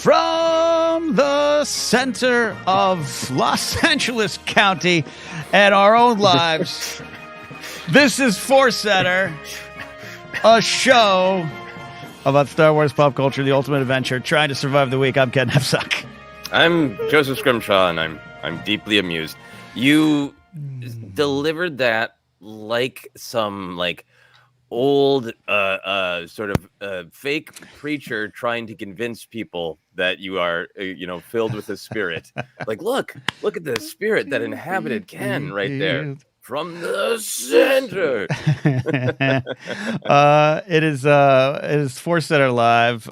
From the center of Los Angeles County and our own lives, this is ForceCenter, a show about Star Wars pop culture, the ultimate adventure, trying to survive the week. I'm Ken Hepsuck. I'm Joseph Scrimshaw, and I'm deeply amused. You delivered that like some old sort of fake preacher trying to convince people that you are filled with the spirit. Like, look at the spirit that inhabited Ken right there from the center. It is ForceCenter Live.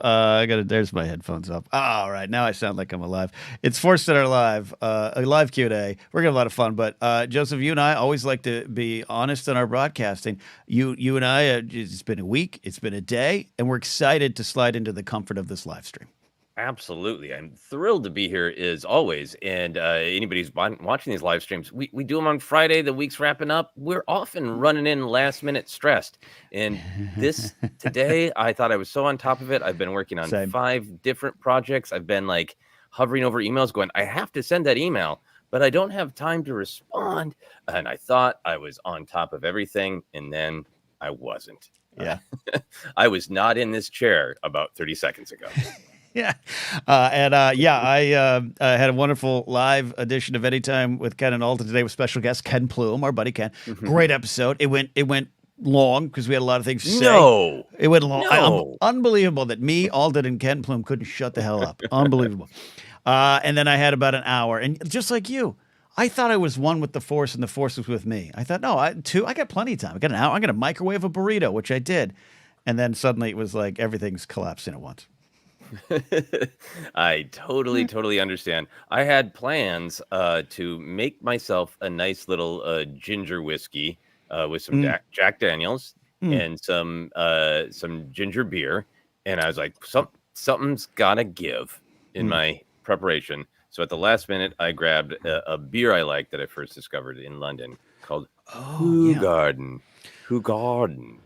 There's my headphones up. All right, now I sound like I'm alive. It's ForceCenter Live, a live Q&A. We're gonna have a lot of fun, but Joseph, you and I always like to be honest in our broadcasting. You and I, it's been a week, it's been a day, and we're excited to slide into the comfort of this live stream. Absolutely. I'm thrilled to be here as always. And anybody who's watching these live streams, we do them on Friday. The week's wrapping up. We're often running in last minute stressed. And today, I thought I was so on top of it. I've been working on 5 different projects. I've been hovering over emails going, I have to send that email, but I don't have time to respond. And I thought I was on top of everything. And then I wasn't. Yeah. I was not in this chair about 30 seconds ago. Yeah. I had a wonderful live edition of Anytime with Ken and Alta today with special guest Ken Plume, our buddy Ken. Mm-hmm. Great episode. It went long because we had a lot of things to say. No. It went long. No. Unbelievable that me, Alden, and Ken Plume couldn't shut the hell up. Unbelievable. And then I had about an hour. And just like you, I thought I was one with the Force and the Force was with me. I thought, I got plenty of time. I got an hour. I'm going to microwave a burrito, which I did. And then suddenly it was like everything's collapsing at once. I totally understand. I had plans to make myself a nice little ginger whiskey with some Jack Daniels and some ginger beer, and I was like, something's gotta give in my preparation. So at the last minute, I grabbed a beer I like that I first discovered in London called Hoegaarden. Hoegaarden.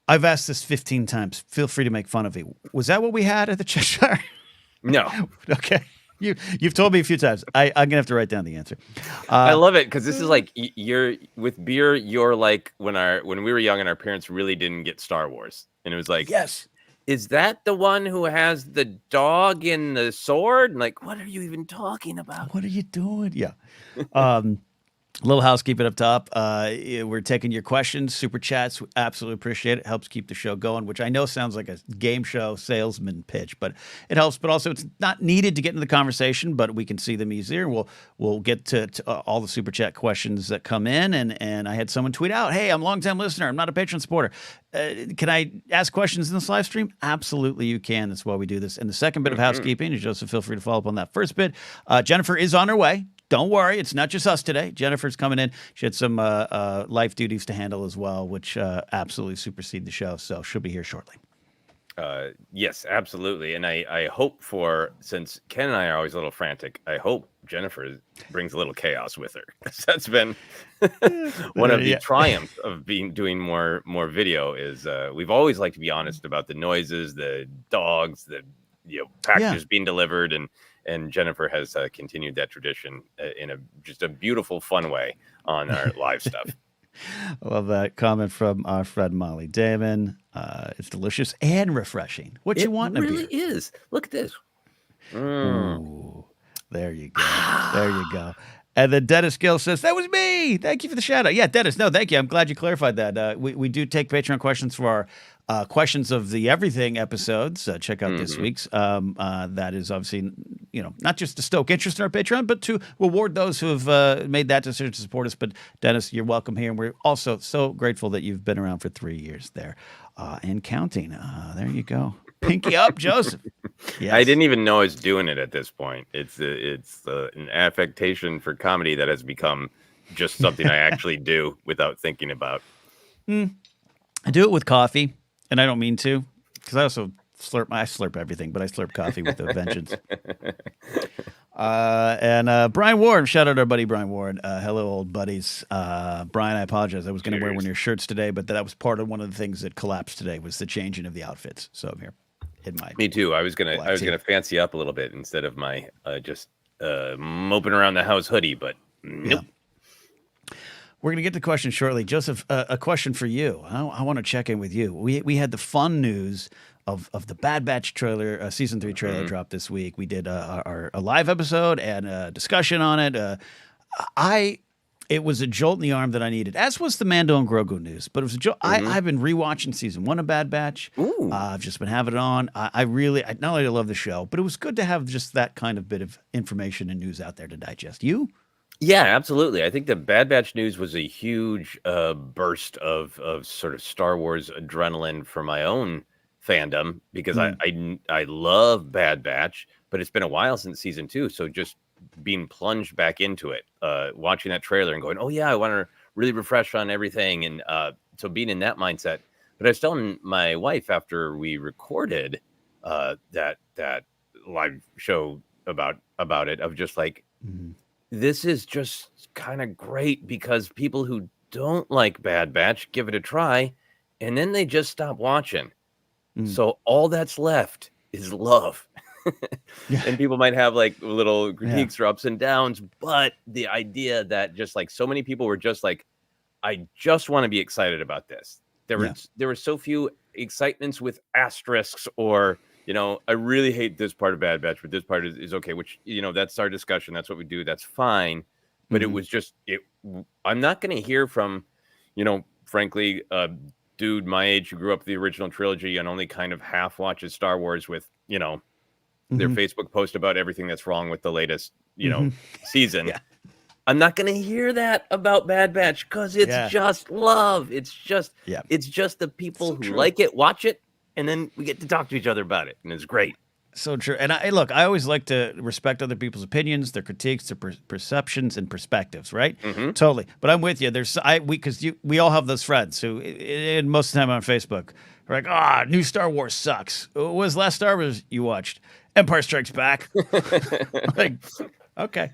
I've asked this 15 times. Feel free to make fun of me. Was that what we had at the Cheshire? No. Okay. You've told me a few times. I'm gonna have to write down the answer. I love it because this is like you're with beer. You're like when we were young and our parents really didn't get Star Wars, and it was like, yes, is that the one who has the dog and the sword? And like, what are you even talking about? What are you doing? Yeah. A little housekeeping up top. We're taking your questions, super chats. We absolutely appreciate it. Helps keep the show going, which I know sounds like a game show salesman pitch, but it helps. But also, it's not needed to get into the conversation, but we can see them easier. We'll get to all the super chat questions that come in. And I had someone tweet out, "Hey, I'm a longtime listener. I'm not a Patreon supporter. Can I ask questions in this live stream?" Absolutely, you can. That's why we do this. And the second bit of housekeeping is Joseph. Feel free to follow up on that first bit. Jennifer is on her way. Don't worry, it's not just us today. Jennifer's coming in. She had some life duties to handle as well, which absolutely supersede the show. So she'll be here shortly. Yes, absolutely. And I hope since Ken and I are always a little frantic, I hope Jennifer brings a little chaos with her. That's been one of the triumphs of doing more video is we've always liked to be honest about the noises, the dogs, the packages being delivered, and Jennifer has continued that tradition in just a beautiful, fun way on our live stuff. I love that comment from our friend Molly Damon. It's delicious and refreshing. What you want in a beer? It really is. Look at this. Ooh, there you go. There you go. And then Dennis Gill says, "That was me. Thank you for the shout out." Yeah, Dennis, no, thank you. I'm glad you clarified that. We do take Patreon questions for our questions of the everything episodes. Check out this week's. That is obviously, not just to stoke interest in our Patreon, but to reward those who have made that decision to support us. But Dennis, you're welcome here. And we're also so grateful that you've been around for 3 years there and counting. There you go. Pinky up, Joseph. Yes. I didn't even know I was doing it at this point. It's an affectation for comedy that has become just something I actually do without thinking about. I do it with coffee, and I don't mean to, because I also slurp everything, but I slurp coffee with a vengeance. And Brian Ward, shout out our buddy Brian Ward. Hello, old buddies. Brian, I apologize. I was going to wear one of your shirts today, but that was part of one of the things that collapsed today was the changing of the outfits. So I'm here. in my Me too. I was gonna fancy up a little bit instead of my just moping around the house hoodie, but nope. Yeah. We're going to get to questions shortly. Joseph, a question for you. I want to check in with you. We had the fun news of the Bad Batch trailer, season 3 trailer dropped this week. We did a live episode and a discussion on it. It was a jolt in the arm that I needed, as was the Mando and Grogu news. But it was a jolt. I've been rewatching season 1 of Bad Batch. I've just been having it on. I not only love the show, but it was good to have just that kind of bit of information and news out there to digest. You? Yeah, absolutely. I think the Bad Batch news was a huge burst of sort of Star Wars adrenaline for my own fandom, because I love Bad Batch, but it's been a while since season 2. So just being plunged back into it, watching that trailer and going, oh yeah, I want to really refresh on everything. And so being in that mindset. But I was telling my wife after we recorded that live show about it, of just like, this is just kind of great, because people who don't like Bad Batch give it a try and then they just stop watching. So all that's left is love. And people might have like little critiques or ups and downs, but the idea that just like so many people were just like, I just want to be excited about this. There were so few excitements with asterisks, or I really hate this part of Bad Batch, but this part is okay, which, that's our discussion. That's what we do. That's fine. But it was just, I'm not going to hear from, frankly, a dude my age who grew up with the original trilogy and only kind of half watches Star Wars with, their Facebook post about everything that's wrong with the latest, season. I'm not going to hear that about Bad Batch, because it's just love. It's just the people who like it, watch it, and then we get to talk to each other about it, and it's great. So true. And I always like to respect other people's opinions, their critiques, their perceptions and perspectives, right? Totally. But I'm with you. We all have those friends who, and most of the time on Facebook, are like, new Star Wars sucks. What was the last Star Wars you watched? Empire Strikes Back. Like, okay.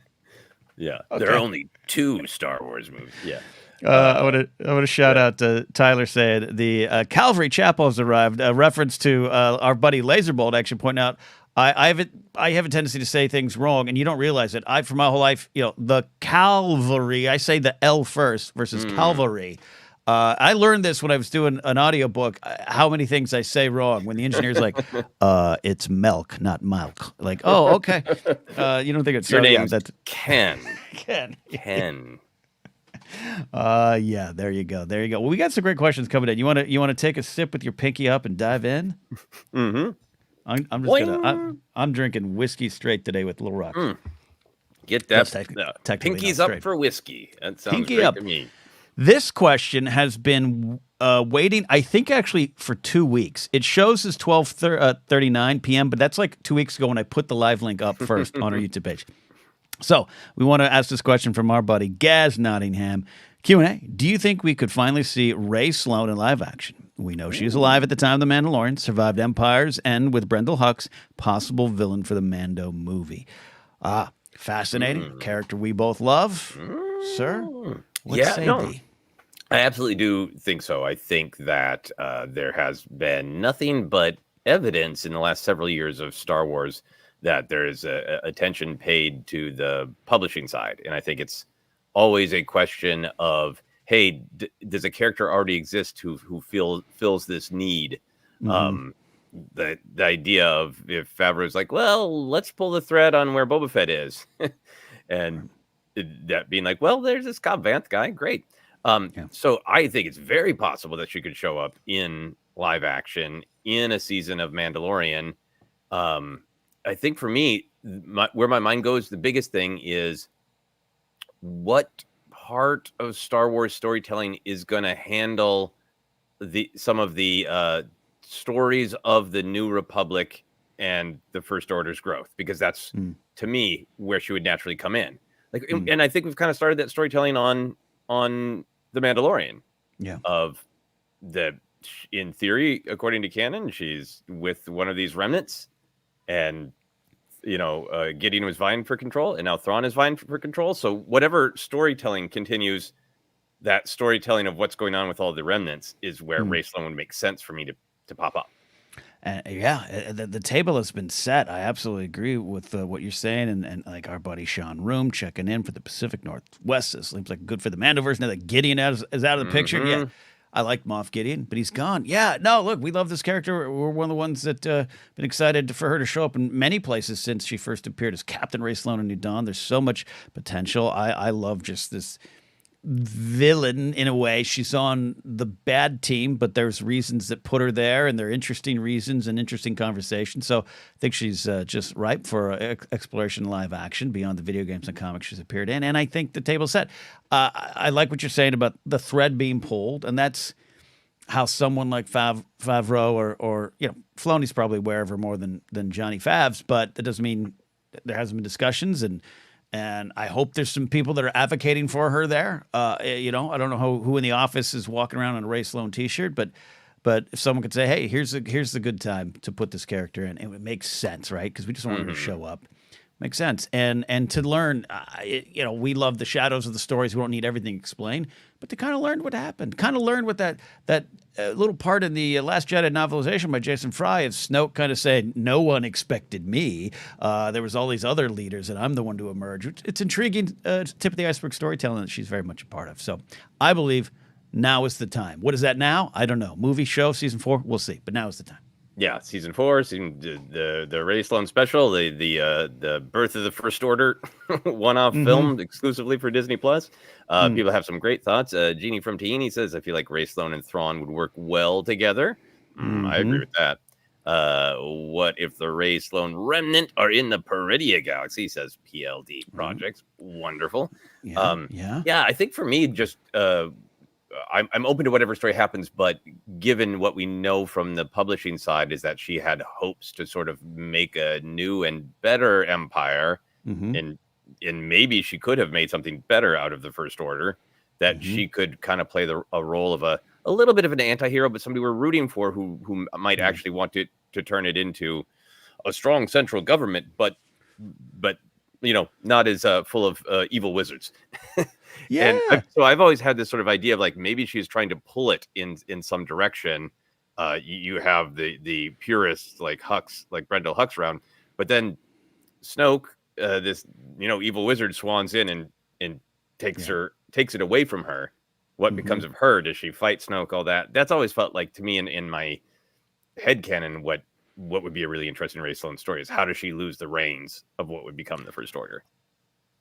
Yeah. Okay. There are only 2 Star Wars movies. Yeah. I want to shout out to Tyler saying the Calvary Chapel has arrived. A reference to our buddy Laserbolt actually pointing out I have a tendency to say things wrong, and you don't realize it. For my whole life, the Calvary, I say the L first versus Calvary. I learned this when I was doing an audiobook, how many things I say wrong when the engineer's like, it's milk, not milk. Like, oh, okay. You don't think it's your name's Ken. Ken. Yeah, there you go. Well, we got some great questions coming in. You want to take a sip with your pinky up and dive in? I'm drinking whiskey straight today with Little Rock. Get that pinkies up for whiskey. That sounds pinky great up to me. This question has been waiting, I think, actually for 2 weeks. It shows as 12:39 p.m., but that's like 2 weeks ago when I put the live link up first on our YouTube page. So we want to ask this question from our buddy Gaz Nottingham. Q&A, do you think we could finally see Rae Sloane in live action? We know she was alive at the time of The Mandalorian, survived Empire's End with Brendel Hux, possible villain for the Mando movie. Fascinating. Character we both love. Sir, what say thee? I absolutely do think so. I think that there has been nothing but evidence in the last several years of Star Wars that there is attention paid to the publishing side. And I think it's always a question of, hey, does a character already exist who fills this need? The idea of if Favreau's like, well, let's pull the thread on where Boba Fett is. And that being like, well, there's this Cobb Vanth guy. Great. So I think it's very possible that she could show up in live action in a season of Mandalorian. I think for me, where my mind goes, the biggest thing is what part of Star Wars storytelling is going to handle some of the stories of the New Republic and the First Order's growth, because that's to me where she would naturally come in. Like, and I think we've kind of started that storytelling on the Mandalorian. Yeah. In theory, according to canon, she's with one of these remnants. And, Gideon was vying for control, and now Thrawn is vying for control. So whatever storytelling continues, that storytelling of what's going on with all the remnants is where Rae Sloane would make sense for me to pop up. And yeah, the table has been set. I absolutely agree with what you're saying, and like our buddy Sean Room checking in for the Pacific Northwest. This seems like good for the Mandoverse. Now that Gideon is out of the picture. Yeah, Hmm. I like Moff Gideon, but he's gone. Yeah, no, look, we love this character. We're one of the ones that been excited for her to show up in many places since she first appeared as Captain Rae Sloane in New Dawn. There's so much potential. I love just this villain in a way. She's on the bad team, but there's reasons that put her there, and they're interesting reasons and interesting conversations. So I think she's just ripe for exploration live action beyond the video games and comics she's appeared in. And I think the table's set. I like what you're saying about the thread being pulled, and that's how someone like Favreau or Filoni's probably aware of her more than Johnny Favs, but that doesn't mean there hasn't been discussions, and I hope there's some people that are advocating for her there. I don't know who in the office is walking around in a Rae Sloane T-shirt, but if someone could say, "Hey, here's the good time to put this character in," it would make sense, right? Because we just want her to show up. Makes sense. And to learn, we love the shadows of the stories. We don't need everything explained, but to kind of learn what happened, kind of learn what that little part in the Last Jedi novelization by Jason Fry of Snoke kind of saying, "No one expected me. There was all these other leaders, and I'm the one to emerge." It's intriguing, tip of the iceberg storytelling that she's very much a part of. So I believe now is the time. What is that now? I don't know. Movie, show, season 4, we'll see. But now is the time. Yeah, season 4, the Rae Sloane special, the Birth of the First Order one-off film exclusively for Disney Plus. People have some great thoughts. Jeannie from Tahini says, "I feel like Rae Sloane and Thrawn would work well together." I agree with that. What if the Rae Sloane remnant are in the Peridia Galaxy? Says PLD Projects. Wonderful. Yeah. I think for me, just I'm open to whatever story happens, but given what we know from the publishing side is that she had hopes to sort of make a new and better empire, and maybe she could have made something better out of the First Order, that she could kind of play a role of a little bit of an anti-hero, but somebody we're rooting for who might actually want to turn it into a strong central government, but not as full of evil wizards. Yeah. And so I've always had this sort of idea of like maybe she's trying to pull it in some direction. You have the purists like Hux, like Brendel Hux around, but then Snoke, this evil wizard, swans in and takes it away from her. What becomes of her? Does she fight Snoke? All that. That's always felt like to me in my headcanon what would be a really interesting Rae Sloane story is how does she lose the reins of what would become the First Order?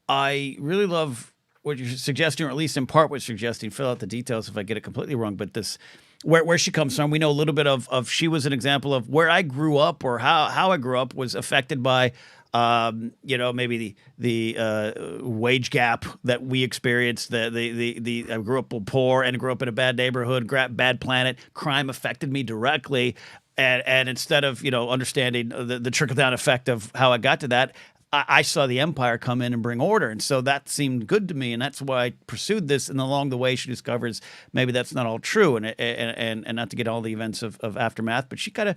I really love what you're suggesting, or at least in part what you're suggesting. Fill out the details if I get it completely wrong. But this, where she comes from, we know a little bit of she was an example of where I grew up, or how I grew up was affected by, maybe the wage gap that we experienced. I grew up poor and grew up in a bad neighborhood, bad planet. Crime affected me directly. And instead of, understanding the trickle-down effect of how I got to that, I saw the Empire come in and bring order. And so that seemed good to me. And that's why I pursued this. And along the way, she discovers maybe that's not all true. And not to get all the events of Aftermath, but she kind of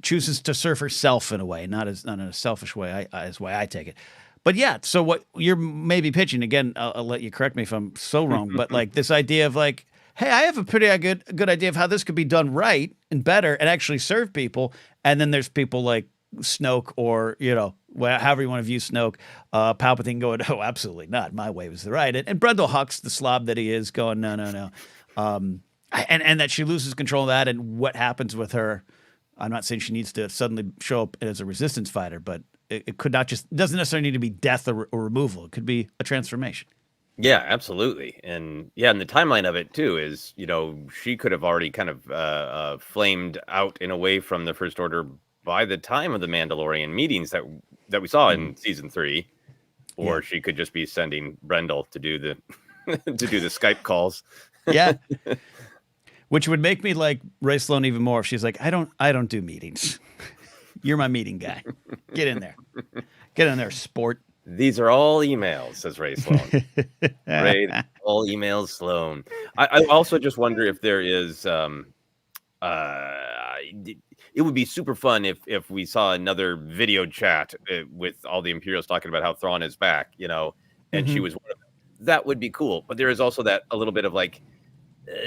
chooses to serve herself in a way, not in a selfish way, as way I take it. But yeah, so what you're maybe pitching, again, I'll let you correct me if I'm so wrong, but like this idea of like, hey, I have a pretty good idea of how this could be done right and better and actually serve people. And then there's people like Snoke or, however you want to view Snoke, Palpatine going, "Oh, absolutely not. My way was the right." And Brendel Hux, the slob that he is, going, "No. And that she loses control of that, and what happens with her. I'm not saying she needs to suddenly show up as a resistance fighter, but it could not doesn't necessarily need to be death or removal. It could be a transformation. Yeah, absolutely. And the timeline of it too is, she could have already kind of flamed out and away from the First Order by the time of the Mandalorian meetings that we saw in season 3, or she could just be sending Brendel to do the the Skype calls. Yeah. Which would make me like Rae Sloane even more if she's like, I don't do meetings. You're my meeting guy. Get in there, sport. These are all emails, says Rae Sloane. Rae, all emails, Sloane. I also just wonder if there is it would be super fun if we saw another video chat with all the Imperials talking about how Thrawn is back, and she was one of them. That would be cool. But there is also that a little bit of like,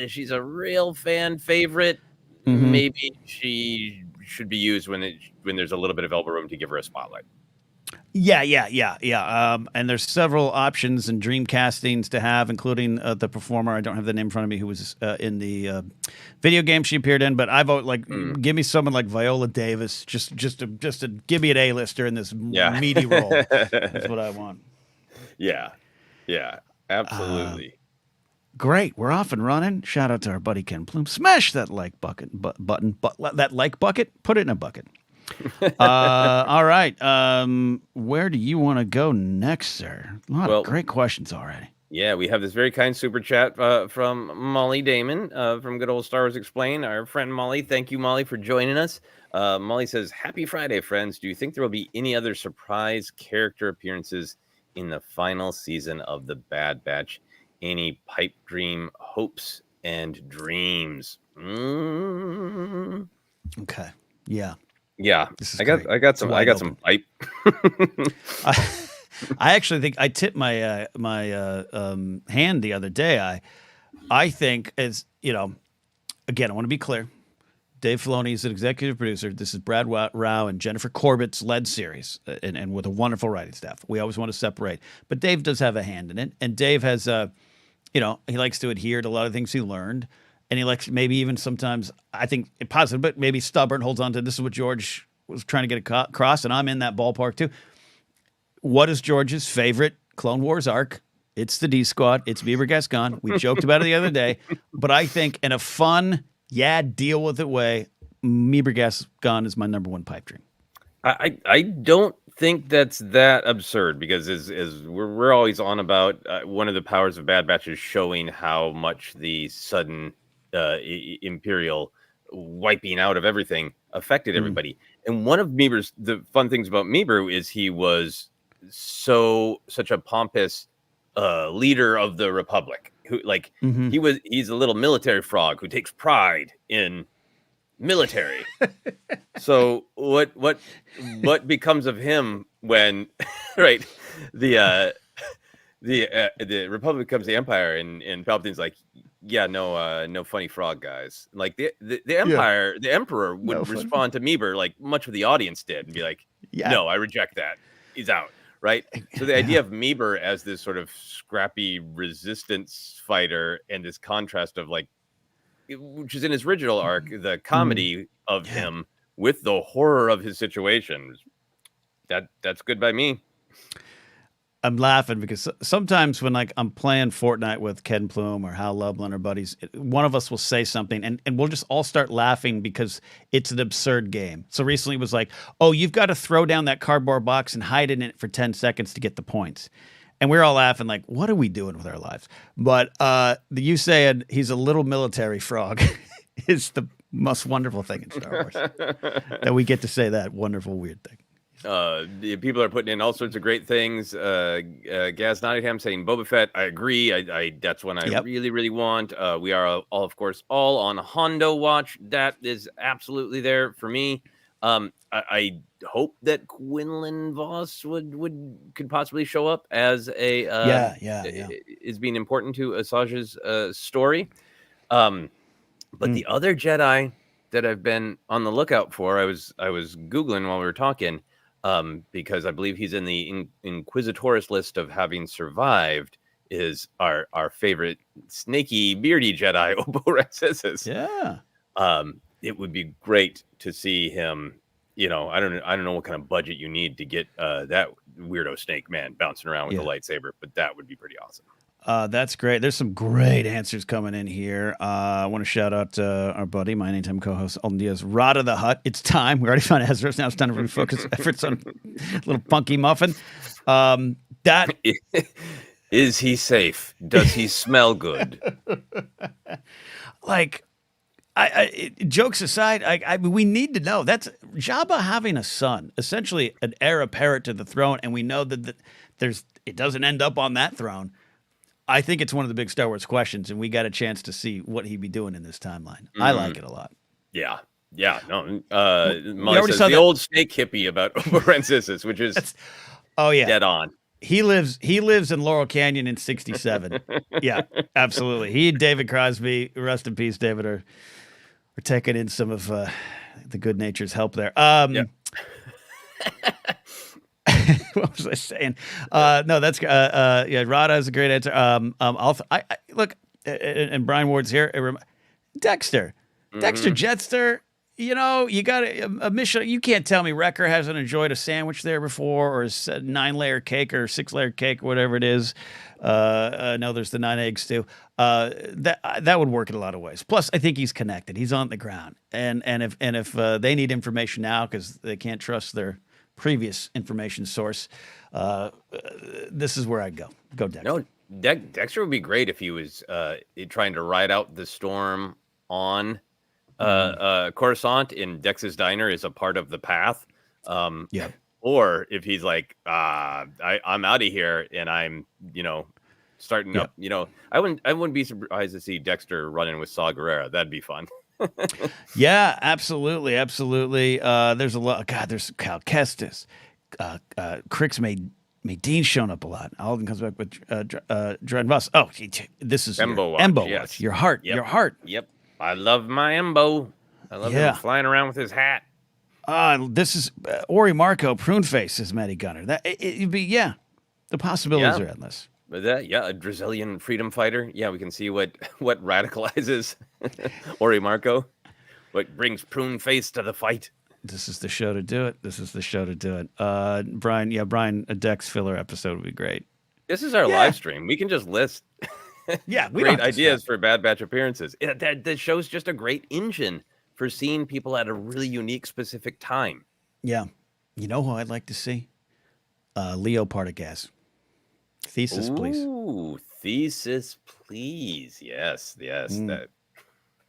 she's a real fan favorite. Maybe she should be used when there's a little bit of elbow room to give her a spotlight. Yeah. And there's several options and dream castings to have, including the performer. I don't have the name in front of me who was in the video game she appeared in, but I vote give me someone like Viola Davis, just to give me an A-lister in this meaty role. That's what I want. Yeah, absolutely. Great, we're off and running. Shout out to our buddy Ken Plume. Smash that like button. That like bucket. Put it in a bucket. All right. Where do you want to go next, sir? A lot of great questions already. Yeah, we have this very kind super chat from Molly Damon from Good Old Star Wars Explained. Our friend Molly. Thank you, Molly, for joining us. Molly says, "Happy Friday, friends. Do you think there will be any other surprise character appearances in the final season of The Bad Batch? Any pipe dream hopes and dreams?" Okay. Yeah. Yeah, I got some pipe. I actually think I tipped my hand the other day. I think, as you know, again, I want to be clear. Dave Filoni is an executive producer. This is Brad Rao and Jennifer Corbett's led series, and with a wonderful writing staff. We always want to separate, but Dave does have a hand in it, and Dave has, he likes to adhere to a lot of things he learned. And he likes maybe even sometimes, I think positive, but maybe stubborn, holds on to this is what George was trying to get across, and I'm in that ballpark too. What is George's favorite Clone Wars arc? It's the D Squad. It's Bieber Gascon. We joked about it the other day, but I think in a fun, deal with it way, Bieber Gascon is my number one pipe dream. I don't think that's that absurd, because as we're always on about one of the powers of Bad Batch is showing how much the sudden Imperial wiping out of everything affected everybody. And one of the fun things about Meeber is he was such a pompous leader of the Republic, who he's a little military frog who takes pride in military. So what becomes of him when the Republic becomes the Empire, and Palpatine's like, no funny frog guys. Like the Empire, the Emperor would respond to Meeber like much of the audience did, and be like, no, I reject that. He's out. Right. So the idea of Meeber as this sort of scrappy resistance fighter, and this contrast of which is in his original arc, the comedy of him with the horror of his situation, that's good by me. I'm laughing because sometimes when I'm playing Fortnite with Ken Plume or Hal Lublin or buddies, one of us will say something and we'll just all start laughing because it's an absurd game. So recently it was like, oh, you've got to throw down that cardboard box and hide in it for 10 seconds to get the points. And we're all laughing like, what are we doing with our lives? But you saying he's a little military frog is the most wonderful thing in Star Wars. That we get to say that wonderful, weird thing. People are putting in all sorts of great things. Gaz Nottingham saying Boba Fett. I agree. I that's one I really, really want. We are all, of course, all on Hondo watch. That is absolutely there for me. I hope that Quinlan Voss could possibly show up as a is being important to Asajj's story. But the other Jedi that I've been on the lookout for, I was Googling while we were talking. Because I believe he's in the Inquisitor's list of having survived, is our favorite snaky, beardy Jedi, Obo Rancisis. Yeah. It would be great to see him. I don't know what kind of budget you need to get that weirdo snake man bouncing around with a lightsaber, but that would be pretty awesome. That's great. There's some great answers coming in here. I want to shout out our buddy, my anytime co-host, Alden Diaz, Rada the Hutt. It's time. We already found Ezra. Now it's time to refocus efforts on little Punky Muffin. That is he safe? Does he smell good? Jokes aside, we need to know. That's Jabba having a son, essentially an heir apparent to the throne, and we know that it doesn't end up on that throne. I think it's one of the big Star Wars questions, and we got a chance to see what he'd be doing in this timeline. I like it a lot. Yeah. No, Molly says the old snake hippie about Obo Rancisis, which is dead on. He lives in Laurel Canyon in 67. Yeah, absolutely. He and David Crosby, rest in peace, David, are taking in some of the good nature's help there. Yeah. What was I saying? No, that's yeah. Rada is a great answer. Look, and Brian Ward's here. Dexter, Dexter Jetster. You know, you got a mission. You can't tell me Wrecker hasn't enjoyed a sandwich there before, or a 9-layer cake, or 6-layer cake, or whatever it is. No, there's the 9 eggs too. That would work in a lot of ways. Plus, I think he's connected. He's on the ground, and if they need information now because they can't trust their previous information source, this is where I'd go. Go Dexter. No, Dexter would be great if he was trying to ride out the storm on Coruscant, and Dex's Diner is a part of the path. Yeah. Or if he's like, I'm out of here, and I'm, starting up. I wouldn't be surprised to see Dexter running with Saw Gerrera. That'd be fun. Yeah, absolutely. There's a lot. God, there's Cal Kestis. Crix Dean showing up a lot. Alden comes back with Dren Voss. Oh, this is Embo Embo yes. Watch. Your heart. Yep. Your heart. Yep. I love my Embo. I love him flying around with his hat. This is Ori Marco, Pruneface is Matty Gunner. It'd be the possibilities are endless. But a Brazilian freedom fighter. Yeah, we can see what radicalizes Ori Marco, what brings Pruneface to the fight. This is the show to do it. Brian, a Dex filler episode would be great. This is our live stream. We can just list great ideas for Bad Batch appearances. The show's just a great engine for seeing people at a really unique, specific time. Yeah. You know who I'd like to see? Leo Partagas. Thesis, please. Ooh, thesis, please. Yes. That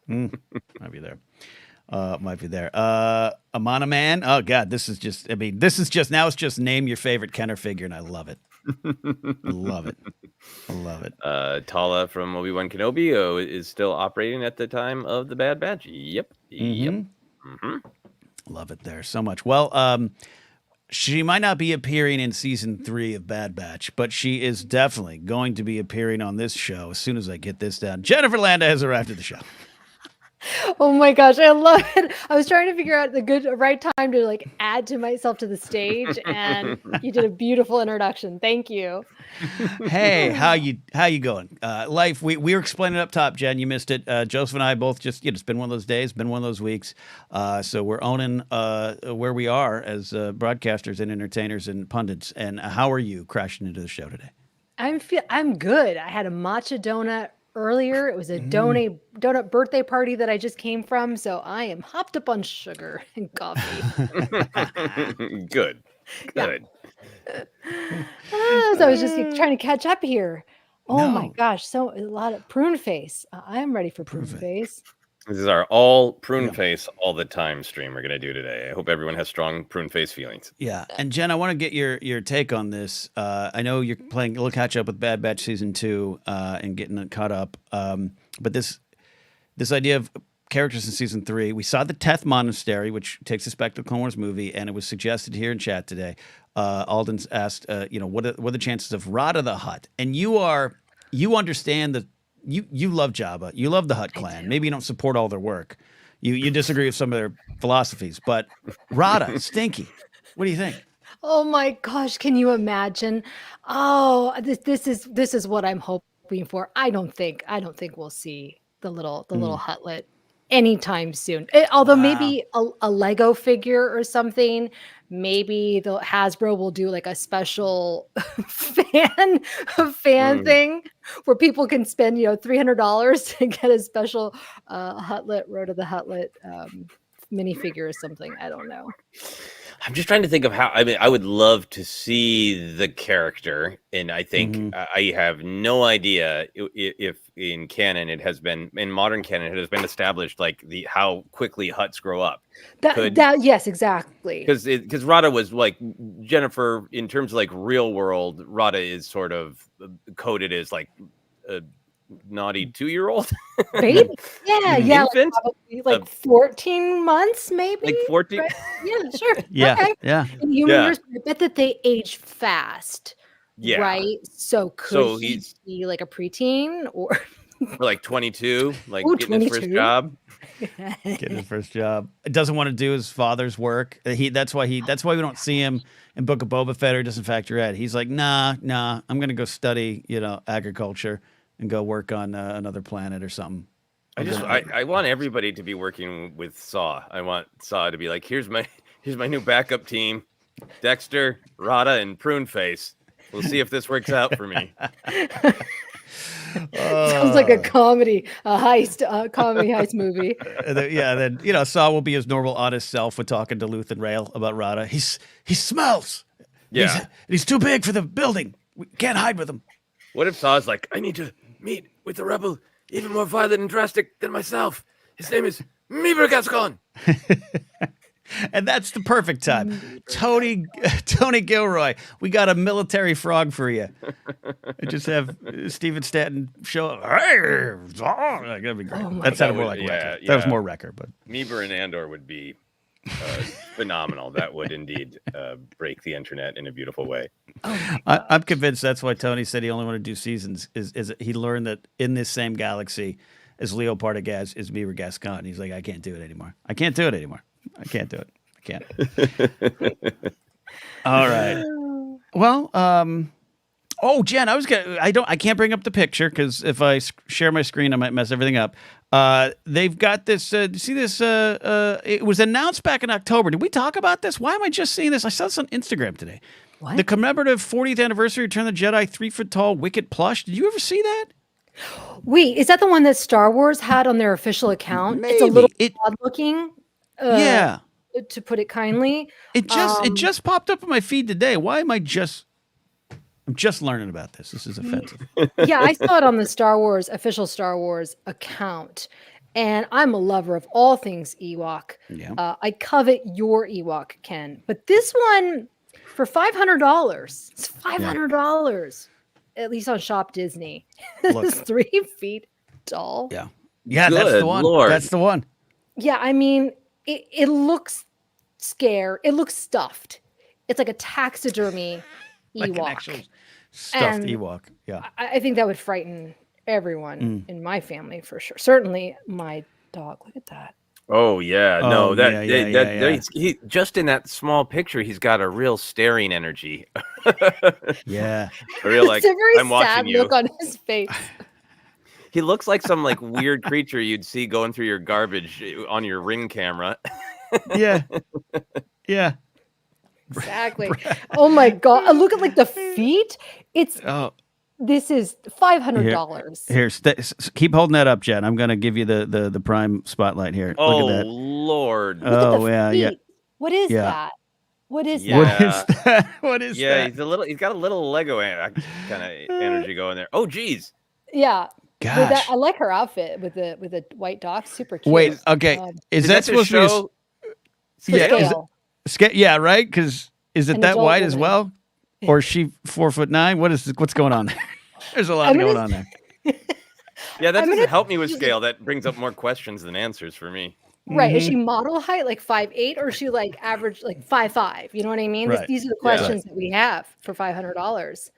might be there. Amana Man. Oh God, this is just now it's just name your favorite Kenner figure, and I love it. I love it. Tala from Obi-Wan Kenobi is still operating at the time of the Bad Batch. Yep. Love it there so much. Well, she might not be appearing in season 3 of Bad Batch, but she is definitely going to be appearing on this show as soon as I get this down. Jennifer Landa has arrived at the show. Oh my gosh, I love it. I was trying to figure out the right time to add to myself to the stage, and you did a beautiful introduction. Thank you. Hey, how you going? Life, we were explaining up top, Jen, you missed it. Joseph and I both just, it's been one of those days, been one of those weeks. So we're owning where we are as broadcasters and entertainers and pundits. And how are you crashing into the show today? I'm good. I had a matcha donut earlier. It was a donut birthday party that I just came from, so I am hopped up on sugar and coffee. Good. So I was just trying to catch up here. Oh my gosh, so a lot of prune face. I'm ready for prune face. This is our all prune face all the time stream we're going to do today. I hope everyone has strong prune face feelings. Yeah. And Jen, I want to get your take on this. I know you're playing a little catch up with Bad Batch season 2 and getting it caught up. But this idea of characters in season 3, we saw the Teth Monastery, which takes us back to the Clone Wars movie, and it was suggested here in chat today. Alden's asked, what are the chances of Rada the Hutt? And you understand that. You love Jabba. You love the Hutt clan. Maybe you don't support all their work. You disagree with some of their philosophies, but Rada, Stinky, what do you think? Oh my gosh, can you imagine? Oh, this is what I'm hoping for. I don't think we'll see the little Huttlet anytime soon. Although maybe a Lego figure or something. Maybe the Hasbro will do a special fan thing where people can spend $300 to get a special Huttlet, Road of the Huttlet minifigure or something. I don't know. I'm just trying to think of how. I mean, I would love to see the character, and I think I have no idea if in canon in modern canon it has been established how quickly Hutts grow up. Yes, exactly. Because Rada was Jennifer in terms of real world. Rada is sort of coded as a naughty 2-year-old baby. Yeah, infant? 14 months, maybe 14. Right? Yeah, sure. Yeah, okay. yeah. In human years, I bet that they age fast. Yeah. Right. So he be a preteen or 22, Ooh, getting his first job? Get his first job. Doesn't want to do his father's work. That's why we don't see him in Book of Boba Fett or Distant Factor Ed. He's like, nah, I'm gonna go study, agriculture and go work on another planet or something. I want everybody to be working with Saw. I want Saw to be like, here's my new backup team, Dexter, Rada, and Prune Face. We'll see if this works out for me. Sounds like a comedy heist movie. Then Saw will be his normal honest self with talking to Luth and Rael about Rada. He smells. Yeah. He's too big for the building. We can't hide with him. What if Saw's like, I need to meet with a rebel even more violent and drastic than myself. His name is Meeber Gascon. And that's the perfect time. Tony Gilroy, we got a military frog for you. Just have Steven Stanton show up. Hey, that'd be great. That sounded more like Wrecker. That was more Wrecker, but Meeber and Andor would be phenomenal. That would indeed break the internet in a beautiful way. I'm convinced that's why Tony said he only wanted to do seasons. Is he learned that in this same galaxy as Leo Partagaz is Meeber Gascon. He's like, I can't do it anymore. I can't do it. I can't. All right. Well, Jen, I can't bring up the picture because if I share my screen, I might mess everything up. They've got this. See this? It was announced back in October. Did we talk about this? Why am I just seeing this? I saw this on Instagram today. What? The commemorative 40th anniversary Return of the Jedi 3-foot tall Wicket plush. Did you ever see that? Wait, is that the one that Star Wars had on their official account? Maybe. It's a little odd looking. Yeah. To put it kindly. It just popped up on my feed today. Why am I'm just learning about this. This is offensive. Yeah, I saw it on the official Star Wars account. And I'm a lover of all things Ewok. Yeah. I covet your Ewok, Ken. But this one, for $500, it's $500. At least on Shop Disney. It's 3 feet tall. Yeah. Yeah, that's the one. Lord. That's the one. Yeah, I mean, it looks scared. It looks stuffed. It's like a taxidermy Ewok. Like an actual stuffed Ewok. Yeah. I think that would frighten everyone in my family for sure. Certainly my dog. Look at that. Oh yeah, no, yeah. He just in that small picture, he's got a real staring energy. Yeah, a real like it's a very I'm sad watching you. look on his face. He looks like some like weird creature you'd see going through your garbage on your Ring camera. Yeah. Exactly. Oh my god! Look at like the feet. This is $500. Here, keep holding that up, Jen. I'm going to give you the prime spotlight here. Oh, look at that. Lord. Look at the yeah. feet. What is Yeah. that? What is Yeah. that? What is Yeah, that? he's got a little Lego kind of energy going there. Oh, geez. Yeah. Gosh. I like her outfit with the white dock. Super cute. Wait, okay. Is that supposed to be scale. right? Because is it An that adult wide as woman. well? Or is she 4'9"? What's going on there? There's a lot going on there. Yeah, that doesn't help me with scale. That brings up more questions than answers for me. Right. Is she model height like 5'8" or is she like average like 5'5"? You know what I mean? Right. These are the questions that we have for $500.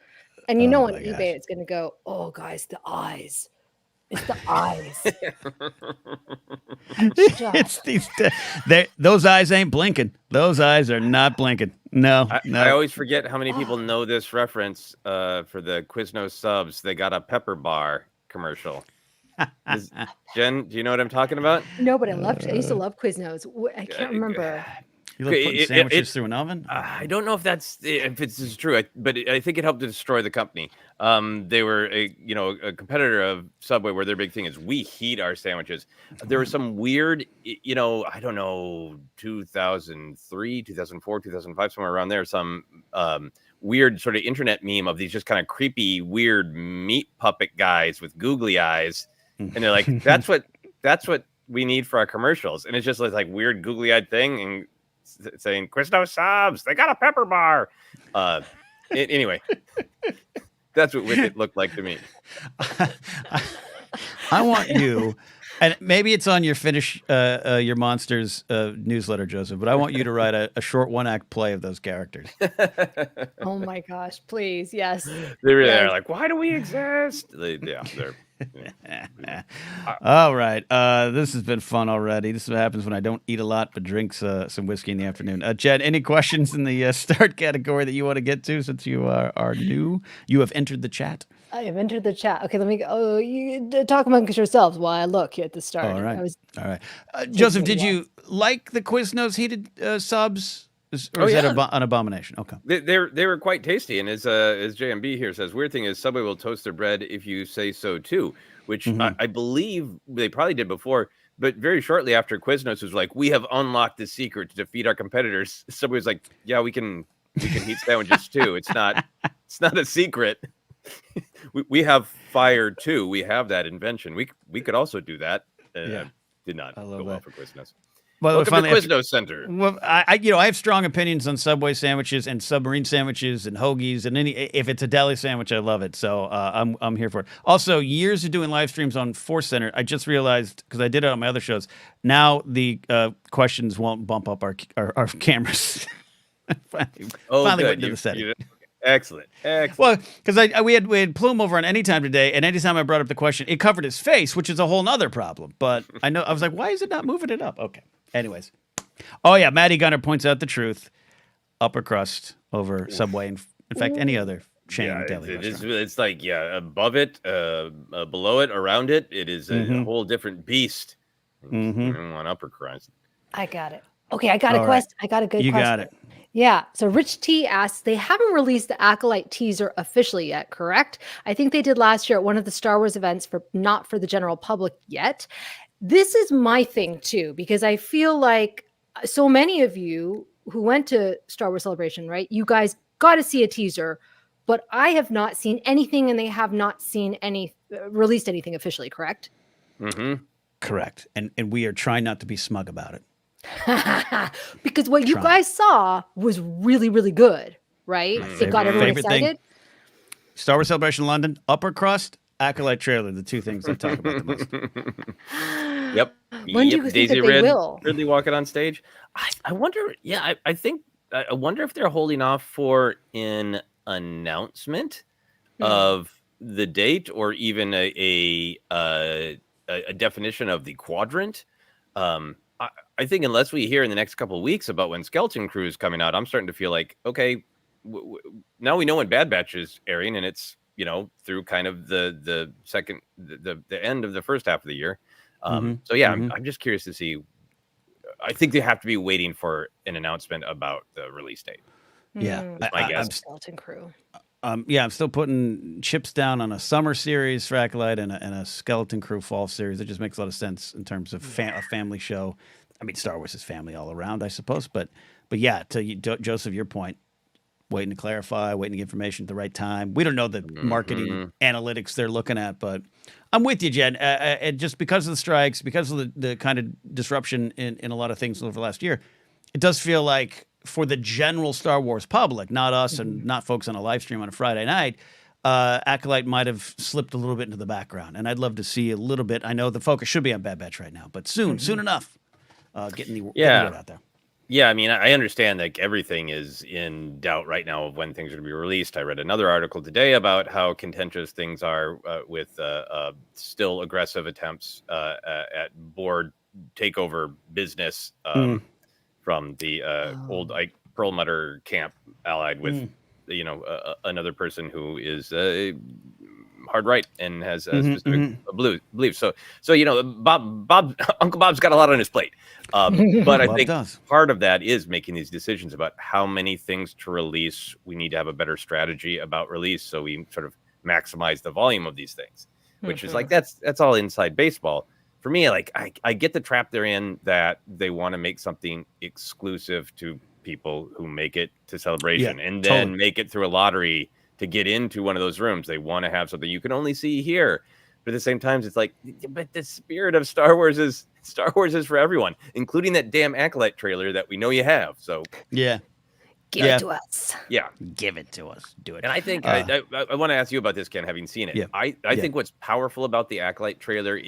And on eBay it's gonna go, oh guys, the eyes. It's the eyes. It's these. Those eyes ain't blinking. Those eyes are not blinking. No. I always forget how many people know this reference for the Quiznos subs. They got a pepper bar commercial. Jen, do you know what I'm talking about? No, but I used to love Quiznos. I can't remember. You love putting sandwiches through an oven? I don't know if this is true, but I think it helped to destroy the company. They were a competitor of Subway, where their big thing is we heat our sandwiches. There was some weird, I don't know, 2003, 2004, 2005, somewhere around there, some weird sort of internet meme of these just kind of creepy, weird meat puppet guys with googly eyes, and they're like, that's what we need for our commercials, and it's just like weird googly-eyed thing and saying Quiznos subs, they got a pepper bar. Anyway, that's what Wicket looked like to me. I want you, and maybe it's on your Finish Your Monsters newsletter, Joseph, but I want you to write a short 1-act play of those characters. Oh my gosh, please, yes. They really are like, why do we exist? They're All right. This has been fun already. This is what happens when I don't eat a lot but drink some whiskey in the afternoon. Jed, any questions in the start category that you want to get to since you are new? You have entered the chat. I have entered the chat. Okay, let me go. Oh, you talk amongst yourselves while I look here at the start. All right. I was All right. taking Joseph, a did while. you like the Quiznos heated subs? Or Oh, is that yeah. an abomination? Okay. They were quite tasty, and as JMB here says, weird thing is Subway will toast their bread if you say so too, which I believe they probably did before. But very shortly after Quiznos was like, we have unlocked the secret to defeat our competitors. Subway was like, yeah, we can heat sandwiches too. It's not a secret. we have fire too. We have that invention. We could also do that. Yeah. Did not go well for Quiznos. Well, Welcome to Quiznos Center. Well, I have strong opinions on Subway sandwiches and submarine sandwiches and hoagies and if it's a deli sandwich, I love it. So I'm here for it. Also, years of doing live streams on ForceCenter, I just realized because I did it on my other shows. Now the questions won't bump up our cameras. finally went into the setting. Excellent. Well, because we had Plume over on Anytime today, and anytime I brought up the question, it covered his face, which is a whole nother problem. But I was like, why is it not moving it up? Okay. Anyways. Oh, yeah. Maddie Gunner points out the truth. Upper crust over Subway. And in fact, any other chain deli restaurant. It's like, above it, below it, around it. It is a whole different beast. On upper crust. I got it. Okay, I got a question. I got a good question. You got it. Yeah. So Rich T asks, they haven't released the Acolyte teaser officially yet, correct? I think they did last year at one of the Star Wars events, not for the general public yet. This is my thing too, because I feel like so many of you who went to Star Wars Celebration, right? You guys got to see a teaser, but I have not seen anything, and they have not seen released anything officially, correct? Correct. And we are trying not to be smug about it. Because what you guys saw was really, really good, right? It got everyone excited. Star Wars Celebration London, upper crust, Acolyte trailer, the two things I talk about the most. Yep. When do you think that they will? Ridley walking on stage. I wonder. Yeah, I wonder if they're holding off for an announcement of the date or even a definition of the quadrant. I think unless we hear in the next couple of weeks about when Skeleton Crew is coming out, I'm starting to feel like, okay, now we know when Bad Batch is airing, and it's through kind of the end of the first half of the year. So yeah, I'm just curious to see. I think they have to be waiting for an announcement about the release date. Yeah, I guess. Skeleton Crew. I'm still putting chips down on a summer series for Acolyte and a Skeleton Crew fall series. It just makes a lot of sense in terms of a family show. I mean, Star Wars is family all around, I suppose. But yeah, to Joseph, your point, waiting to clarify, waiting to get information at the right time. We don't know the marketing analytics they're looking at, but I'm with you, Jen. And just because of the strikes, because of the kind of disruption in a lot of things over the last year, it does feel like for the general Star Wars public, not us and not folks on a live stream on a Friday night, Acolyte might have slipped a little bit into the background. And I'd love to see a little bit. I know the focus should be on Bad Batch right now, but soon enough, getting the word out there. Yeah, I mean, I understand like everything is in doubt right now of when things are going to be released. I read another article today about how contentious things are with still aggressive attempts at board takeover business from the old Perlmutter camp, allied with another person who is hard right and has specific beliefs. So Uncle Bob's got a lot on his plate. But I think part of that is making these decisions about how many things to release. We need to have a better strategy about release, so we sort of maximize the volume of these things, which is like that's all inside baseball. For me, like I get the trap they're in that they want to make something exclusive to people who make it to Celebration and then make it through a lottery to get into one of those rooms. They want to have something you can only see here. But at the same time, it's like, but the spirit of Star Wars is for everyone, including that damn Acolyte trailer that we know you have. So give it to us. Yeah, give it to us. Do it. And I think I want to ask you about this, Ken, having seen it. Yeah. I think what's powerful about the Acolyte trailer,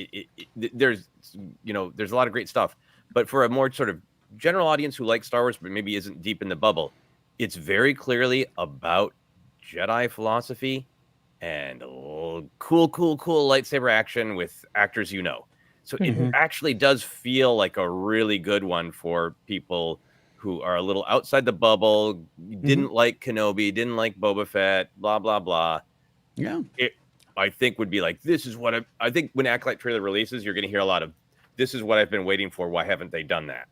there's a lot of great stuff, but for a more sort of general audience who likes Star Wars but maybe isn't deep in the bubble, it's very clearly about Jedi philosophy and cool lightsaber action with actors you know. So it actually does feel like a really good one for people who are a little outside the bubble, didn't like Kenobi, didn't like Boba Fett, blah, blah, blah. Yeah. It, I think would be like, this is what I think when Acolyte trailer releases, you're going to hear a lot of, this is what I've been waiting for. Why haven't they done that?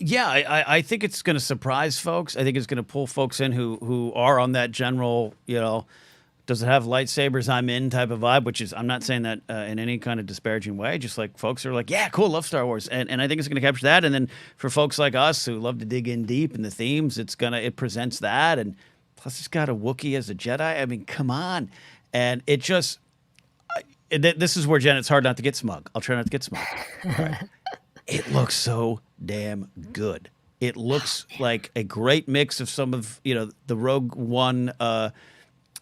Yeah, I think it's going to surprise folks. I think it's going to pull folks in who are on that general, does it have lightsabers, I'm in type of vibe, which is, I'm not saying that in any kind of disparaging way, just like folks are like, yeah, cool, love Star Wars. And I think it's going to capture that. And then for folks like us who love to dig in deep in the themes, it presents that. And plus it's got a Wookiee as a Jedi. I mean, come on. And it just, this is where, Jen, it's hard not to get smug. I'll try not to get smug. Right. It looks so damn good. It looks like a great mix of some of, the Rogue One,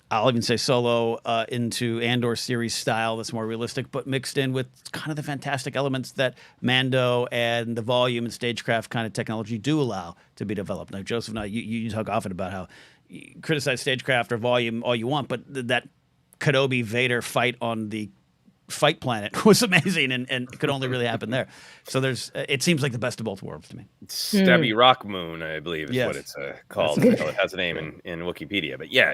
I'll even say Solo into Andor series style that's more realistic, but mixed in with kind of the fantastic elements that Mando and the volume and stagecraft kind of technology do allow to be developed. Now, Joseph and I, you talk often about how you criticize stagecraft or volume all you want, but that Kenobi Vader fight on the fight planet was amazing and could only really happen there. So it seems like the best of both worlds to me. Stabby Rock Moon, I believe, is what it's called. It has a name in Wikipedia. But yeah.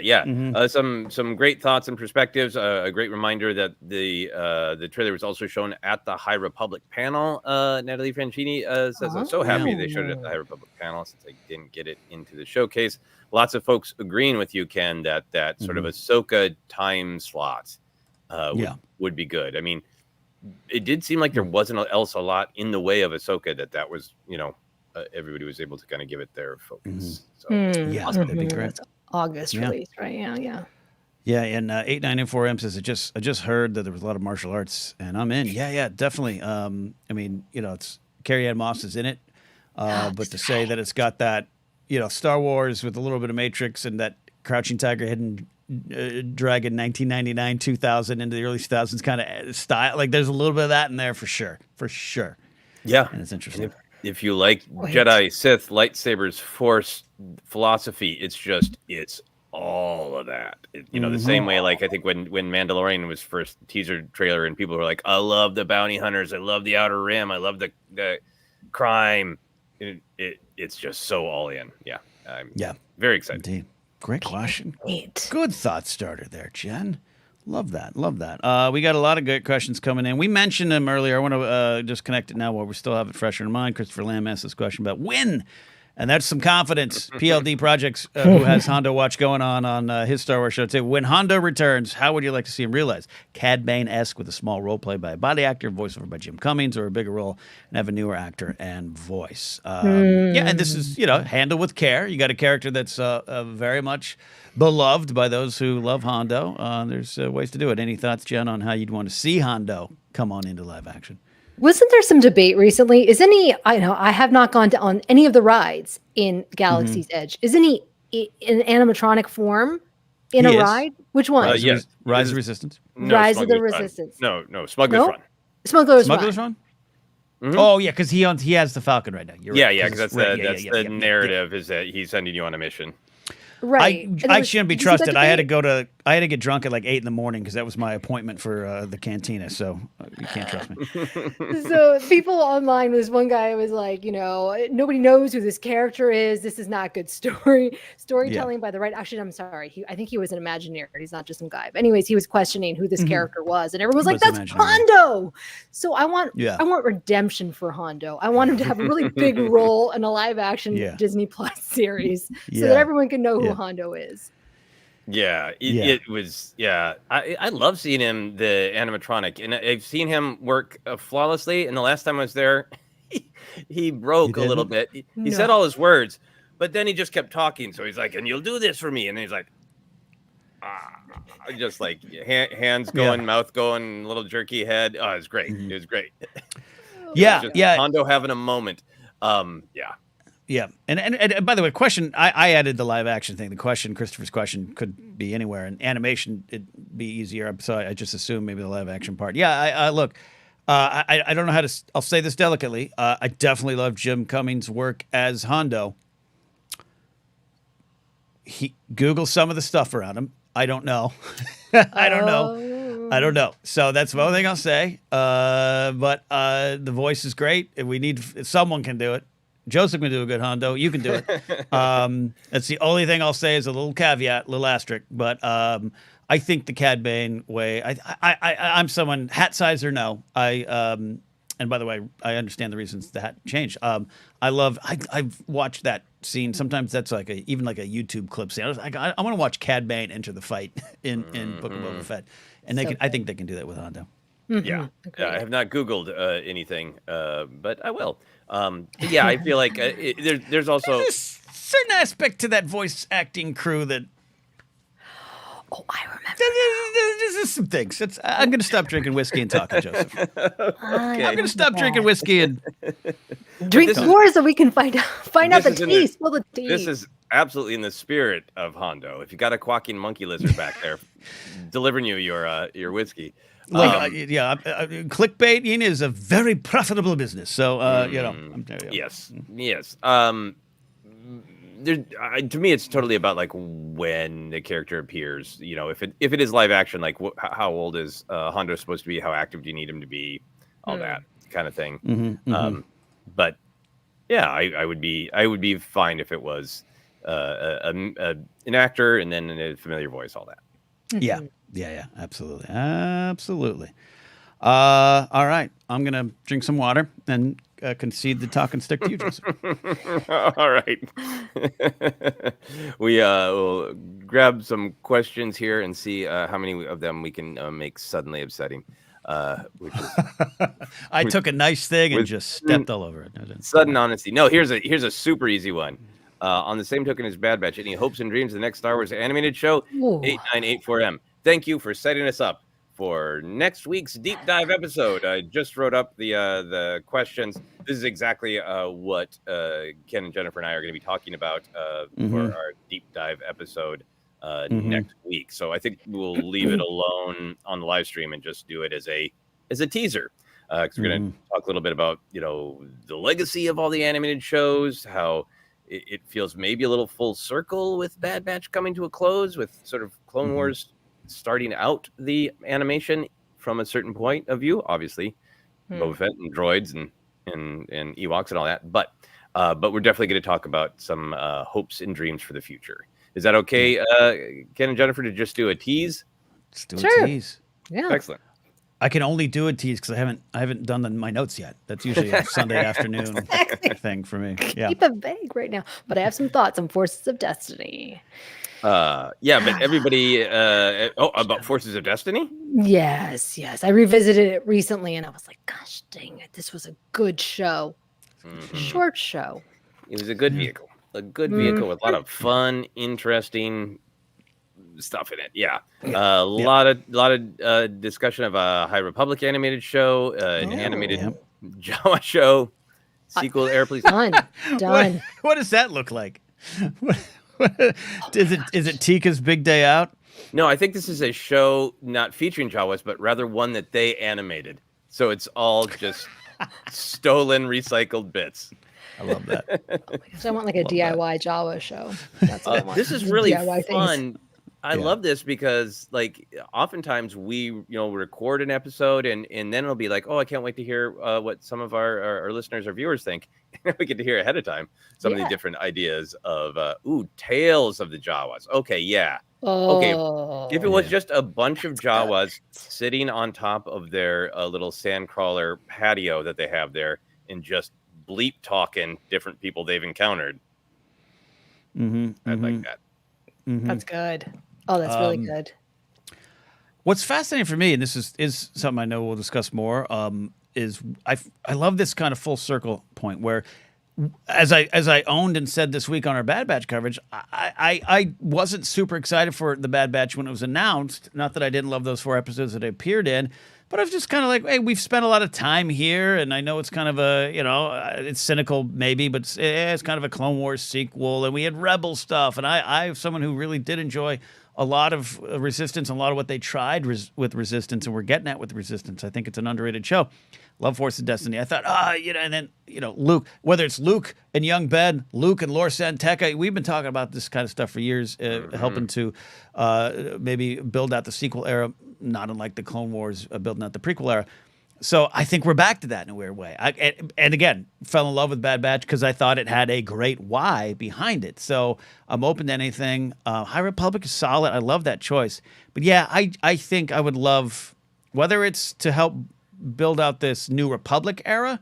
Some great thoughts and perspectives. A great reminder that the trailer was also shown at the High Republic panel. Natalie Francini says, I'm so happy they showed it at the High Republic panel since I didn't get it into the showcase. Lots of folks agreeing with you, Ken, that sort of Ahsoka time slot would be good. I mean, it did seem like there wasn't else a lot in the way of Ahsoka that was, everybody was able to kind of give it their focus. So yeah, that'd be great. August release, right? Yeah. Yeah, and 8994M says I just heard that there was a lot of martial arts, and I'm in. Yeah, definitely. I mean, it's Carrie Ann Moss is in it, but to say that it's got that, Star Wars with a little bit of Matrix and that Crouching Tiger, Hidden Dragon 1999 2000 into the early 2000s kind of style, like there's a little bit of that in there for sure. Yeah, and it's interesting. If you like Jedi, Sith, lightsabers, Force philosophy, it's all of that. The same way, like I think when Mandalorian was first teaser trailer and people were like, I love the bounty hunters, I love the Outer Rim, I love the crime. It's just so all in. I'm very excited. Indeed. Great question. Good thought starter there, Jen. Love that. We got a lot of good questions coming in. We mentioned them earlier. I want to just connect it now while we still have it fresher in mind. Christopher Lamb asked this question about when, and that's some confidence. PLD Projects, who has Hondo Watch going on his Star Wars show too. When Hondo returns, how would you like to see him realize? Cad Bane-esque with a small role play by a body actor, voiceover by Jim Cummings, or a bigger role and have a newer actor and voice. Yeah, and this is, handled with care. You got a character that's very much beloved by those who love Hondo. There's ways to do it. Any thoughts, Jen, on how you'd want to see Hondo come on into live action? Wasn't there some debate recently? I have not gone on any of the rides in Galaxy's Edge. Isn't he in animatronic form in a ride? Which one? Rise of Resistance. No, Rise of the Resistance. No, Smuggler's Run. Smuggler's Run? Oh, yeah, because he has the Falcon right now. You're right. Yeah, because that's the narrative is that he's sending you on a mission. Right. I shouldn't be trusted. I had to get drunk at like 8 a.m. because that was my appointment for the cantina. So you can't trust me. So people online, this one guy was like, nobody knows who this character is. This is not good storytelling by the right. Actually, I'm sorry. I think he was an Imagineer. He's not just some guy. But anyways, he was questioning who this character was, and everyone was like, "That's Hondo." So I want redemption for Hondo. I want him to have a really big role in a live action Disney Plus series, so that everyone can know who Hondo is. It was I love seeing him, the animatronic, and I've seen him work flawlessly, and the last time I was there he broke a little bit. He said all his words, but then he just kept talking, so he's like, and you'll do this for me, and he's like just like hands going, mouth going, little jerky head. It was great. It was great. Hondo having a moment. Yeah, and by the way, question, I added the live action thing. The question, Christopher's question, could be anywhere. In animation, it'd be easier. So I just assumed maybe the live action part. Yeah, I look, I don't know how to, I'll say this delicately. I definitely love Jim Cummings' work as Hondo. Google some of the stuff around him. I don't know. I don't know. I don't Oh. know. So that's the only thing I'll say. But the voice is great. If we need if someone can do it. Joseph can do a good Hondo. You can do it. That's the only thing I'll say is a little caveat, little asterisk. But I think the Cad Bane way. I'm someone hat size or no. And by the way, I understand the reasons the hat changed. I've watched that scene. Sometimes that's like even like a YouTube clip scene. I want to watch Cad Bane enter the fight in Book of Boba Fett, and So I think they can do that with Hondo. Yeah. Agreed. I have not Googled anything, but I will. Yeah, I feel like there's also There's a certain aspect to that voice acting crew that Oh, I remember. there's some things. I'm going to stop drinking whiskey and talking, Joseph. I'm going to stop drinking whiskey. whiskey and Drink This is- more so we can find out the This is in tea. the- Spill the tea. this is absolutely in the spirit of Hondo. If you got a quacking monkey lizard back there delivering you your whiskey. look. Clickbaiting is a very profitable business. So Yes. To me, it's totally about like when the character appears. You know, if it is live action, like how old is Hondo supposed to be? How active do you need him to be? All that kind of thing. But yeah, I would be fine if it was an actor and then a familiar voice. All that. Yeah, absolutely. All right, I'm gonna drink some water and concede the talking stick to you, Joseph. All right. We will grab some questions here and see how many of them we can make suddenly upsetting. Which is I took a nice thing and just stepped all over it. sudden honesty. No, here's a super easy one. On the same token as Bad Batch, any hopes and dreams of the next Star Wars animated show? Ooh. 8984M. Thank you for setting us up for next week's deep dive episode. I just wrote up the questions. This is exactly what Ken and Jennifer and I are going to be talking about for our deep dive episode next week. So I think we'll leave it alone on the live stream and just do it as a teaser. Because we're going to talk a little bit about the legacy of all the animated shows, how it feels maybe a little full circle with Bad Batch coming to a close, with sort of Clone Wars starting out the animation from a certain point of view, obviously Boba Fett and droids and Ewoks and all that, but we're definitely going to talk about some hopes and dreams for the future. Is that okay, Ken and Jennifer, to just do a tease? Let's do Sure. a tease. Yeah. Excellent. I can only do a tease because I haven't done my notes yet. That's usually a Sunday afternoon thing for me. Yeah. Keep it vague right now, but I have some thoughts on Forces of Destiny. But everybody about Forces of Destiny? Yes. I revisited it recently and I was like, gosh dang it, this was a good show. Short show. It was a good vehicle. A good vehicle with a lot of fun, interesting stuff in it. Yeah. A lot of discussion of a High Republic animated show, an animated Jawa show, sequel to Airplanes. Done. What does that look like? Is it Tika's Big Day Out? No, I think this is a show not featuring Jawas, but rather one that they animated. So it's all just stolen, recycled bits. I love that. So I want like a DIY Jawa show. That's what I want. This is really DIY fun. things. I love this because, like, oftentimes we, record an episode and then it'll be like, oh, I can't wait to hear what some of our listeners or viewers think. And we get to hear ahead of time some of the different ideas of, tales of the Jawas. Okay, yeah. Okay, if it was just a bunch of Jawas sitting on top of their little sandcrawler patio that they have there and just bleep talking different people they've encountered, I'd like that. That's good. Oh, that's really good. What's fascinating for me, and this is something I know we'll discuss more, is I love this kind of full circle point where, as I owned and said this week on our Bad Batch coverage, I wasn't super excited for the Bad Batch when it was announced. Not that I didn't love those 4 episodes that it appeared in, but I was just kind of like, hey, we've spent a lot of time here, and I know it's kind of it's cynical maybe, but it's kind of a Clone Wars sequel, and we had Rebel stuff, and I have someone who really did enjoy a lot of Resistance, a lot of what they tried with Resistance, and we're getting at with Resistance. I think it's an underrated show. Love Force of Destiny. I thought, and then Luke, whether it's Luke and young Ben, Luke and Lor San Tekka, we've been talking about this kind of stuff for years, helping to maybe build out the sequel era, not unlike the Clone Wars, building out the prequel era. So I think we're back to that in a weird way. And again, fell in love with Bad Batch because I thought it had a great why behind it. So I'm open to anything. High Republic is solid. I love that choice. But yeah, I think I would love, whether it's to help build out this New Republic era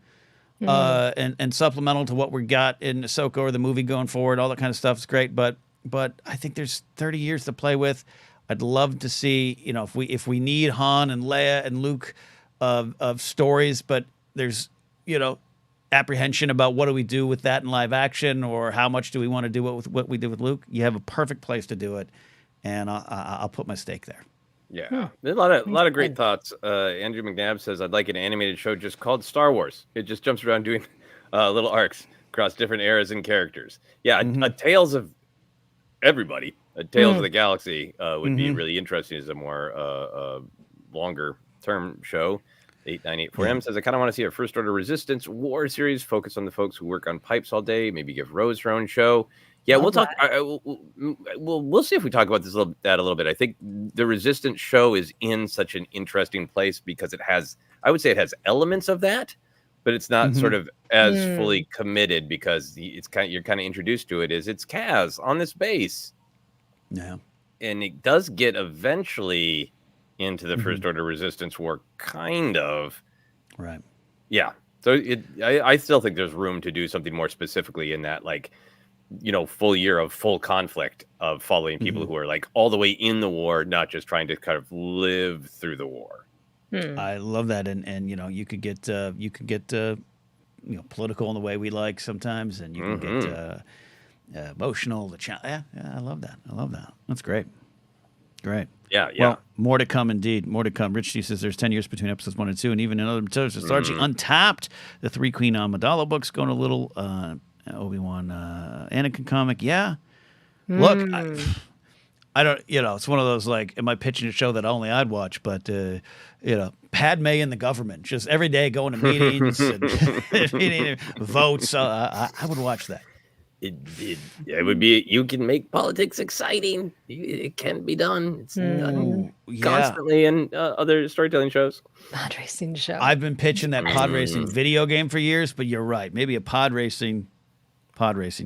and supplemental to what we got in Ahsoka or the movie going forward, all that kind of stuff is great. But I think there's 30 years to play with. I'd love to see, if we need Han and Leia and Luke of stories, but there's apprehension about what do we do with that in live action, or how much do we want to do it with what we did with Luke. You have a perfect place to do it, and I'll put my stake there. Yeah, there's a lot of great thoughts. Andrew McNabb says, I'd like an animated show just called Star Wars. It just jumps around doing little arcs across different eras and characters. Yeah, a Tales of everybody, a Tales of the Galaxy would be really interesting as a more longer term show. 8984M says, I kind of want to see a First Order Resistance War series focused on the folks who work on pipes all day. Maybe give Rose her own show. Yeah, we'll talk. We'll see if we talk about this a little bit. I think the Resistance show is in such an interesting place because it has, I would say, it has elements of that, but it's not sort of as fully committed because you're kind of introduced to it. It's Kaz on this base, and it does get eventually into the First Order Resistance War, kind of. Right. Yeah. So I still think there's room to do something more specifically in that, like, full year of full conflict of following people who are like all the way in the war, not just trying to kind of live through the war. I love that. And you could get political in the way we like sometimes, and you can get emotional. I love that. That's great. Great. Yeah. Well, more to come indeed. More to come. Rich T says there's 10 years between episodes 1 and 2, and even in other episodes, it's largely untapped. The 3 Queen Amidala books going a little Obi-Wan Anakin comic. Yeah. Look, I don't, it's one of those, like, am I pitching a show that only I'd watch? But, Padme and the government, just every day going to meetings and votes. I would watch that. It would be, you can make politics exciting. It can be done. It's done constantly in other storytelling shows. Pod racing show. I've been pitching that pod racing video game for years, but you're right. Maybe a pod racing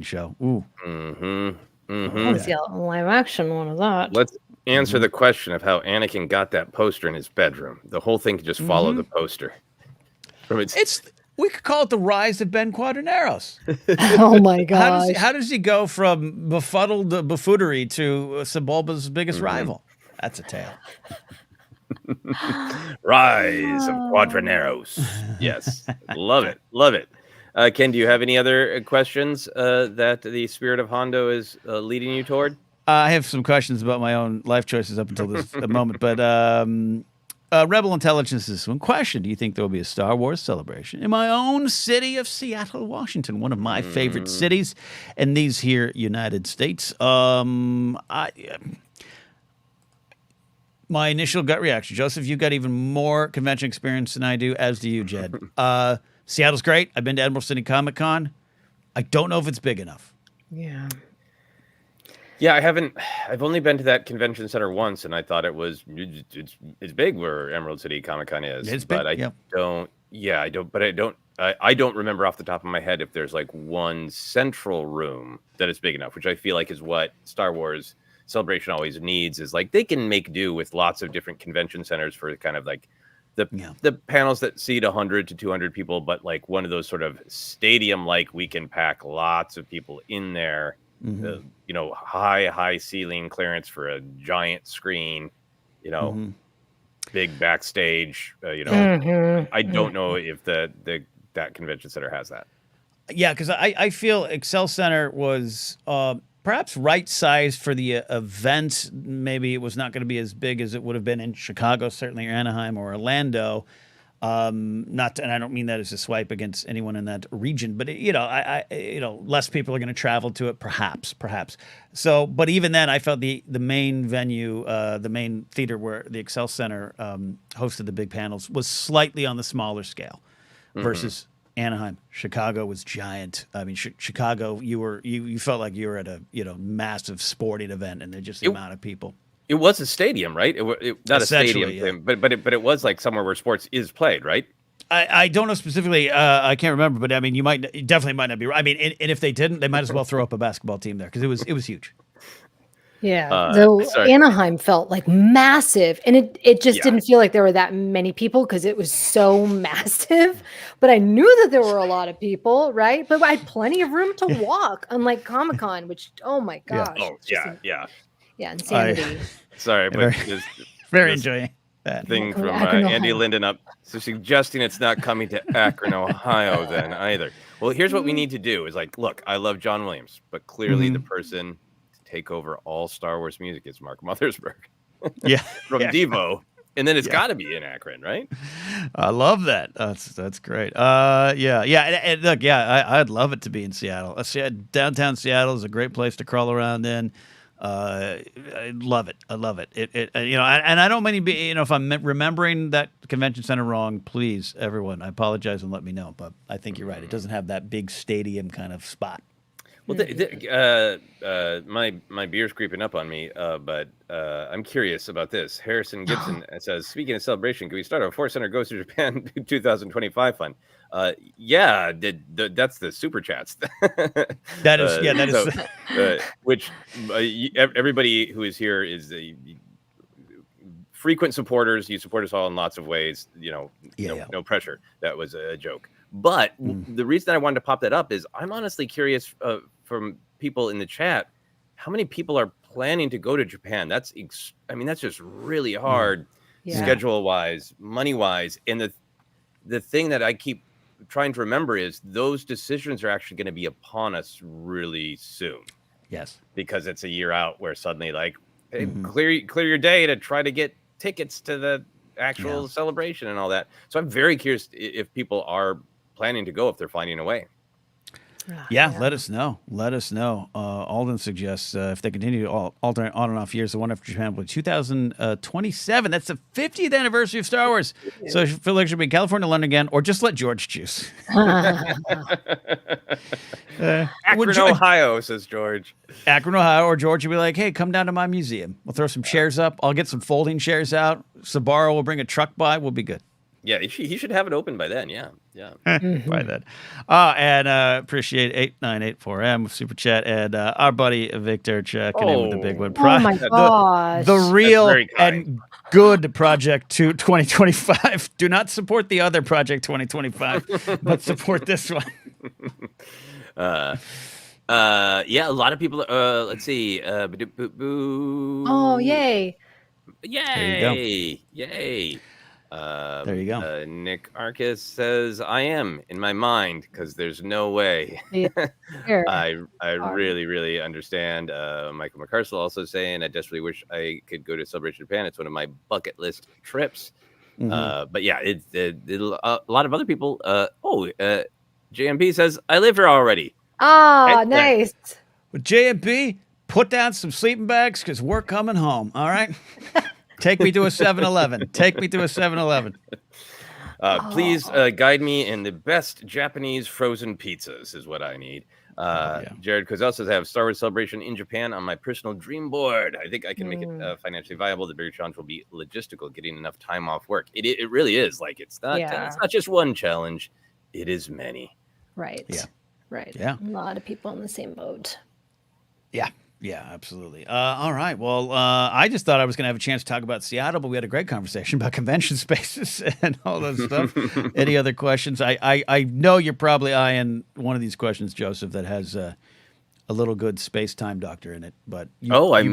show. Ooh. Let's see a live action one of that. Let's answer the question of how Anakin got that poster in his bedroom. The whole thing could just follow the poster. We could call it the rise of Ben Quadraneros. Oh my gosh! How does he go from befuddled buffoonery to Sebulba's biggest rival? That's a tale. Rise of Quadraneros. Yes, love it. Ken, do you have any other questions that the spirit of Hondo is leading you toward? I have some questions about my own life choices up until this moment, but Rebel Intelligence is one question. Do you think there will be a Star Wars celebration in my own city of Seattle, Washington, one of my favorite cities in these here United States? My initial gut reaction, Joseph, you've got even more convention experience than I do, as do you, Jed. Seattle's great. I've been to Emerald City Comic Con. I don't know if it's big enough. Yeah, I haven't. I've only been to that convention center once, and I thought it's big where Emerald City Comic Con is. It's big, but I don't. Yeah, I don't. But I don't remember off the top of my head if there's like one central room that is big enough, which I feel like is what Star Wars Celebration always needs. Is like they can make do with lots of different convention centers for kind of like the panels that seat 100 to 200 people, but like one of those sort of stadium like we can pack lots of people in there. High ceiling clearance for a giant screen, big backstage. I don't know if that convention center has that. Yeah, because I feel Excel Center was perhaps right sized for the event. Maybe it was not going to be as big as it would have been in Chicago, certainly, or Anaheim or Orlando. Not, and I don't mean that as a swipe against anyone in that region, but less people are going to travel to it, perhaps. So, but even then, I felt the main venue, the main theater where the Excel Center hosted the big panels was slightly on the smaller scale versus Anaheim. Chicago was giant. I mean, Chicago, you felt like you were at a massive sporting event, and just the amount of people. It was a stadium, right? Not a stadium, yeah. but it was like somewhere where sports is played, right? I don't know specifically. I can't remember, but I mean, you definitely might not be right. I mean, and if they didn't, they might as well throw up a basketball team there because it was huge. Yeah, though Anaheim felt like massive, and it just didn't feel like there were that many people because it was so massive. But I knew that there were a lot of people, right? But I had plenty of room to walk, unlike Comic-Con, which oh my gosh, yeah, insanity. Sorry, but very enjoying that thing from Andy Linden up, so suggesting it's not coming to Akron, Ohio, then either. Well, here's what we need to do: is like, look, I love John Williams, but clearly the person to take over all Star Wars music is Mark Mothersbaugh, from Devo, and then it's got to be in Akron, right? I love that. That's great. And look, I'd love it to be in Seattle. Downtown Seattle is a great place to crawl around in. I love it. And I don't mean to be, if I'm remembering that convention center wrong, please, everyone, I apologize and let me know. But I think you're right. It doesn't have that big stadium kind of spot. Well, my beer's creeping up on me, but I'm curious about this. Harrison Gibson says, speaking of celebration, can we start a ForceCenter Goes to Japan 2025 fund? That's the super chats. That is. Which everybody who is here is the frequent supporters. You support us all in lots of ways. No pressure. That was a joke. But the reason I wanted to pop that up is I'm honestly curious from people in the chat, how many people are planning to go to Japan? That's just really hard schedule-wise, money-wise. And the thing that I keep trying to remember is those decisions are actually going to be upon us really soon. Yes. Because it's a year out where suddenly like, hey, clear your day to try to get tickets to the actual celebration and all that. So I'm very curious if people are planning to go, if they're finding a way. Let us know. Alden suggests if they continue to alternate on and off years, the one after Japan will be 2027. That's the 50th anniversary of Star Wars. So if you feel like it should be California, London again, or just let George choose. Akron, Ohio, says George. Akron, Ohio, or George will be like, hey, come down to my museum. We'll throw some chairs up. I'll get some folding chairs out. Sabaro will bring a truck by. We'll be good. Yeah, he should have it open by then. Yeah. By then. And appreciate 8984M with Super Chat and our buddy Victor checking in with the big one. Oh my gosh. The real and good Project 2025. Do not support the other Project 2025, but support this one. A lot of people. Let's see. Oh, yay. Yay. There you go. Nick Arcus says, I am in my mind because there's no way. I really, really understand. Michael McCarcel also saying, I desperately wish I could go to Celebration Japan. It's one of my bucket list trips. But yeah, a lot of other people. JMP says, I live here already. Nice. With JMP, put down some sleeping bags because we're coming home. All right. Take me to a 7-Eleven. Please guide me in the best Japanese frozen pizzas is what I need. Jared Kozel says, I have Star Wars Celebration in Japan on my personal dream board. I think I can make it financially viable. The bigger challenge will be logistical, getting enough time off work. It really is. Like, it's not just one challenge. It is many. Right. Yeah. Right. Yeah. A lot of people in the same boat. Yeah. Yeah, absolutely. All right. Well, I just thought I was going to have a chance to talk about Seattle, but we had a great conversation about convention spaces and all that stuff. Any other questions? I know you're probably eyeing one of these questions, Joseph, that has a little good space-time doctor in it. But sure. Let's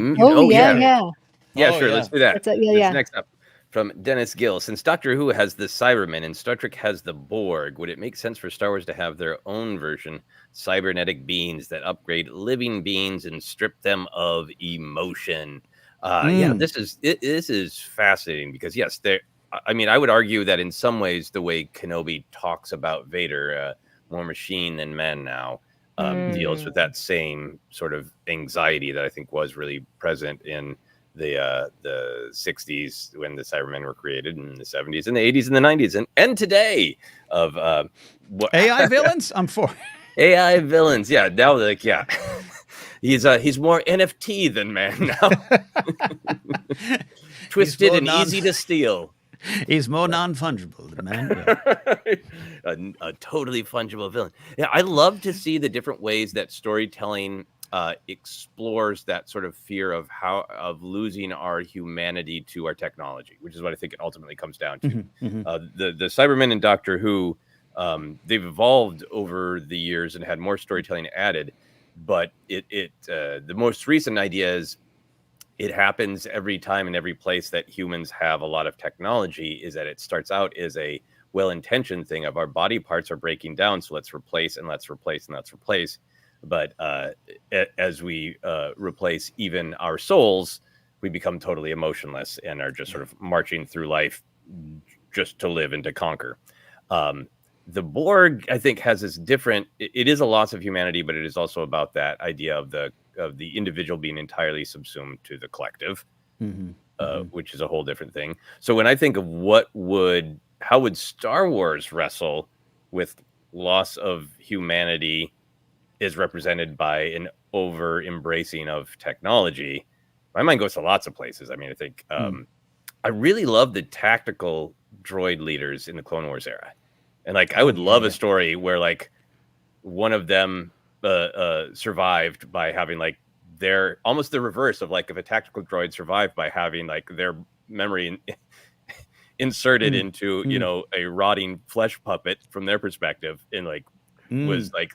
do that. Next up. From Dennis Gill, since Doctor Who has the Cybermen and Star Trek has the Borg, would it make sense for Star Wars to have their own version, cybernetic beings that upgrade living beings and strip them of emotion? This is fascinating because yes, I mean, I would argue that in some ways, the way Kenobi talks about Vader, more machine than man now, deals with that same sort of anxiety that I think was really present in the 60s when the Cybermen were created, in the 70s and the 80s and the 90s and today of what AI villains. I'm for. AI villains. Yeah, now like he's more NFT than man now. Twisted and easy to steal. He's more non-fungible than man. Yeah. A totally fungible villain. Yeah, I love to see the different ways that storytelling explores that sort of fear of losing our humanity to our technology, which is what I think it ultimately comes down to. The Cybermen in Doctor Who, they've evolved over the years and had more storytelling added, but the most recent idea is it happens every time in every place that humans have a lot of technology, is that it starts out as a well-intentioned thing of our body parts are breaking down, so let's replace and let's replace and let's replace. But as we replace even our souls, we become totally emotionless and are just sort of marching through life just to live and to conquer. The Borg, I think, has this different. It is a loss of humanity, but it is also about that idea of the individual being entirely subsumed to the collective, which is a whole different thing. So when I think of how would Star Wars wrestle with loss of humanity is represented by an over embracing of technology, my mind goes to lots of places. I mean, I think I really love the tactical droid leaders in the Clone Wars era. And like, I would love a story where like one of them survived by having like their almost the reverse of like if a tactical droid survived by having like their memory inserted into, you know, a rotting flesh puppet from their perspective, and like was like,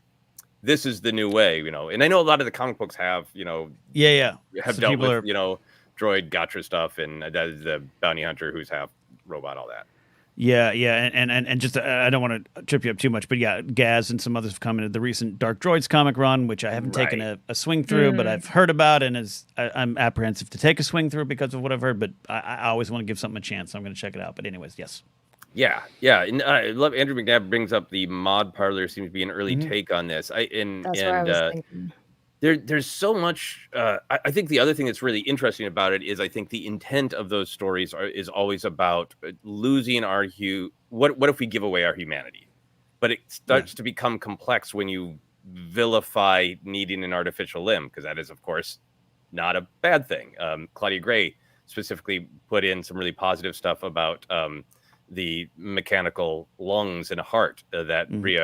this is the new way, you know. And I know a lot of the comic books have, you know, have so dealt with, you know, droid gotcha stuff, and the bounty hunter who's half robot, all that. Yeah, and just I don't want to trip you up too much, but yeah, Gaz and some others have commented the recent Dark Droids comic run, which I haven't taken a swing through, but I've heard about, and I'm apprehensive to take a swing through because of what I've heard, but I always want to give something a chance, so I'm going to check it out. But anyways, yes. Yeah, and I love Andrew McNabb brings up the mod parlor seems to be an early take on this. That's what I was thinking. There's so much. I think the other thing that's really interesting about it is I think the intent of those stories is always about losing our What if we give away our humanity? But it starts to become complex when you vilify needing an artificial limb, because that is, of course, not a bad thing. Claudia Gray specifically put in some really positive stuff about the mechanical lungs and heart that Rae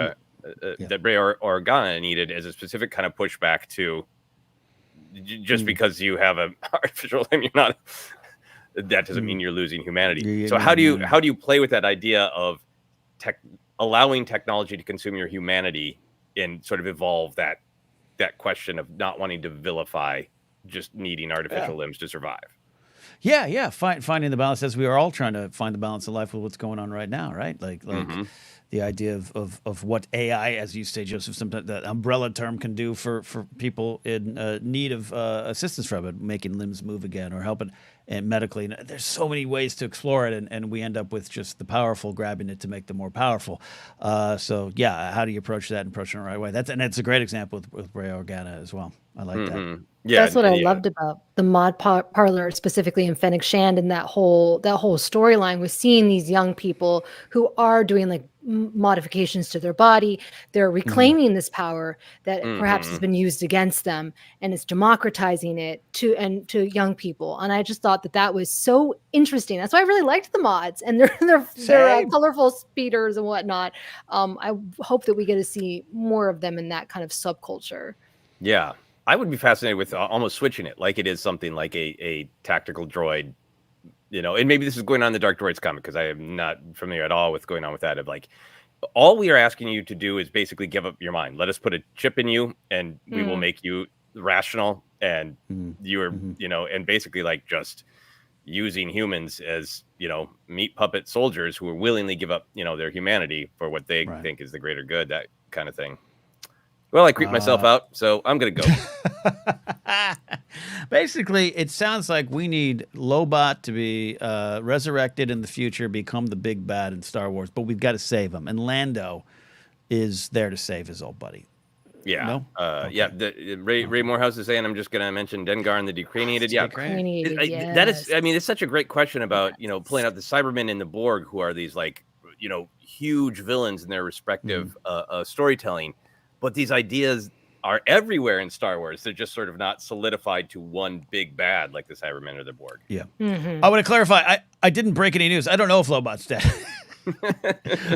Organa needed as a specific kind of pushback to just because you have an artificial limb, that doesn't mean you're losing humanity. So how do you play with that idea of allowing technology to consume your humanity and sort of evolve that question of not wanting to vilify just needing artificial limbs to survive? Yeah. Finding the balance, as we are all trying to find the balance of life with what's going on right now, right? Like the idea of what AI, as you say, Joseph, sometimes that umbrella term can do for people in need of assistance from it, making limbs move again or helping and medically. And there's so many ways to explore it, and we end up with just the powerful grabbing it to make them more powerful. So yeah, how do you approach that and approach it in the right way? It's a great example with Rae Organa as well. I like that. Yeah, that's what I loved about the mod parlor, specifically in Fennec Shand, and that whole storyline was seeing these young people who are doing like modifications to their body. They're reclaiming this power that perhaps has been used against them, and it's democratizing it to young people. And I just thought that was so interesting. That's why I really liked the mods and their colorful speeders and whatnot. I hope that we get to see more of them in that kind of subculture. Yeah. I would be fascinated with almost switching it, like it is something like a tactical droid, and maybe this is going on in the Dark Droids comic, because I am not familiar at all with going on with that. Of like, all we are asking you to do is basically give up your mind. Let us put a chip in you, and we will make you rational. And you are, and basically like just using humans as, meat puppet soldiers who will willingly give up, their humanity for what they think is the greater good, that kind of thing. Well, I creeped myself out, so I'm going to go. Basically, it sounds like we need Lobot to be resurrected in the future, become the big bad in Star Wars, but we've got to save him. And Lando is there to save his old buddy. Yeah. No? Yeah. Ray Morehouse is saying, I'm just going to mention Dengar and the Decraniated. Yeah. That is, I mean, it's such a great question about, playing out the Cybermen and the Borg, who are these huge villains in their respective storytelling. But these ideas are everywhere in Star Wars. They're just sort of not solidified to one big bad like the Cybermen or the Borg. Yeah. I want to clarify. I didn't break any news. I don't know if Lobot's dead.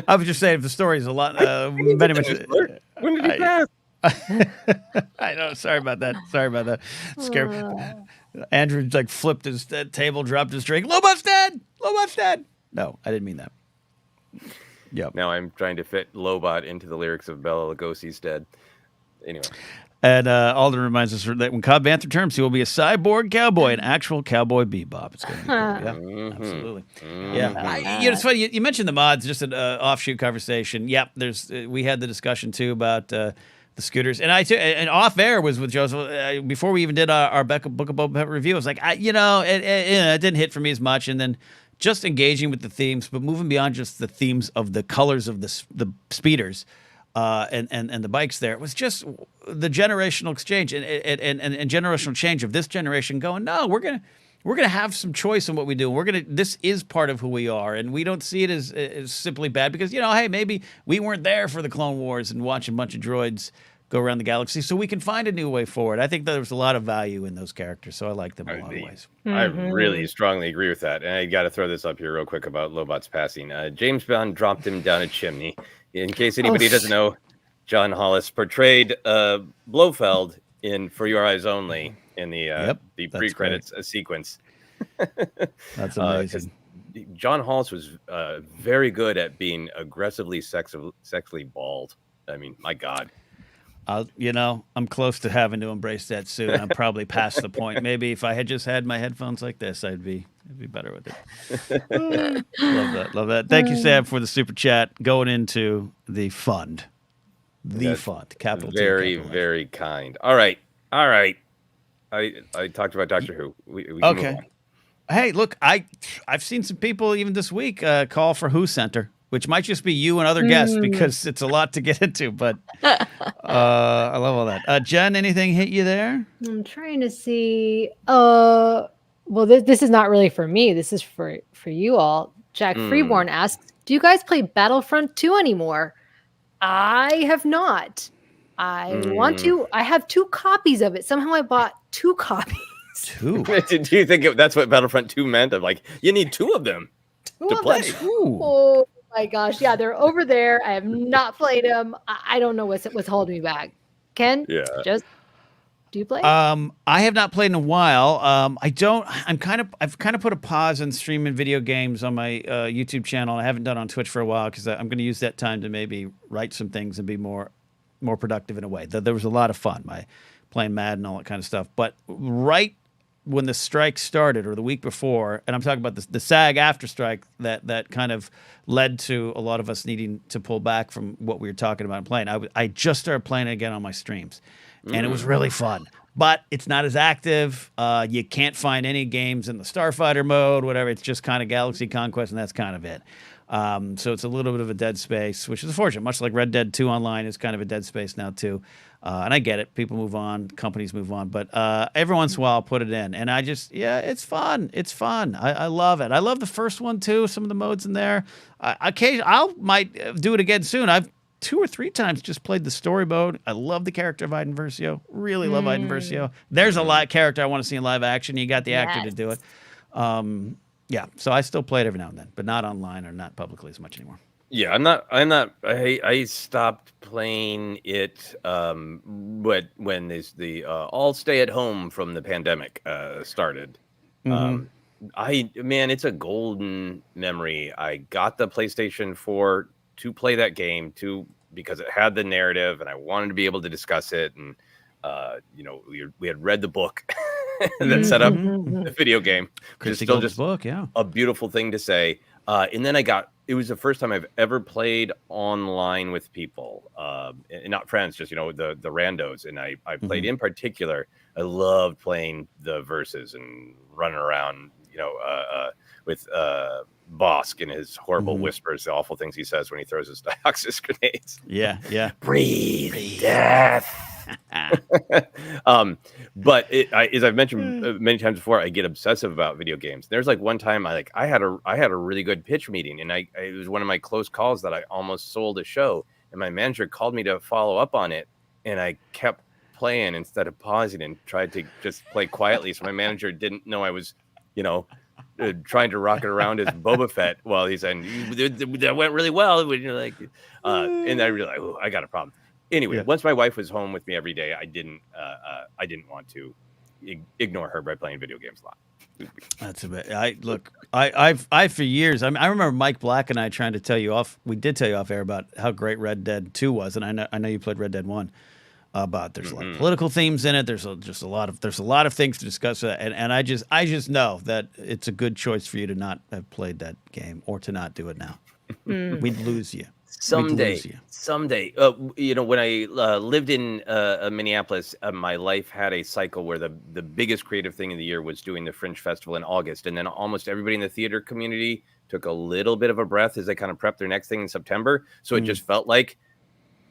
I was just saying the story is a lot. When did he pass? I know. Sorry about that. Scare. Andrew flipped his table, dropped his drink. Lobot's dead. No, I didn't mean that. Yep. Now I'm trying to fit Lobot into the lyrics of Bela Lugosi's Dead. Anyway. And Alden reminds us that when Cobb Vanth returns, he will be a cyborg cowboy, an actual cowboy bebop. It's going to be cool. Yeah, absolutely. Yeah, it's funny. You mentioned the mods, just an offshoot conversation. Yep, we had the discussion too about the scooters, and off air was with Joseph before we even did our Book of Boba Fett review. I was like, it didn't hit for me as much, and then just engaging with the themes, but moving beyond just the themes of the colors of the speeders. And the bikes there. It was just the generational exchange and generational change of this generation going, no, we're gonna have some choice in what we do. This is part of who we are, and we don't see it as simply bad because hey, maybe we weren't there for the Clone Wars and watching a bunch of droids go around the galaxy, so we can find a new way forward. I think there was a lot of value in those characters, so I like them in a lot of ways. I really strongly agree with that, and I got to throw this up here real quick about Lobot's passing. James Bond dropped him down a chimney. In case anybody doesn't know, John Hollis portrayed Blofeld in For Your Eyes Only in the pre-credits sequence. That's amazing. John Hollis was very good at being aggressively sexually bald. I mean, my God. I'm close to having to embrace that soon. I'm probably past the point. Maybe if I had just had my headphones like this, I'd be better with it. Love that. Thank you, Sam, for the super chat. Going into the fund. Fund. Capital Very, T, capital very kind. All right. I talked about Doctor Who. We can move on. Hey, look, I've seen some people even this week call for ForceCenter, which might just be you and other guests because it's a lot to get into. But I love all that. Jen, anything hit you there? I'm trying to see. Well, this is not really for me. This is for you all. Jack Freeborn asks, do you guys play Battlefront 2 anymore? I have not. I want to. I have 2 copies of it. Somehow I bought 2 copies. 2? Do you think that's what Battlefront 2 meant? Of you need 2 of them to play. Oh my gosh. Yeah, they're over there. I have not played them. I don't know what's holding me back. Ken? Yeah. Do you play? I have not played in a while. I've kind of put a pause on streaming video games on my YouTube channel. I haven't done it on Twitch for a while because I'm going to use that time to maybe write some things and be more productive in a way. There was a lot of fun, playing Madden and all that kind of stuff. But right when the strike started, or the week before, and I'm talking about the SAG after strike that kind of led to a lot of us needing to pull back from what we were talking about and playing. I just started playing it again on my streams. And it was really fun, but it's not as active. You can't find any games in the Starfighter mode, whatever. It's just kind of Galaxy Conquest, and that's kind of it. So it's a little bit of a dead space, which is unfortunate, much like Red Dead 2 Online is kind of a dead space now, too. And I get it. People move on. Companies move on. But every once in a while, I'll put it in. And it's fun. It's fun. I love it. I love the first one, too, some of the modes in there. I might do it again soon. I've 2 or 3 times just played the story mode. I love the character of Iden Versio. Really love Iden Versio. There's a lot of character I want to see in live action. You got the actor to do it. Yeah, so I still play it every now and then, but not online or not publicly as much anymore. Yeah, I'm not. I stopped playing it when the all stay at home from the pandemic started. It's a golden memory. I got the PlayStation 4 to play that game because it had the narrative and I wanted to be able to discuss it. And, we had read the book that set up the video game. Christy Golden's book, yeah. A beautiful thing to say. And then I got it was the first time I've ever played online with people, and not friends, just the randos. And I played in particular. I loved playing the verses and running around, with Bosk and his horrible whispers, the awful things he says when he throws his Dioxys grenades. Yeah. Breathe death. But as I've mentioned many times before, I get obsessive about video games. There's like one time I had a really good pitch meeting, and it was one of my close calls that I almost sold a show, and my manager called me to follow up on it, and I kept playing instead of pausing and tried to just play quietly, so my manager didn't know I was, trying to rock it around as Boba Fett while he's saying that went really well. When you're like, and I realized, oh, I got a problem. Anyway, once my wife was home with me every day, I didn't want to ignore her by playing video games a lot. That's a bit. I for years. I remember Mike Black and I trying to tell you off. We did tell you off air about how great Red Dead 2 was, and I know you played Red Dead 1. But there's a lot of political themes in it. There's a lot of things to discuss, and I just know that it's a good choice for you to not have played that game or to not do it now. We'd lose you. Someday. When I lived in Minneapolis, my life had a cycle where the biggest creative thing in the year was doing the Fringe Festival in August. And then almost everybody in the theater community took a little bit of a breath as they kind of prepped their next thing in September. So it just felt like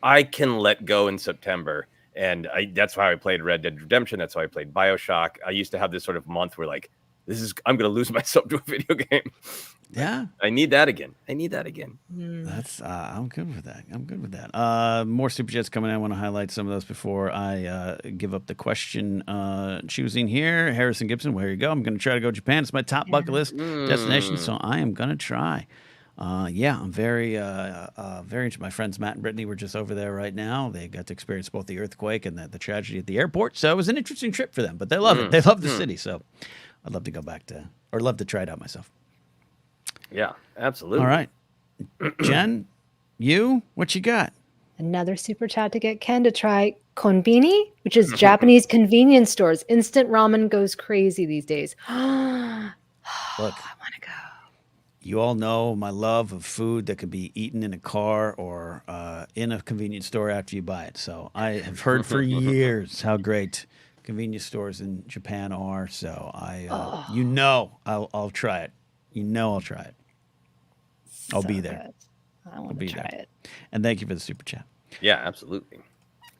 I can let go in September. And that's why I played Red Dead Redemption. That's why I played BioShock. I used to have this sort of month where I'm going to lose myself to a video game. Yeah. I need that again. That's I'm good with that. More super chats coming in. I want to highlight some of those before I give up the question choosing here. Harrison Gibson, where you go? I'm going to try to go to Japan. It's my top bucket list destination, so I am going to try. I'm very into my friends Matt and Brittany were just over there right now. They got to experience both the earthquake and the tragedy at the airport. So it was an interesting trip for them, but they love it. They love the city. So I'd love to go back love to try it out myself. Yeah, absolutely. All right. Jen, what you got? Another super chat to get Ken to try konbini, which is Japanese convenience stores. Instant ramen goes crazy these days. Look, I want to go. You all know my love of food that could be eaten in a car or in a convenience store after you buy it. So I have heard for years how great convenience stores in Japan are. So I'll try it. I'll try it. I'll be there. Good. I want to try it. And thank you for the super chat. Yeah, absolutely.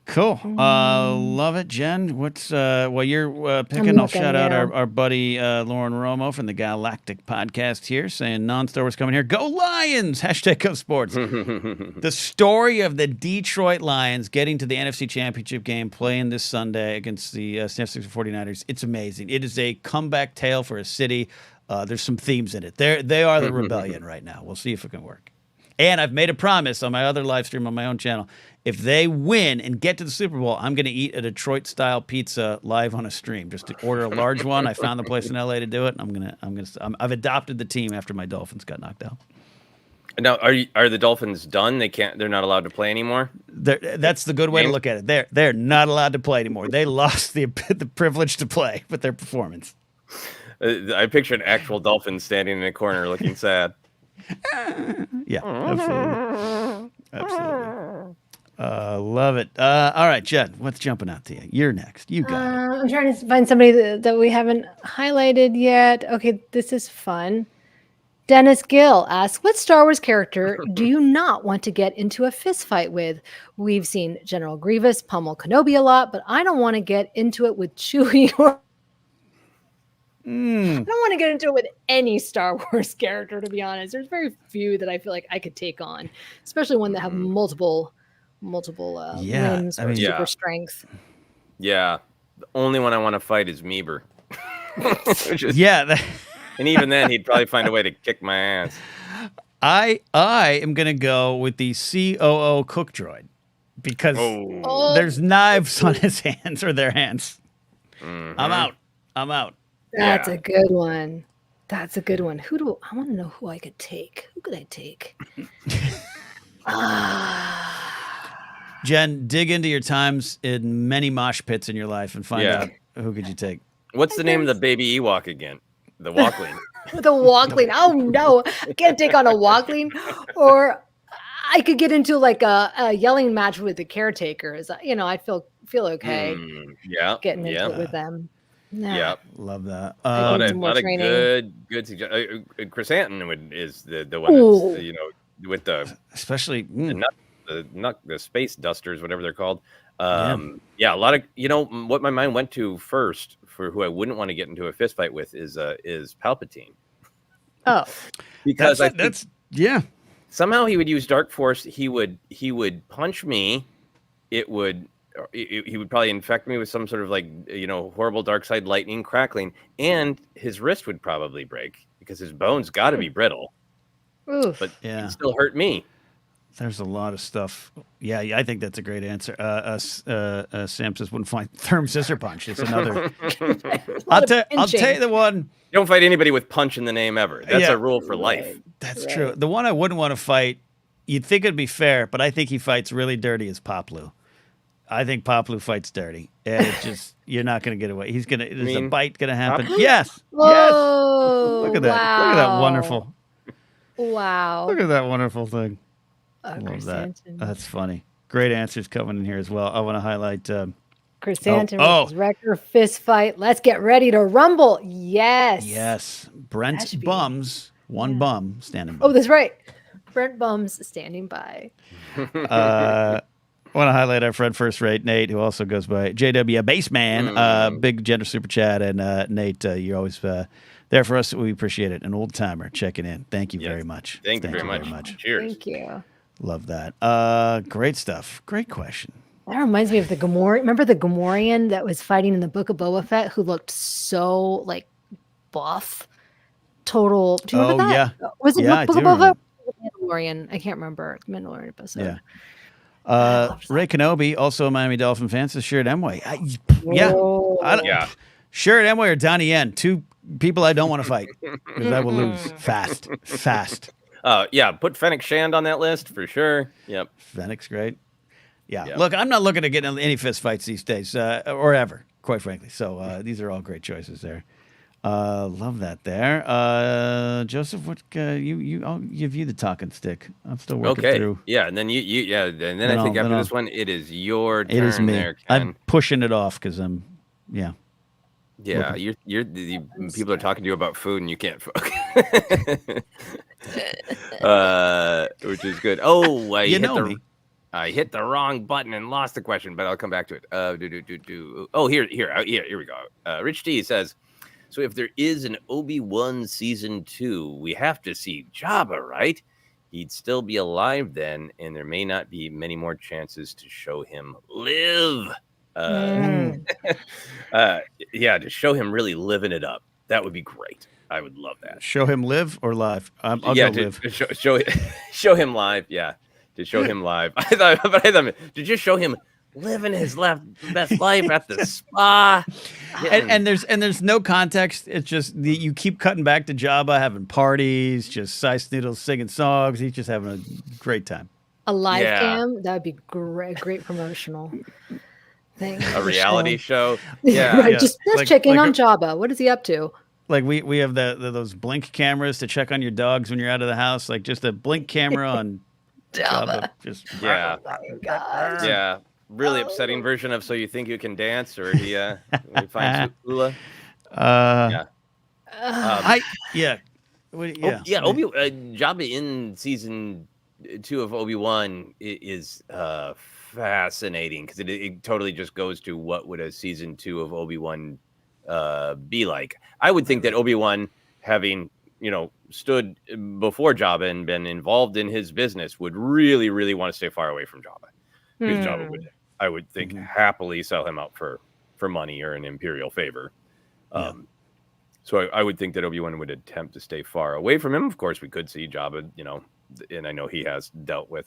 Cool. Love it, Jen. What's while you're picking, I'll shout out our buddy Lauren Romo from the Galactic Podcast here, saying non-Star Wars coming here. Go Lions! #Go Sports. The story of the Detroit Lions getting to the NFC Championship game, playing this Sunday against the San Francisco 49ers. It's amazing. It is a comeback tale for a city. There's some themes in it. They are the rebellion right now. We'll see if it can work. And I've made a promise on my other live stream on my own channel. If they win and get to the Super Bowl, I'm going to eat a Detroit-style pizza live on a stream. Just to order a large one. I found the place in LA to do it. I've adopted the team after my Dolphins got knocked out. Now, are the Dolphins done? They're not allowed to play anymore? That's the good way to look at it. They're not allowed to play anymore. They lost the privilege to play with their performance. I picture an actual dolphin standing in a corner looking sad. Yeah, absolutely. Love it. All right, Jen, what's jumping out to you? You're next. You got it. I'm trying to find somebody that we haven't highlighted yet. Okay, this is fun. Dennis Gill asks, what Star Wars character do you not want to get into a fist fight with? We've seen General Grievous pummel Kenobi a lot, but I don't want to get into it with Chewie or I don't want to get into it with any Star Wars character, to be honest. There's very few that I feel like I could take on, especially one that have multiple limbs or super strength. Yeah. The only one I want to fight is Meeber. And even then, he'd probably find a way to kick my ass. I am going to go with the COO cook droid because there's knives on his hands or their hands. I'm out. That's a good one. I want to know who I could take. Who could I take? Jen, dig into your times in many mosh pits in your life and find out who could you take. What's the name of the baby Ewok again? The Walkling. with a walkling. Oh no, I can't take on a walkling. Or I could get into like a yelling match with the caretakers. I'd feel okay Yeah. getting into Yeah. it with them. Nah, Yeah. Love that. I A need lot some of, more training. good suggestions. Chrysanthemum is the one that's, with the Especially, the space dusters, whatever they're called. A lot of, what my mind went to first for who I wouldn't want to get into a fist fight with is Palpatine. Oh, Because that's somehow he would use Dark Force. He would punch me. He would probably infect me with some sort of horrible dark side lightning crackling, and his wrist would probably break because his bones got to be brittle. oof. But it'd still hurt me. There's a lot of stuff. Yeah, I think that's a great answer. Sam says wouldn't find Therm Scissor Punch. It's another. I'll tell you the one. You don't fight anybody with punch in the name ever. That's a rule for life. That's true. The one I wouldn't want to fight, you'd think it'd be fair, but I think he fights really dirty is Poplu. I think Poplu fights dirty. And it's just, you're not going to get away. There's a bite going to happen. Poplu? Yes. Whoa, Yes. Look at that. wow. Look at that wonderful. Wow. Look at that wonderful thing. Love that. Chrysanthemum. That's funny. Great answers coming in here as well. I want to highlight. Chrysanthemum versus Wrecker fist fight. Let's get ready to rumble. Yes. Yes. Brent That should be- Bums. One bum standing by. Oh, that's right. Brent Bums standing by. I want to highlight our friend First Rate Nate, who also goes by JW Baseman. Big gender super chat, and Nate, you're always there for us. We appreciate it. An old timer checking in. Thank you very much. Thank you very much. Cheers. Thank you. Love that. Great stuff. Great question. That reminds me of the Gamorrean. Remember the Gamorrean that was fighting in the Book of Boba Fett, who looked so buff? Total. Do you remember that? Yeah. Was it Yeah, Book I of do Boba Fett? Mandalorian. I can't remember. Mandalorian episode. Yeah. Ray Kenobi, also a Miami Dolphin fan, says Sure at Emway. Sure at Emway or Donnie Yen, two people I don't want to fight because I will lose fast. Put Fennec Shand on that list for sure. Yep. Fennec's great. Yeah. Look, I'm not looking to get in any fist fights these days, or ever, quite frankly. So these are all great choices there. Love that there. Joseph, what you give you the talking stick. I'm still working through. Yeah, and then and then I think after this one, it is your turn. It is me. There, Ken. I'm pushing it off because I'm Yeah, people are talking to you about food and you can't which is good. Oh, I hit the wrong button and lost the question, but I'll come back to it. Oh, here we go. Rich D says, so if there is an Obi-Wan season 2, we have to see Jabba, right? He'd still be alive then, and there may not be many more chances to show him live. To show him really living it up. That would be great. I would love that. Show him live or live? I'll go live. Show him live. Yeah, to show him live. I thought to just show him living his best life at the spa. And there's no context. It's just you keep cutting back to Jabba having parties, just Sice Noodles singing songs. He's just having a great time. A live cam, that would be great promotional thing. A reality show. Just check in on Jabba. What is he up to? Like we have those blink cameras to check on your dogs when you're out of the house. Like just a blink camera on Jabba. Just really upsetting version of So You Think You Can Dance, or he finds Ula. Jabba in season 2 of Obi-Wan is fascinating because it totally just goes to what would a season 2 of Obi-Wan be like. I would think that Obi-Wan, having stood before Jabba and been involved in his business, would really, really want to stay far away from Jabba. Because Jabba would, I would think, happily sell him out for money or an imperial favor. So I would think that Obi-Wan would attempt to stay far away from him. Of course, we could see Jabba, and I know he has dealt with,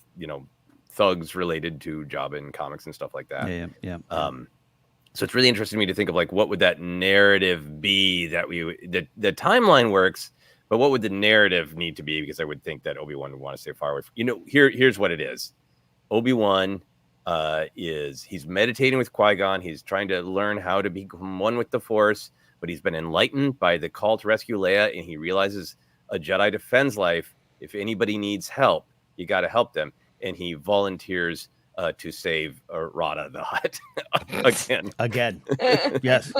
thugs related to Jabba in comics and stuff like that. So it's really interesting to me to think of what would that narrative be that the timeline works, but what would the narrative need to be? Because I would think that Obi-Wan would want to stay far away. Here's what it is. Obi-Wan is he's meditating with Qui-Gon. He's trying to learn how to become one with the Force, but he's been enlightened by the call to rescue Leia, and he realizes a Jedi defends life. If anybody needs help, you got to help them. And he volunteers to save Rada the Hutt Again. Yes.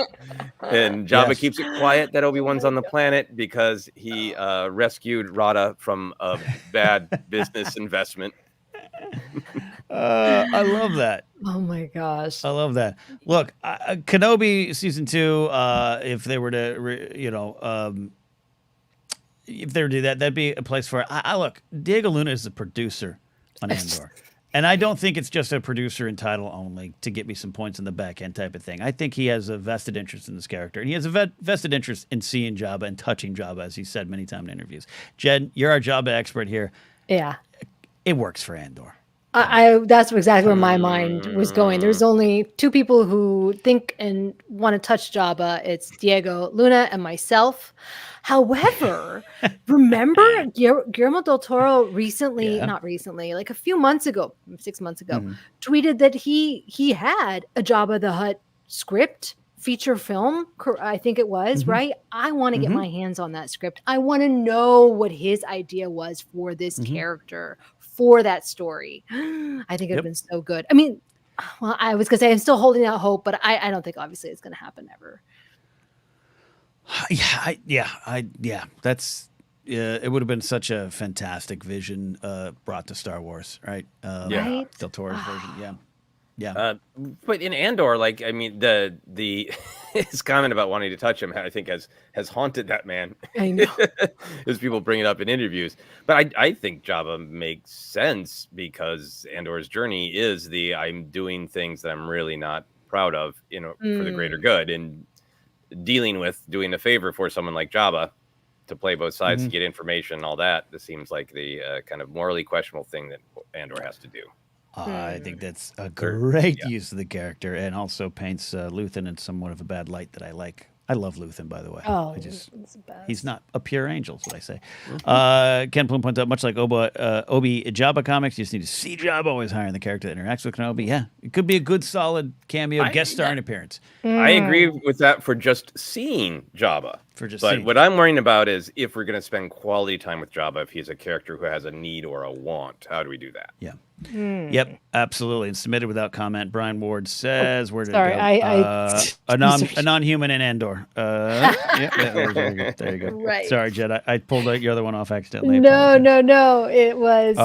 And Jabba keeps it quiet that Obi-Wan's on the planet because he rescued Rada from a bad business investment. I love that. Oh my gosh. I love that. Look, Kenobi season 2, if they were to, if they were to do that, that'd be a place for it. I look, Diego Luna is the producer on Andor. And I don't think it's just a producer in title only to get me some points in the back end type of thing. I think he has a vested interest in this character. And he has a vested interest in seeing Jabba and touching Jabba, as he said many times in interviews. Jen, you're our Jabba expert here. Yeah. It works for Andor. That's exactly where my mind was going. There's only two people who think and want to touch Jabba. It's Diego Luna and myself. However, remember Guillermo del Toro like a few months ago, 6 months ago, tweeted that he had a Jabba the Hutt script, feature film, I think it was, right? I want to get my hands on that script. I want to know what his idea was for this character, for that story. I think it would have been so good. I mean, well, I was going to say I'm still holding out hope, but I don't think obviously it's going to happen ever. That's it would have been such a fantastic vision brought to Star Wars, right? Right? Del Toro's version, But in Andor, like, I mean, the his comment about wanting to touch him, I think has haunted that man. I know. As people bring it up in interviews. But I think Jabba makes sense because Andor's journey is I'm doing things that I'm really not proud of, for the greater good, and doing a favor for someone like Jabba to play both sides to get information and all that. This seems like the kind of morally questionable thing that Andor has to do. I think that's a great use of the character, and also paints Luthen in somewhat of a bad light that I like. I love Luthen, by the way. Oh, he's not a pure angel, is what I say. Ken Plume points out, much like Obi Jabba comics, you just need to see Jabba always hiring the character that interacts with Kenobi. Yeah, it could be a good, solid cameo guest starring appearance. I agree with that for just seeing Jabba. What I'm worrying about is if we're going to spend quality time with Jabba, if he's a character who has a need or a want, how do we do that? Yeah. Yep, absolutely. And submitted without comment. Brian Ward says, "Where did sorry, it go? A non-human in Andor." There you go. Right. Sorry, Jed. I pulled your other one off accidentally. No. It was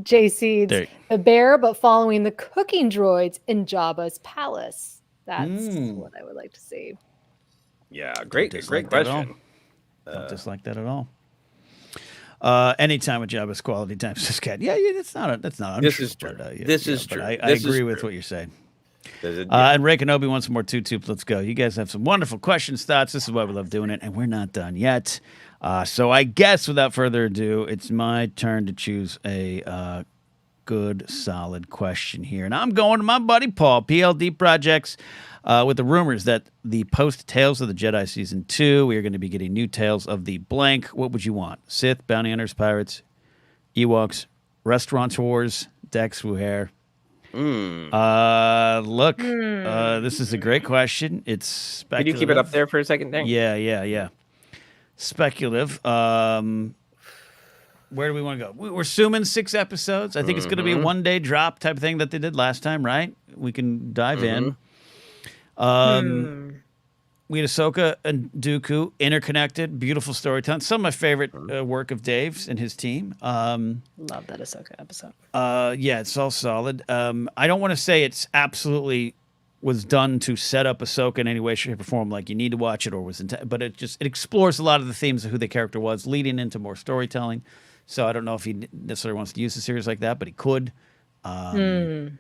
JC, the bear, but following the cooking droids in Jabba's palace. That's what I would like to see. Yeah, great question. Don't dislike that at all. Anytime with Jabba's quality times this cat. Yeah, that's not untrue. This is true. This is true. I agree with what you're saying. And Ray Kenobi wants some more two. Let's go. You guys have some wonderful questions, thoughts. This is why we love doing it, and we're not done yet. So I guess without further ado, it's my turn to choose a good, solid question here. And I'm going to my buddy Paul, PLD Projects, with the rumors that the post Tales of the Jedi Season 2, we are going to be getting new Tales of the blank. What would you want? Sith, Bounty Hunters, Pirates, Ewoks, Restaurateurs, Dex Wuher. This is a great question. It's speculative. Could you keep it up there for a second, Dan? Yeah. Speculative. Where do we want to go? We're assuming 6 episodes. I think it's going to be a one-day drop type of thing that they did last time, right? We can dive in. We had Ahsoka and Dooku, interconnected, beautiful storytelling. Some of my favorite work of Dave's and his team. Love that Ahsoka episode. Yeah, it's all solid. I don't want to say it's absolutely was done to set up Ahsoka in any way, shape, or form. Like you need to watch it, or was but it explores a lot of the themes of who the character was, leading into more storytelling. So I don't know if he necessarily wants to use a series like that, but he could. So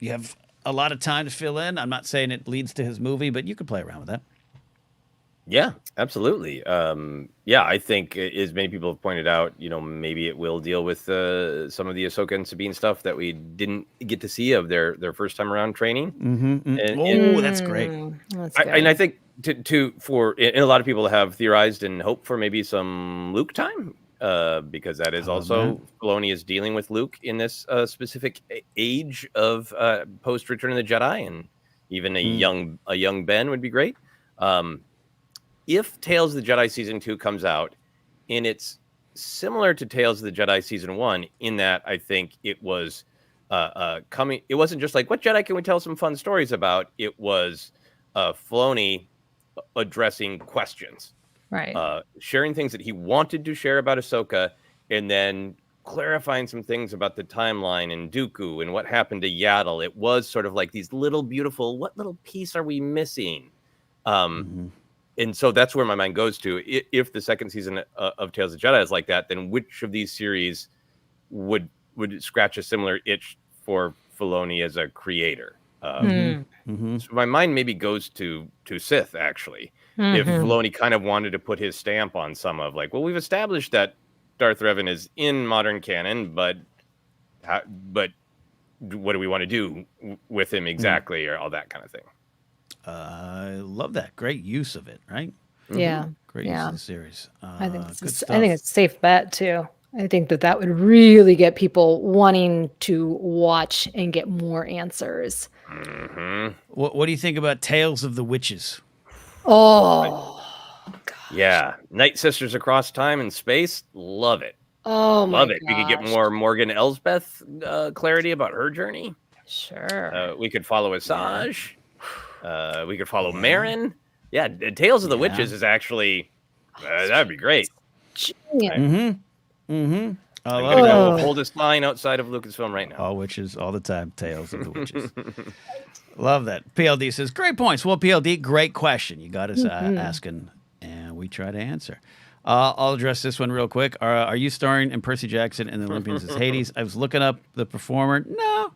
you have a lot of time to fill in. I'm not saying it leads to his movie, but you could play around with that. Yeah, absolutely. I think, as many people have pointed out, maybe it will deal with some of the Ahsoka and Sabine stuff that we didn't get to see of their first time around training. That's great. And I think and a lot of people have theorized and hoped for maybe some Luke time because that is I love also Filoni is dealing with Luke in this specific age of post Return of the Jedi, and even a young Ben would be great. If Tales of the Jedi Season 2 comes out, and it's similar to Tales of the Jedi Season 1 in that I think it was coming. It wasn't just like, what Jedi can we tell some fun stories about? It was Filoni addressing questions, Right. sharing things that he wanted to share about Ahsoka, and then clarifying some things about the timeline and Dooku and what happened to Yaddle. It was sort of like these little beautiful, what little piece are we missing? And so that's where my mind goes to. If the second season of Tales of the Jedi is like that, then which of these series would scratch a similar itch for Filoni as a creator? So my mind maybe goes to Sith, actually. If Filoni kind of wanted to put his stamp on some of, like, well, we've established that Darth Revan is in modern canon, but what do we want to do with him exactly, or all that kind of thing. I love that. Great use of it, right? Yeah. Great use of the series. I think good stuff. I think it's a safe bet too. I think that would really get people wanting to watch and get more answers. What do you think about Tales of the Witches? Oh, yeah. Night Sisters Across Time and Space. Love it. oh my Love it. We could get gosh. more Morgan Elsbeth clarity about her journey. Sure. We could follow Asajj. We could follow Marin. Yeah, Tales of the Witches is actually that'd be great. Genius. I'm love gonna that. go oldest line outside of Lucasfilm right now. All witches, all the time. Tales of the Witches. Love that. PLD says, great points. Well, PLD, great question. You got us asking, and we try to answer. I'll address this one real quick. Are you starring in Percy Jackson and the Olympians as Hades? I was looking up the performer. No,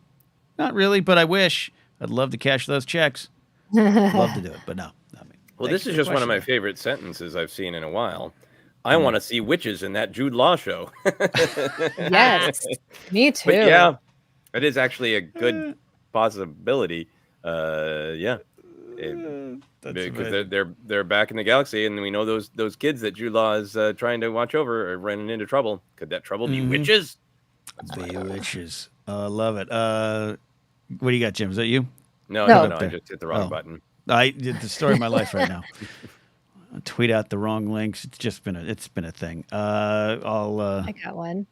not really, but I wish. I'd love to cash those checks. Love to do it, but no. Not me. Well, Thanks this for is the just one of my question. favorite sentences I've seen in a while. I want to see witches in that Jude Law show. Yes. Me too. But yeah, it is actually a good possibility. Yeah. Because they're back in the galaxy, and we know those kids that Jude Law is trying to watch over are running into trouble. Could that trouble be witches? Be witches. Love it. What do you got, Jim? Is that you? No. I just hit the wrong button. I did the story of my life right now. I tweet out the wrong links. It's been a thing. I got one.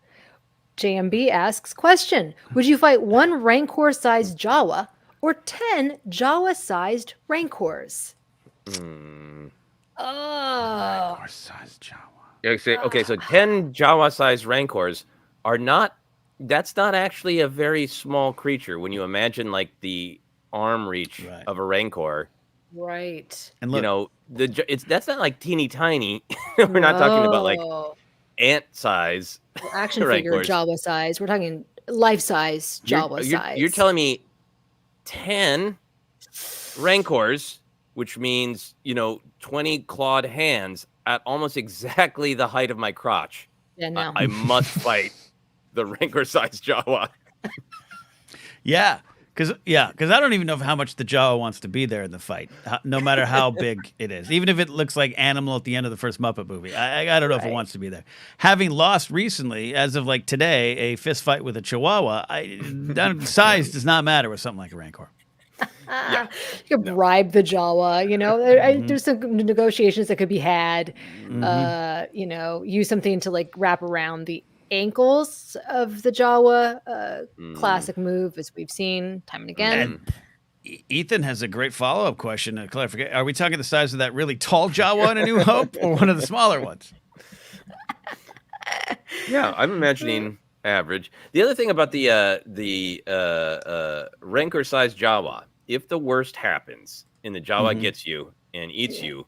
JMB asks, question: would you fight one Rancor-sized Jawa or 10 Jawa-sized Rancors? Oh. Sized Jawa. Okay, so 10 Jawa-sized Rancors are not. That's not actually a very small creature when you imagine like the arm reach of a Rancor. Right. And look, that's not like teeny tiny. We're not talking about like ant size. Action figure Rancors. Jawa size. We're talking life size Jawa size. You're telling me 10 Rancors, which means 20 clawed hands at almost exactly the height of my crotch. Yeah, no. I must fight the Rancor-sized Jawa. Yeah. Because I don't even know how much the Jawa wants to be there in the fight, no matter how big it is. Even if it looks like Animal at the end of the first Muppet movie. I don't know if it wants to be there. Having lost recently, as of like today, a fist fight with a Chihuahua, size does not matter with something like a Rancor. You could bribe the Jawa, there's some negotiations that could be had. Use something to like wrap around the ankles of the Jawa, classic move as we've seen time and again. And Ethan has a great follow-up question to clarify. Are we talking the size of that really tall Jawa in A New Hope or one of the smaller ones? Yeah, I'm imagining average. The other thing about the Rancor-sized Jawa, if the worst happens and the Jawa gets you and eats you,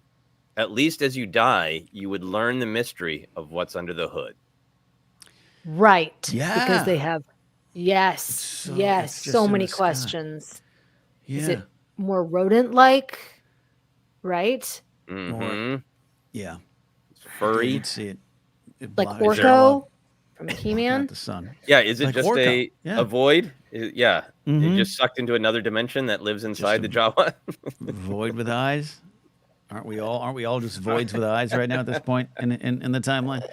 at least as you die, you would learn the mystery of what's under the hood. Right. Yeah. Because they have, so many questions. Yeah. Is it more rodent-like? Right? Yeah. Furry. You can see it. Like blocks Orko from He-Man? out the sun. Yeah, is it Like just Orko. a void? It just sucked into another dimension that lives inside the Jawa? Void with eyes. Aren't we all? Aren't we all just voids with eyes right now at this point in the timeline?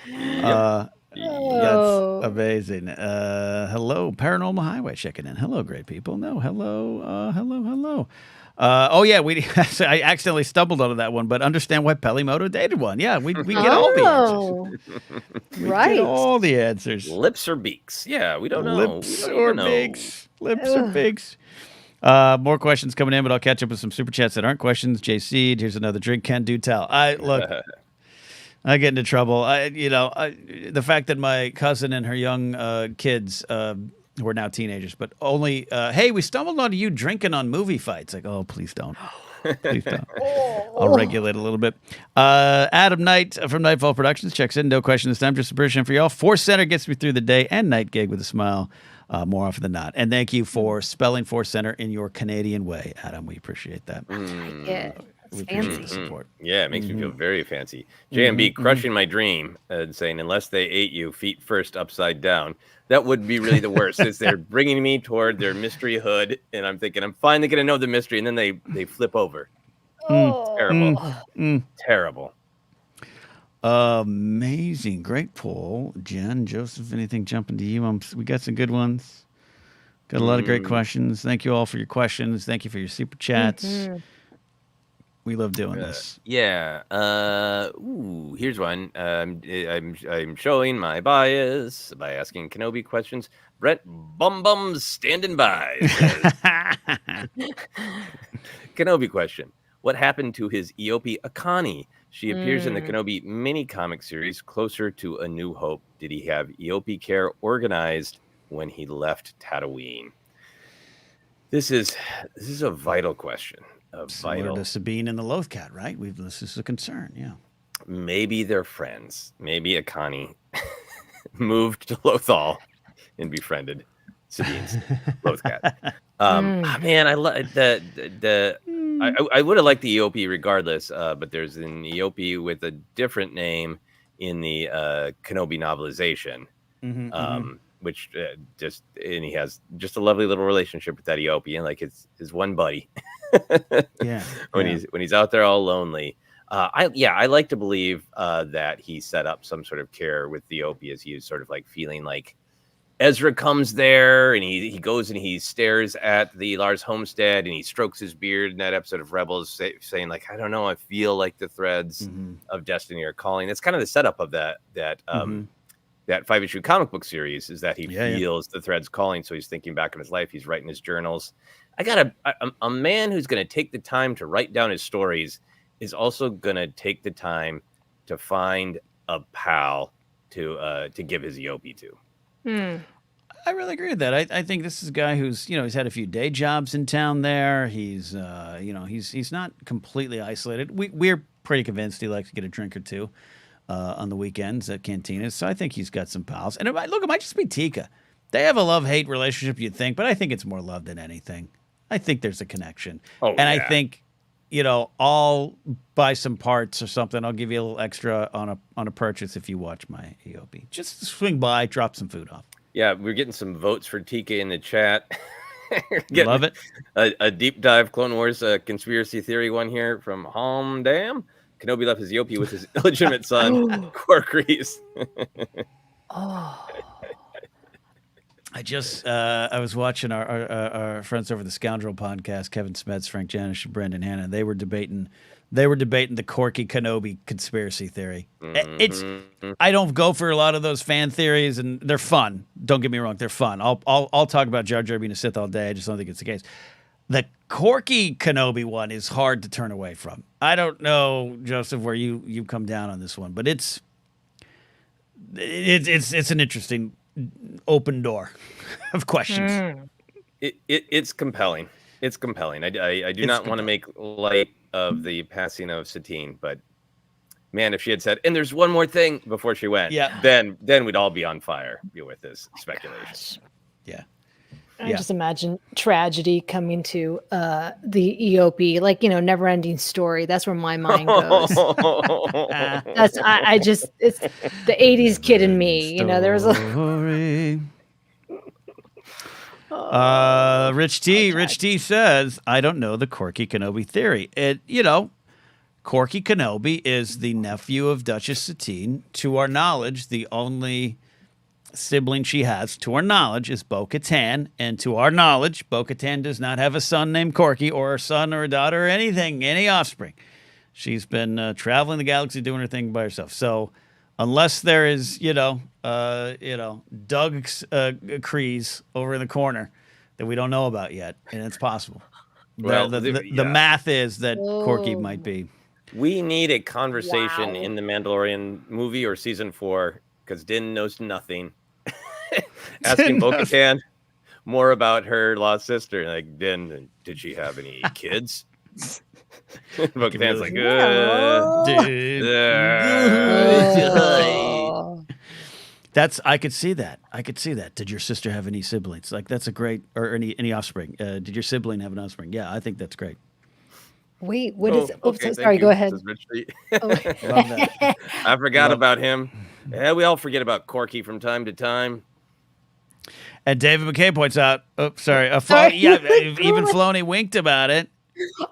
Yep. That's amazing. Hello, Paranormal Highway checking in. Hello, great people. No, hello. Oh yeah, I accidentally stumbled onto that one, but understand why Pelimoto dated one. Yeah, we get all the answers. Right. Get all the answers. Lips or beaks? Yeah, we don't know. Lips We don't or even know. beaks. Lips or beaks. More questions coming in, but I'll catch up with some super chats that aren't questions. JC, here's another drink. Can do tell. I get into trouble. The fact that my cousin and her young kids, who are now teenagers, but only, hey, we stumbled onto you drinking on movie fights. Like, oh, please don't. Please don't. I'll regulate a little bit. Adam Knight from Nightfall Productions checks in. No question this time. Just a British for y'all. ForceCenter gets me through the day and night gig with a smile more often than not. And thank you for spelling ForceCenter in your Canadian way, Adam. We appreciate that. Yeah. We appreciate the support. Yeah, it makes me feel very fancy. JMB crushing my dream and saying, unless they ate you feet first upside down. That would be really the worst. Is they're bringing me toward their mystery hood, and I'm thinking I'm finally going to know the mystery, and then they flip over. Terrible. Terrible. Amazing. Great poll. Jen, Joseph, anything jumping to you? We got some good ones. Got a lot of great questions. Thank you all for your questions. Thank you for your super chats. We love doing this. Yeah. Here's one. I'm showing my bias by asking Kenobi questions. Brett Bum's standing by. Kenobi question. What happened to his Eope Akani? She appears in the Kenobi mini comic series Closer to A New Hope. Did he have Eope care organized when he left Tatooine? This is a vital question. Similar to Sabine and the Lothcat, right? This is a concern, yeah. Maybe they're friends. Maybe Akani moved to Lothal and befriended Sabine's Lothcat. Man, I love I would have liked the Eope regardless, but there's an Eope with a different name in the Kenobi novelization, which and he has just a lovely little relationship with that Eope, and like his one buddy. When he's out there all lonely. I like to believe that he set up some sort of care with the Eope as he was sort of like feeling like Ezra comes there and he goes and he stares at the Lars homestead and he strokes his beard in that episode of Rebels saying like, I don't know, I feel like the threads of destiny are calling. That's kind of the setup of that 5-issue comic book series, is that he feels the threads calling. So he's thinking back on his life. He's writing his journals. I got a man who's going to take the time to write down his stories is also going to take the time to find a pal to give his Eope to. I really agree with that. I think this is a guy who's, he's had a few day jobs in town there. He's, he's not completely isolated. We're pretty convinced he likes to get a drink or two on the weekends at cantinas. So I think he's got some pals. And it might just be Tika. They have a love-hate relationship, you'd think, but I think it's more love than anything. I think there's a connection. I think, I'll buy some parts or something. I'll give you a little extra on a purchase if you watch my Eope. Just swing by, drop some food off. Yeah, we're getting some votes for TK in the chat. Love it. A deep dive Clone Wars conspiracy theory one here from Homdam. Kenobi left his Eope with his illegitimate son, Quark Reese. I was watching our friends over the Scoundrel podcast, Kevin Smets, Frank Janish, and Brendan Hanna. They were debating the Corky Kenobi conspiracy theory. I don't go for a lot of those fan theories, and they're fun. Don't get me wrong, they're fun. I'll talk about Jar Jar being a Sith all day. I just don't think it's the case. The Corky Kenobi one is hard to turn away from. I don't know, Joseph, where you come down on this one, but it's an interesting open door of questions. It's compelling. It's compelling. I do not want to make light of the passing of Satine, but man, if she had said, and there's one more thing before she went, then we'd all be on fire with this speculation. I just imagine tragedy coming to the Eope, like, never ending story. That's where my mind goes. It's the 80s kid in me. There was Rich T says, I don't know the Corky Kenobi theory. Corky Kenobi is the nephew of Duchess Satine. To our knowledge, the only sibling she has, to our knowledge, is Bo-Katan. And to our knowledge, Bo-Katan does not have a son named Corky, or a son or a daughter or anything, any offspring. She's been traveling the galaxy doing her thing by herself. So unless there is, Doug Kreese over in the corner that we don't know about yet, and it's possible. Well, The math is that Corky might be. We need a conversation Wow. in the Mandalorian movie or season 4, because Din knows nothing. Asking Bo-Katan more about her lost sister. Like, Din, did she have any kids? Bo-Katan's like, I could see that. Did your sister have any siblings? Like, that's a great, or any offspring? Did your sibling have an offspring? Yeah, I think that's great. Wait, what is? Oh, okay, sorry. Go ahead. Love that. I forgot about him. Yeah, we all forget about Corky from time to time. And David McKay points out, even Filoni winked about it.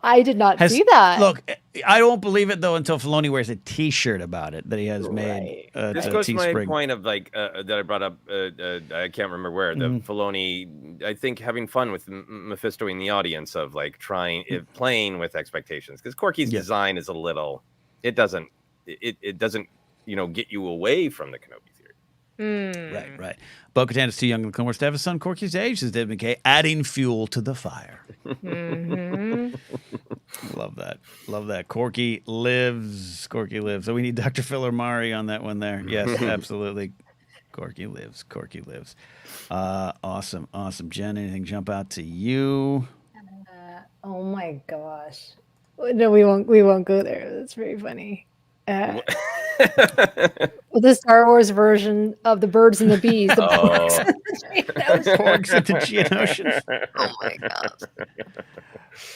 I did not see that. Look, I won't believe it though until Filoni wears a T-shirt about it that he has made. This goes to my point of that I brought up. I can't remember where the Filoni. I think having fun with Mephisto in the audience of like playing with expectations, because Corky's design is a little. It doesn't get you away from the Kenobi theory. Right. Bo-Katan is too young in the Clone Wars to have a son Corky's age, says David McKay, adding fuel to the fire. Love that. Corky lives. So we need Dr. Phil Mari on that one there. Yes, absolutely. Corky lives. Awesome. Jen, anything jump out to you? Oh my gosh. No, we won't go there. That's very funny. The Star Wars version of the birds and the bees. The porgs and the Geonosians. Oh my god.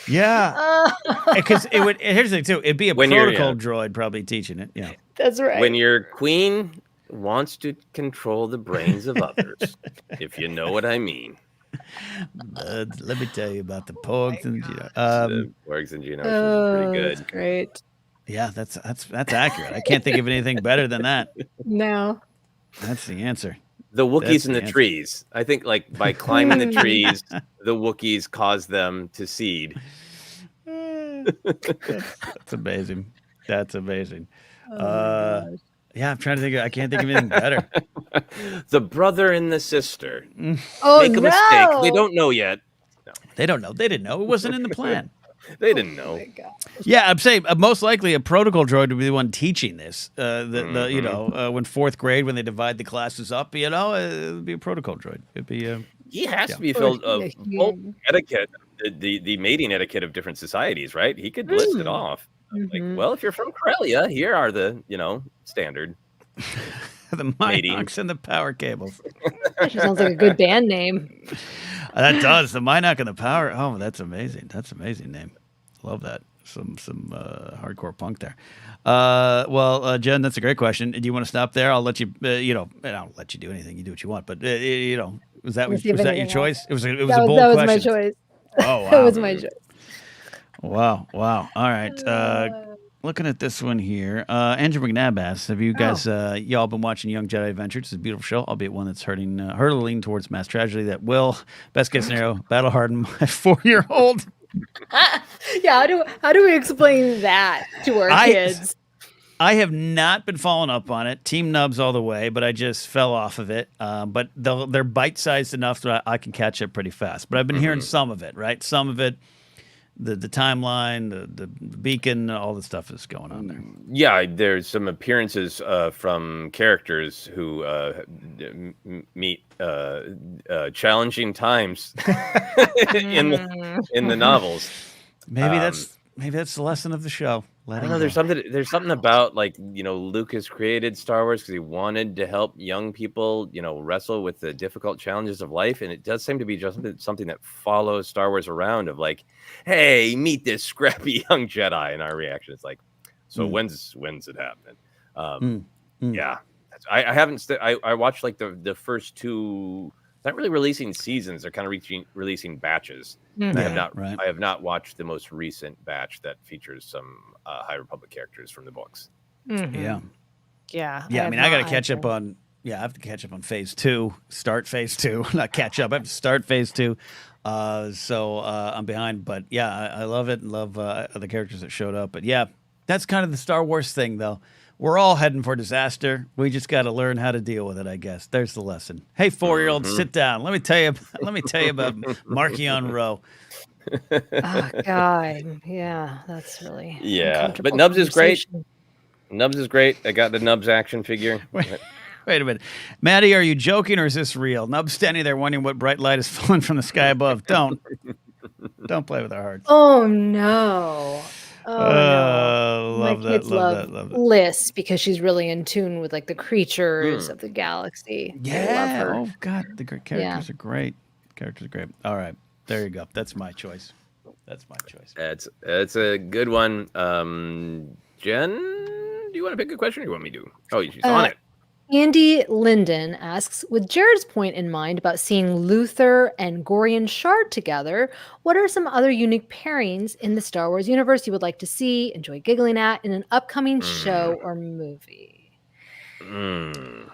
Yeah. Because it would. Here's the thing too. It'd be a protocol droid probably teaching it. Yeah. That's right. When your queen wants to control the brains of others, if you know what I mean. Let me tell you about the porgs and the porgs and Geonosians is pretty good. That's great. Yeah, that's accurate. I can't think of anything better than that. No. That's the answer. The Wookiees in the trees. I think like by climbing the trees, the Wookiees cause them to seed. That's amazing. Oh, yeah, I'm trying to think. I can't think of anything better. The brother and the sister. Oh, Make a mistake. They don't know yet. No. They don't know. They didn't know. It wasn't in the plan. They didn't know. Yeah, I'm saying most likely a protocol droid would be the one teaching this. When fourth grade, when they divide the classes up, it would be a protocol droid. It'd be. He has to be filled of full etiquette, the mating etiquette of different societies, right? He could list it off. Like, well, if you're from Corellia, here are the standard. The Minox and the power cables. That sounds like a good band name. That does. The Minox and the power. Oh, that's amazing. That's an amazing name. Love that. Some hardcore punk there. Jen, that's a great question. Do you want to stop there? I'll let you. I'll let you do anything. You do what you want. But was that your choice? It was a bold question. That was my choice. Oh, wow. That was my choice. Wow. All right. Looking at this one here, Andrew McNabb asks, have you guys, y'all been watching Young Jedi Adventure? It's a beautiful show, albeit one that's hurtling towards mass tragedy that will, best case scenario, battle harden my 4-year-old. Yeah, how do we explain that to our kids? I have not been following up on it. Team Nubs all the way, but I just fell off of it. But they're bite-sized enough that I can catch up pretty fast. But I've been hearing some of it, right? Some of it. The timeline, the beacon, all the stuff is going on there. Yeah, there's some appearances from characters who meet challenging times in the novels. Maybe that's the lesson of the show. I don't know. There's something about Lucas created Star Wars because he wanted to help young people, wrestle with the difficult challenges of life, and it does seem to be just something that follows Star Wars around. Of like, hey, meet this scrappy young Jedi, and our reaction is like, so when's it happening? Yeah, I haven't. I watched like the first 2 not really releasing seasons. They're kind of releasing batches. Mhm. I have not watched the most recent batch that features some High Republic characters from the books. Mhm. Yeah. Yeah. Yeah, I have mean, I got to not catch up either. on. Yeah, I have to catch up on phase 2. Start phase 2, not catch up. I have to start phase 2. So I'm behind, but yeah, I love it and love the characters that showed up. But yeah, that's kind of the Star Wars thing, though. We're all heading for disaster. We just got to learn how to deal with it, I guess. There's the lesson. Hey, 4-year-old, sit down. Let me tell you. Let me tell you about Markion Rowe. Oh God. Yeah, that's really Yeah, but uncomfortable Nubs is great. conversation. Nubs is great. I got the Nubs action figure. Wait a minute, Maddie, are you joking or is this real? Nub's standing there wondering what bright light is falling from the sky above. Don't play with our hearts. Oh no. Oh no. My Love that. kids love Love that. Liz because she's really in tune with like the creatures of the galaxy. They love Yeah. her. Oh God, the characters Yeah. are great. Characters are great. All right, there you go. That's my choice. That's a good one. Jen, do you want to pick a question or you want me to? Oh, she's on it. Andy Linden asks, with Jared's point in mind about seeing Luther and Gorian Shard together, what are some other unique pairings in the Star Wars universe you would like to see, enjoy giggling at in an upcoming show or movie? Mm.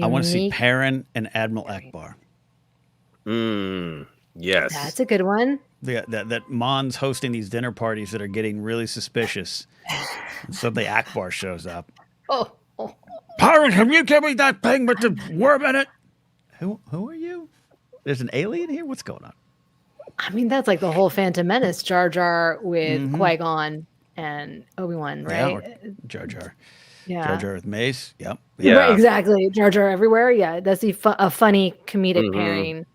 I want to see Unique Perrin and Admiral Akbar. Yes. That's a good one. Yeah, that Mon's hosting these dinner parties that are getting really suspicious. And suddenly Akbar shows up. Oh. Perrin, can you give me that thing with the worm in it? Who are you? There's an alien here? What's going on? I mean, that's like the whole Phantom Menace, Jar Jar with Qui-Gon and Obi-Wan, Yeah, right? or Jar Jar. Yeah. Jar Jar with Mace. Yep. Yeah. Right, exactly. Jar Jar everywhere. Yeah, that's a funny comedic pairing.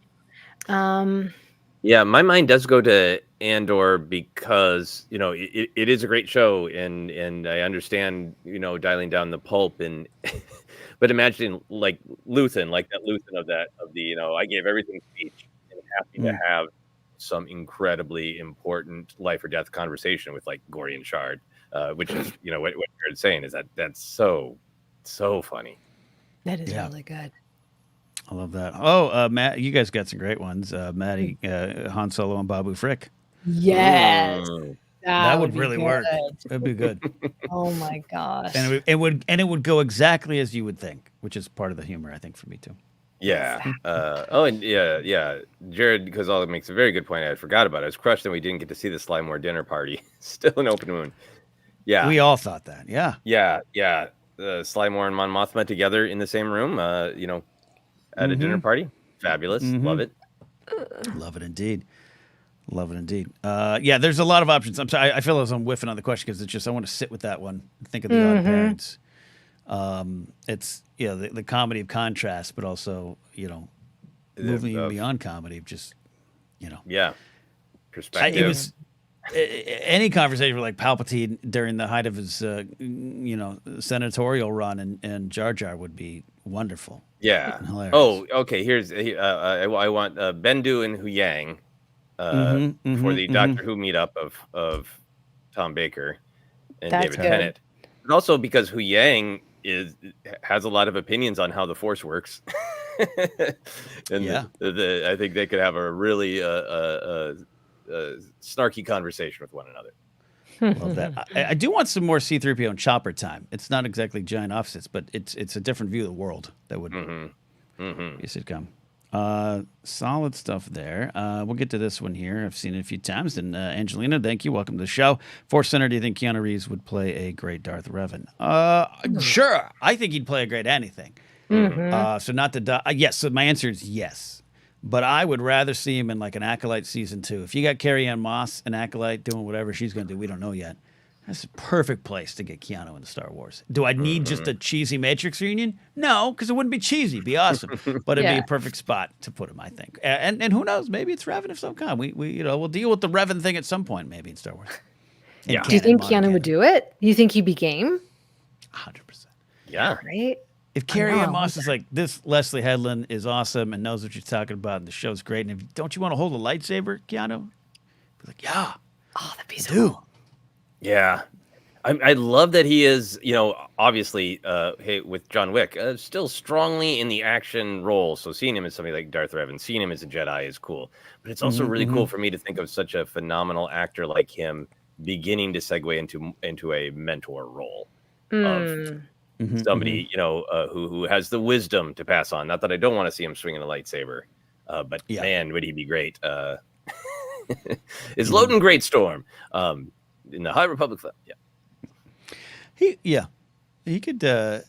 Yeah, my mind does go to Andor because it is a great show, and I understand dialing down the pulp and but imagining like Luthen, like that Luthen of the I gave everything speech and happy to have some incredibly important life or death conversation with like Gorian Shard, which is what you're saying is that's so funny. That is really good. I love that. Oh, Matt, you guys got some great ones. Maddie, Han Solo, and Babu Frick. Yes. That would be really good. work. That'd be good. Oh my gosh. And it would go exactly as you would think, which is part of the humor, I think, for me too. Yeah. And yeah. Jared, because all it makes a very good point. I forgot about it. I was crushed that we didn't get to see the Slymore dinner party. Still an open wound. Yeah. We all thought that. Yeah. Yeah. Slymore and Mon Mothma together in the same room. At a dinner party. Fabulous. Love it. Love it indeed. Yeah, there's a lot of options. I'm sorry. I feel as I'm whiffing on the question because it's just I want to sit with that one. Think of the odd parents. It's the comedy of contrast, but also moving beyond comedy of just Yeah. Perspective. It was any conversation with like Palpatine during the height of his senatorial run and Jar Jar would be wonderful. Yeah. Hilarious. Oh, okay. I want Bendu and Hu Yang for the Doctor Who meetup of Tom Baker and That's David good. Tennant, but also because Hu Yang has a lot of opinions on how the Force works, and I think they could have a really snarky conversation with one another. Love that. I do want some more C-3PO and Chopper time. It's not exactly giant offsets, but it's a different view of the world that would be a sitcom. Solid stuff there. We'll get to this one here. I've seen it a few times. And Angelina, thank you. Welcome to the show. ForceCenter, do you think Keanu Reeves would play a great Darth Revan? Sure. I think he'd play a great anything. So not the yes. So my answer is yes. But I would rather see him in like an Acolyte season 2. If you got Carrie-Anne Moss, an Acolyte, doing whatever she's going to do, we don't know yet. That's a perfect place to get Keanu into Star Wars. Do I need just a cheesy Matrix reunion? No, because it wouldn't be cheesy. It'd be awesome. But it'd be a perfect spot to put him, I think. And who knows? Maybe it's Revan of some kind. We'll deal with the Revan thing at some point, maybe in Star Wars. Yeah. Do you think Keanu would do it? Do you think he'd be game? 100%. Yeah. Right? If Carrie-Anne Moss is like, this Leslie Headland is awesome and knows what she's talking about and the show's great, and don't you want to hold a lightsaber, Keanu? Be like, yeah. Oh, that'd be so cool. Yeah. I love that he is, obviously, hey, with John Wick, still strongly in the action role. So seeing him as somebody like Darth Revan, seeing him as a Jedi is cool. But it's also really cool for me to think of such a phenomenal actor like him beginning to segue into a mentor role of somebody, who has the wisdom to pass on. Not that I don't want to see him swinging a lightsaber, but man, would he be great? Is Loden Greatstorm in the High Republic? Yeah. He could, him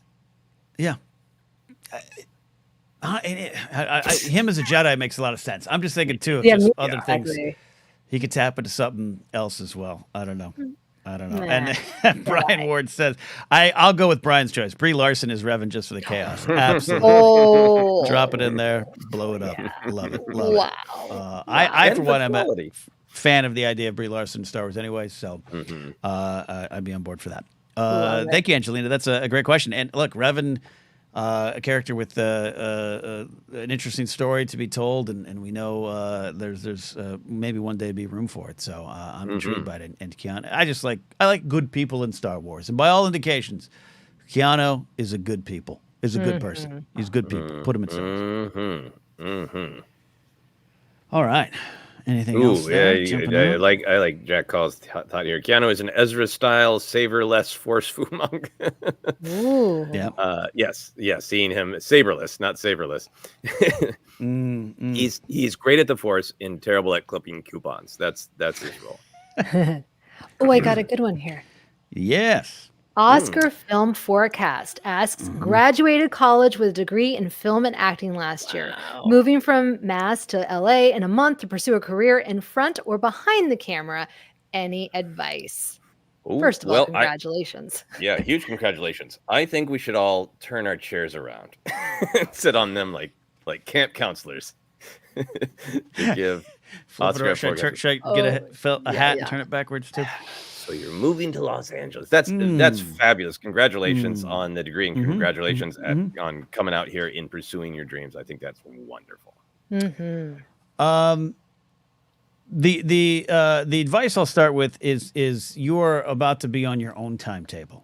as a Jedi makes a lot of sense. I'm just thinking too of just other things. He could tap into something else as well. I don't know. Nah, And Brian Ward says, I'll go with Brian's choice. Brie Larson is Revan just for the chaos. Absolutely. Oh, Drop it in there, blow it up. Love it. Love wow. it. I for one, am a fan of the idea of Brie Larson in Star Wars anyway, so I'd be on board for that. Thank you, Angelina. That's a great question. And look, Revan, a character with an interesting story to be told, and we know there's maybe one day be room for it. So I'm intrigued by it. And Keanu, I like good people in Star Wars, and by all indications, Keanu is a good person. He's good people. Put him in service. All right. Anything else? I like Jack Call's thought here. Keanu is an Ezra-style, savor-less force fu monk. Ooh. Yeah. Yes. Seeing him saberless, not savorless. He's great at the force and terrible at clipping coupons. That's his role. Oh, I got a good one here. Yes. Oscar Film Forecast asks, graduated college with a degree in film and acting last year. Moving from Mass to LA in a month to pursue a career in front or behind the camera. Any advice? Ooh, First of all, congratulations. Huge congratulations. I think we should all turn our chairs around and sit on them like camp counselors. To give Oscar should I get a hat and turn it backwards too? So you're moving to Los Angeles. That's fabulous. Congratulations on the degree, and congratulations on coming out here and pursuing your dreams. I think that's wonderful. The advice I'll start with is you're about to be on your own timetable.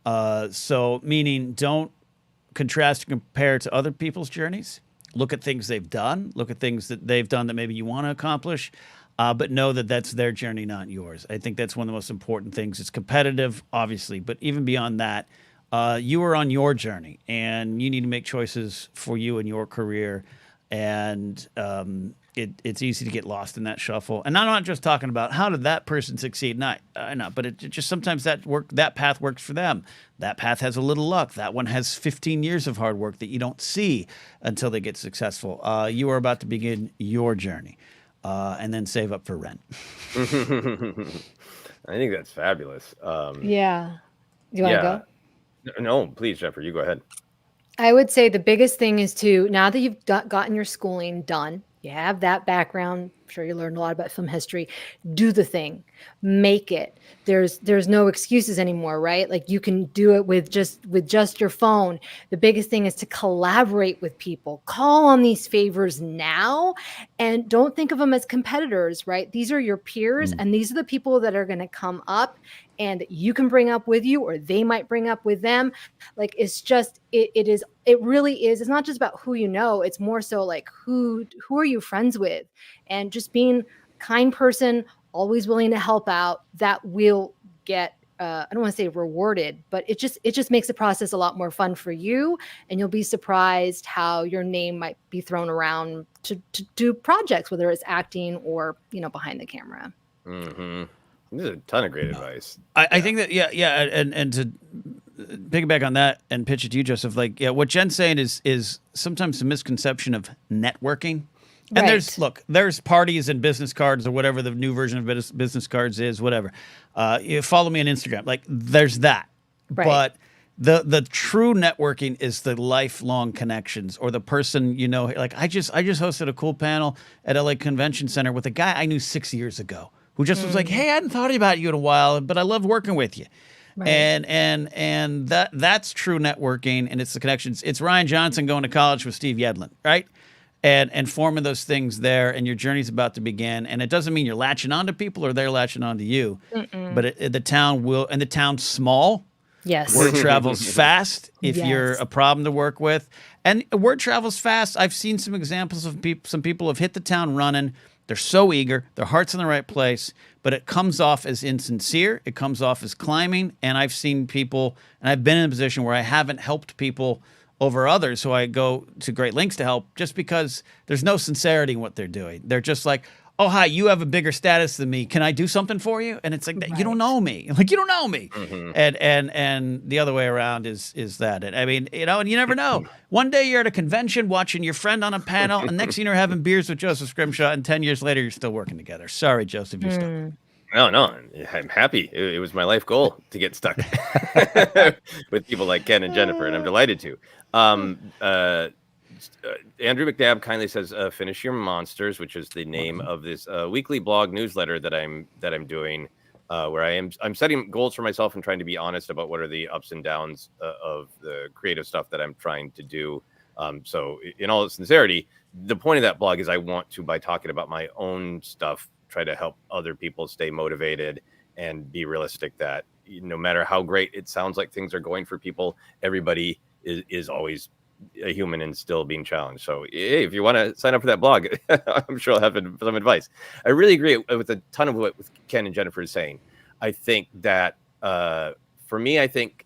So meaning don't contrast and compare to other people's journeys. Look at things they've done. Look at things that they've done that maybe you want to accomplish. But know that that's their journey, not yours. I think that's one of the most important things. It's competitive, obviously, but even beyond that, you are on your journey, and you need to make choices for you and your career. And it's easy to get lost in that shuffle. And I'm not just talking about how did that person succeed, but it just sometimes that path works for them. That path has a little luck. That one has 15 years of hard work that you don't see until they get successful. You are about to begin your journey. And then save up for rent. I think that's fabulous. Yeah. You want to go? No, please, Jennifer, you go ahead. I would say the biggest thing is now that you've gotten your schooling done, you have that background. I'm sure you learned a lot about film history. Do the thing, make it. There's no excuses anymore, right? Like you can do it with just your phone. The biggest thing is to collaborate with people. Call on these favors now, and don't think of them as competitors, right? These are your peers, and these are the people that are going to come up and that you can bring up with you, or they might bring up with them. Like it really is. It's not just about who you know. It's more so like who are you friends with, and just being a kind person, always willing to help out. That will get I don't want to say rewarded, but it just makes the process a lot more fun for you, and you'll be surprised how your name might be thrown around to do projects, whether it's acting or behind the camera. This is a ton of great advice. I think that and to piggyback on that and pitch it to you, Joseph, what Jen's saying is sometimes a misconception of networking. And there's parties and business cards or whatever the new version of business cards is, whatever. You follow me on Instagram. Like there's that. Right. But the true networking is the lifelong connections, or the person, like I just hosted a cool panel at LA Convention Center with a guy I knew 6 years ago who just was like, hey, I hadn't thought about you in a while, but I love working with you. Right. And that's true networking, and it's the connections. It's Ryan Johnson going to college with Steve Yedlin, right? and forming those things there, and your journey's about to begin. And it doesn't mean you're latching onto people or they're latching onto you, but the town will, and the town's small. Yes. Word travels fast if you're Yes. a problem to work with. And word travels fast. I've seen some examples of some people have hit the town running. They're so eager. Their heart's in the right place, but it comes off as insincere. It comes off as climbing. And I've seen people, and I've been in a position where I haven't helped people over others who I go to great lengths to help just because there's no sincerity in what they're doing. They're just like, oh, hi, you have a bigger status than me. Can I do something for you? And it's like, you don't know me. Like, you don't know me. And the other way around is that. And I mean, and you never know. One day you're at a convention watching your friend on a panel, and next thing you're having beers with Joseph Scrimshaw, and 10 years later you're still working together. Sorry, Joseph, you're stuck. No, I'm happy. It was my life goal to get stuck with people like Ken and Jennifer, and I'm delighted to. Andrew McNabb kindly says, "Finish Your Monsters," which is the name of this weekly blog newsletter that I'm doing, where I'm setting goals for myself and trying to be honest about what are the ups and downs of the creative stuff that I'm trying to do. So, in all sincerity, the point of that blog is I want to, by talking about my own stuff, try to help other people stay motivated and be realistic that no matter how great it sounds like things are going for people, everybody is always a human and still being challenged. So hey, if you want to sign up for that blog, I'm sure I'll have some advice. I really agree with a ton of what Ken and Jennifer is saying. I think that for me, I think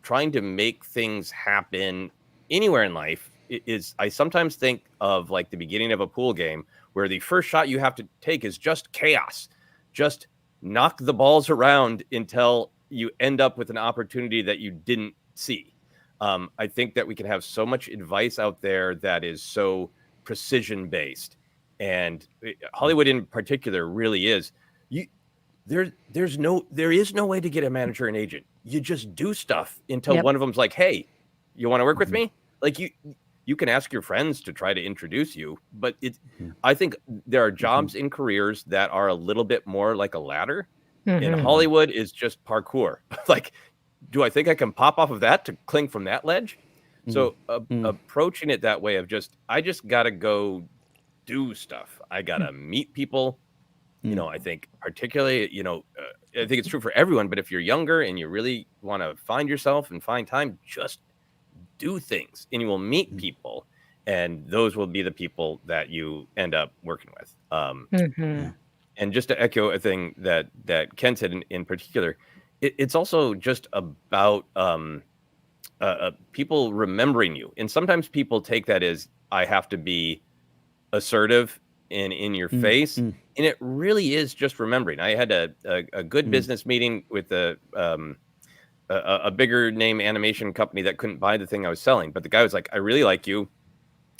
trying to make things happen anywhere in life is, I sometimes think of like the beginning of a pool game where the first shot you have to take is just chaos. Just knock the balls around until you end up with an opportunity that you didn't see. I think that we can have so much advice out there that is so precision based, and Hollywood in particular really is. There is no way to get a manager and agent. You just do stuff until one of them's like, "Hey, you want to work with me?" Like you can ask your friends to try to introduce you, but I think there are jobs in careers that are a little bit more like a ladder. In Hollywood is just parkour. Like, do I think I can pop off of that to cling from that ledge? So approaching it that way of I just got to go do stuff. I got to meet people. I think particularly, I think it's true for everyone, but if you're younger and you really want to find yourself and find time, just do things and you will meet people, and those will be the people that you end up working with. And just to echo a thing that Ken said in particular, it's also just about people remembering you. And sometimes people take that as I have to be assertive and in your face. And it really is just remembering. I had a good business meeting with a bigger name animation company that couldn't buy the thing I was selling. But the guy was like, I really like you.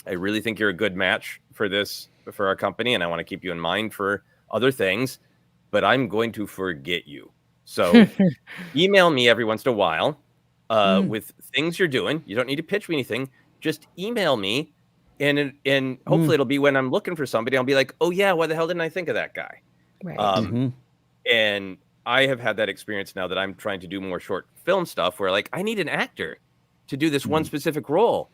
I really think you're a good match for our company. And I want to keep you in mind for other things, but I'm going to forget you. So email me every once in a while with things you're doing. You don't need to pitch me anything. Just email me. And hopefully it'll be when I'm looking for somebody, I'll be like, oh yeah, why the hell didn't I think of that guy? Right. And I have had that experience now that I'm trying to do more short film stuff where like, I need an actor to do this one specific role.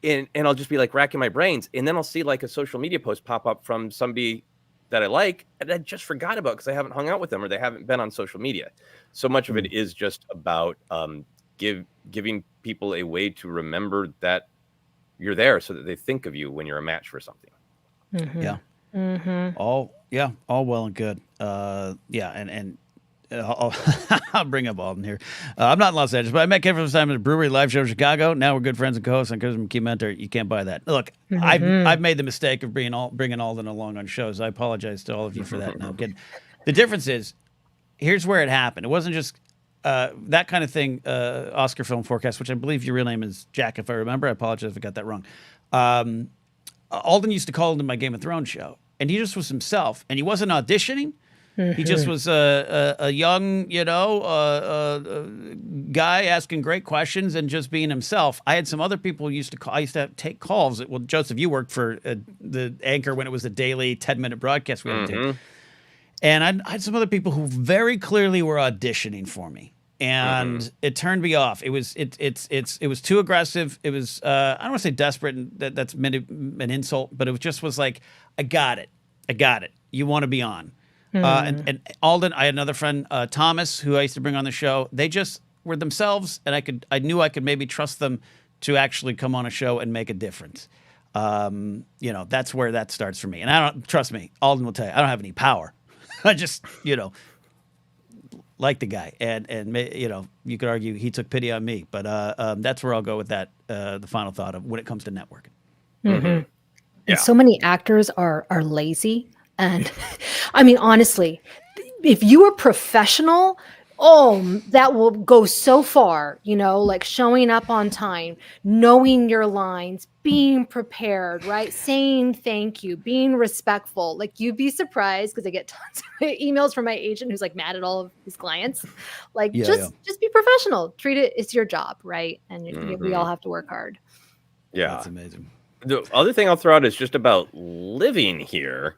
And I'll just be like racking my brains. And then I'll see like a social media post pop up from somebody that I like, and I just forgot about because I haven't hung out with them or they haven't been on social media. So much of it is just about giving people a way to remember that you're there so that they think of you when you're a match for something. Yeah. All well and good. And I'll bring up Alden here. I'm not in Los Angeles, but I met Ken from the time at the brewery live show in Chicago. Now we're good friends and co-hosts on Charisma Key Mentor. You can't buy that. Look, I've made the mistake of bringing Alden along on shows. I apologize to all of you for that. Now, the difference is, here's where it happened. It wasn't just that kind of thing. Oscar Film Forecast, which I believe your real name is Jack, if I remember. I apologize if I got that wrong. Alden used to call into my Game of Thrones show, and he just was himself, and he wasn't auditioning. He just was a young, guy asking great questions and just being himself. I had some other people who used to call. I used to take calls. Well, Joseph, you worked for the anchor when it was a daily 10-minute broadcast we would do. And I had some other people who very clearly were auditioning for me. and it turned me off. It was too aggressive. It was I don't want to say desperate, and that's meant an insult, but it was like, I got it. You want to be on. And Alden, I had another friend, Thomas, who I used to bring on the show. They just were themselves, and I knew I could maybe trust them to actually come on a show and make a difference. That's where that starts for me. And trust me, Alden will tell you, I don't have any power. I just, like the guy, and you could argue he took pity on me, but that's where I'll go with that. The final thought of when it comes to networking. Yeah. And so many actors are lazy, and I mean, honestly, if you are professional, that will go so far. Like showing up on time, knowing your lines, being prepared, right? Saying thank you, being respectful. Like, you'd be surprised, because I get tons of emails from my agent who's like mad at all of his clients. Like, just be professional. Treat it. It's your job, right? And we all have to work hard. Yeah, that's amazing. The other thing I'll throw out is just about living here.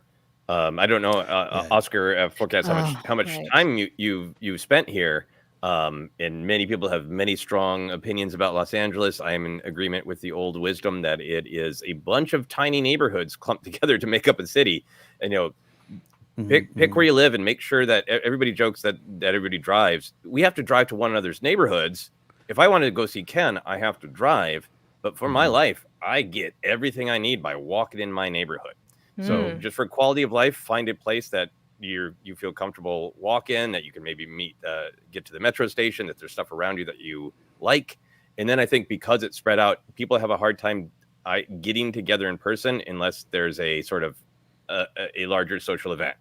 I don't know, Oscar forecast how much time you've spent here. And many people have many strong opinions about Los Angeles. I am in agreement with the old wisdom that it is a bunch of tiny neighborhoods clumped together to make up a city. And pick where you live, and make sure that everybody jokes that everybody drives. We have to drive to one another's neighborhoods. If I wanted to go see Ken, I have to drive. But for my life, I get everything I need by walking in my neighborhood. So just for quality of life, find a place that you feel comfortable walk in, that you can maybe get to the metro station, that there's stuff around you that you like. And then I think because it's spread out, people have a hard time getting together in person unless there's a sort of a larger social event.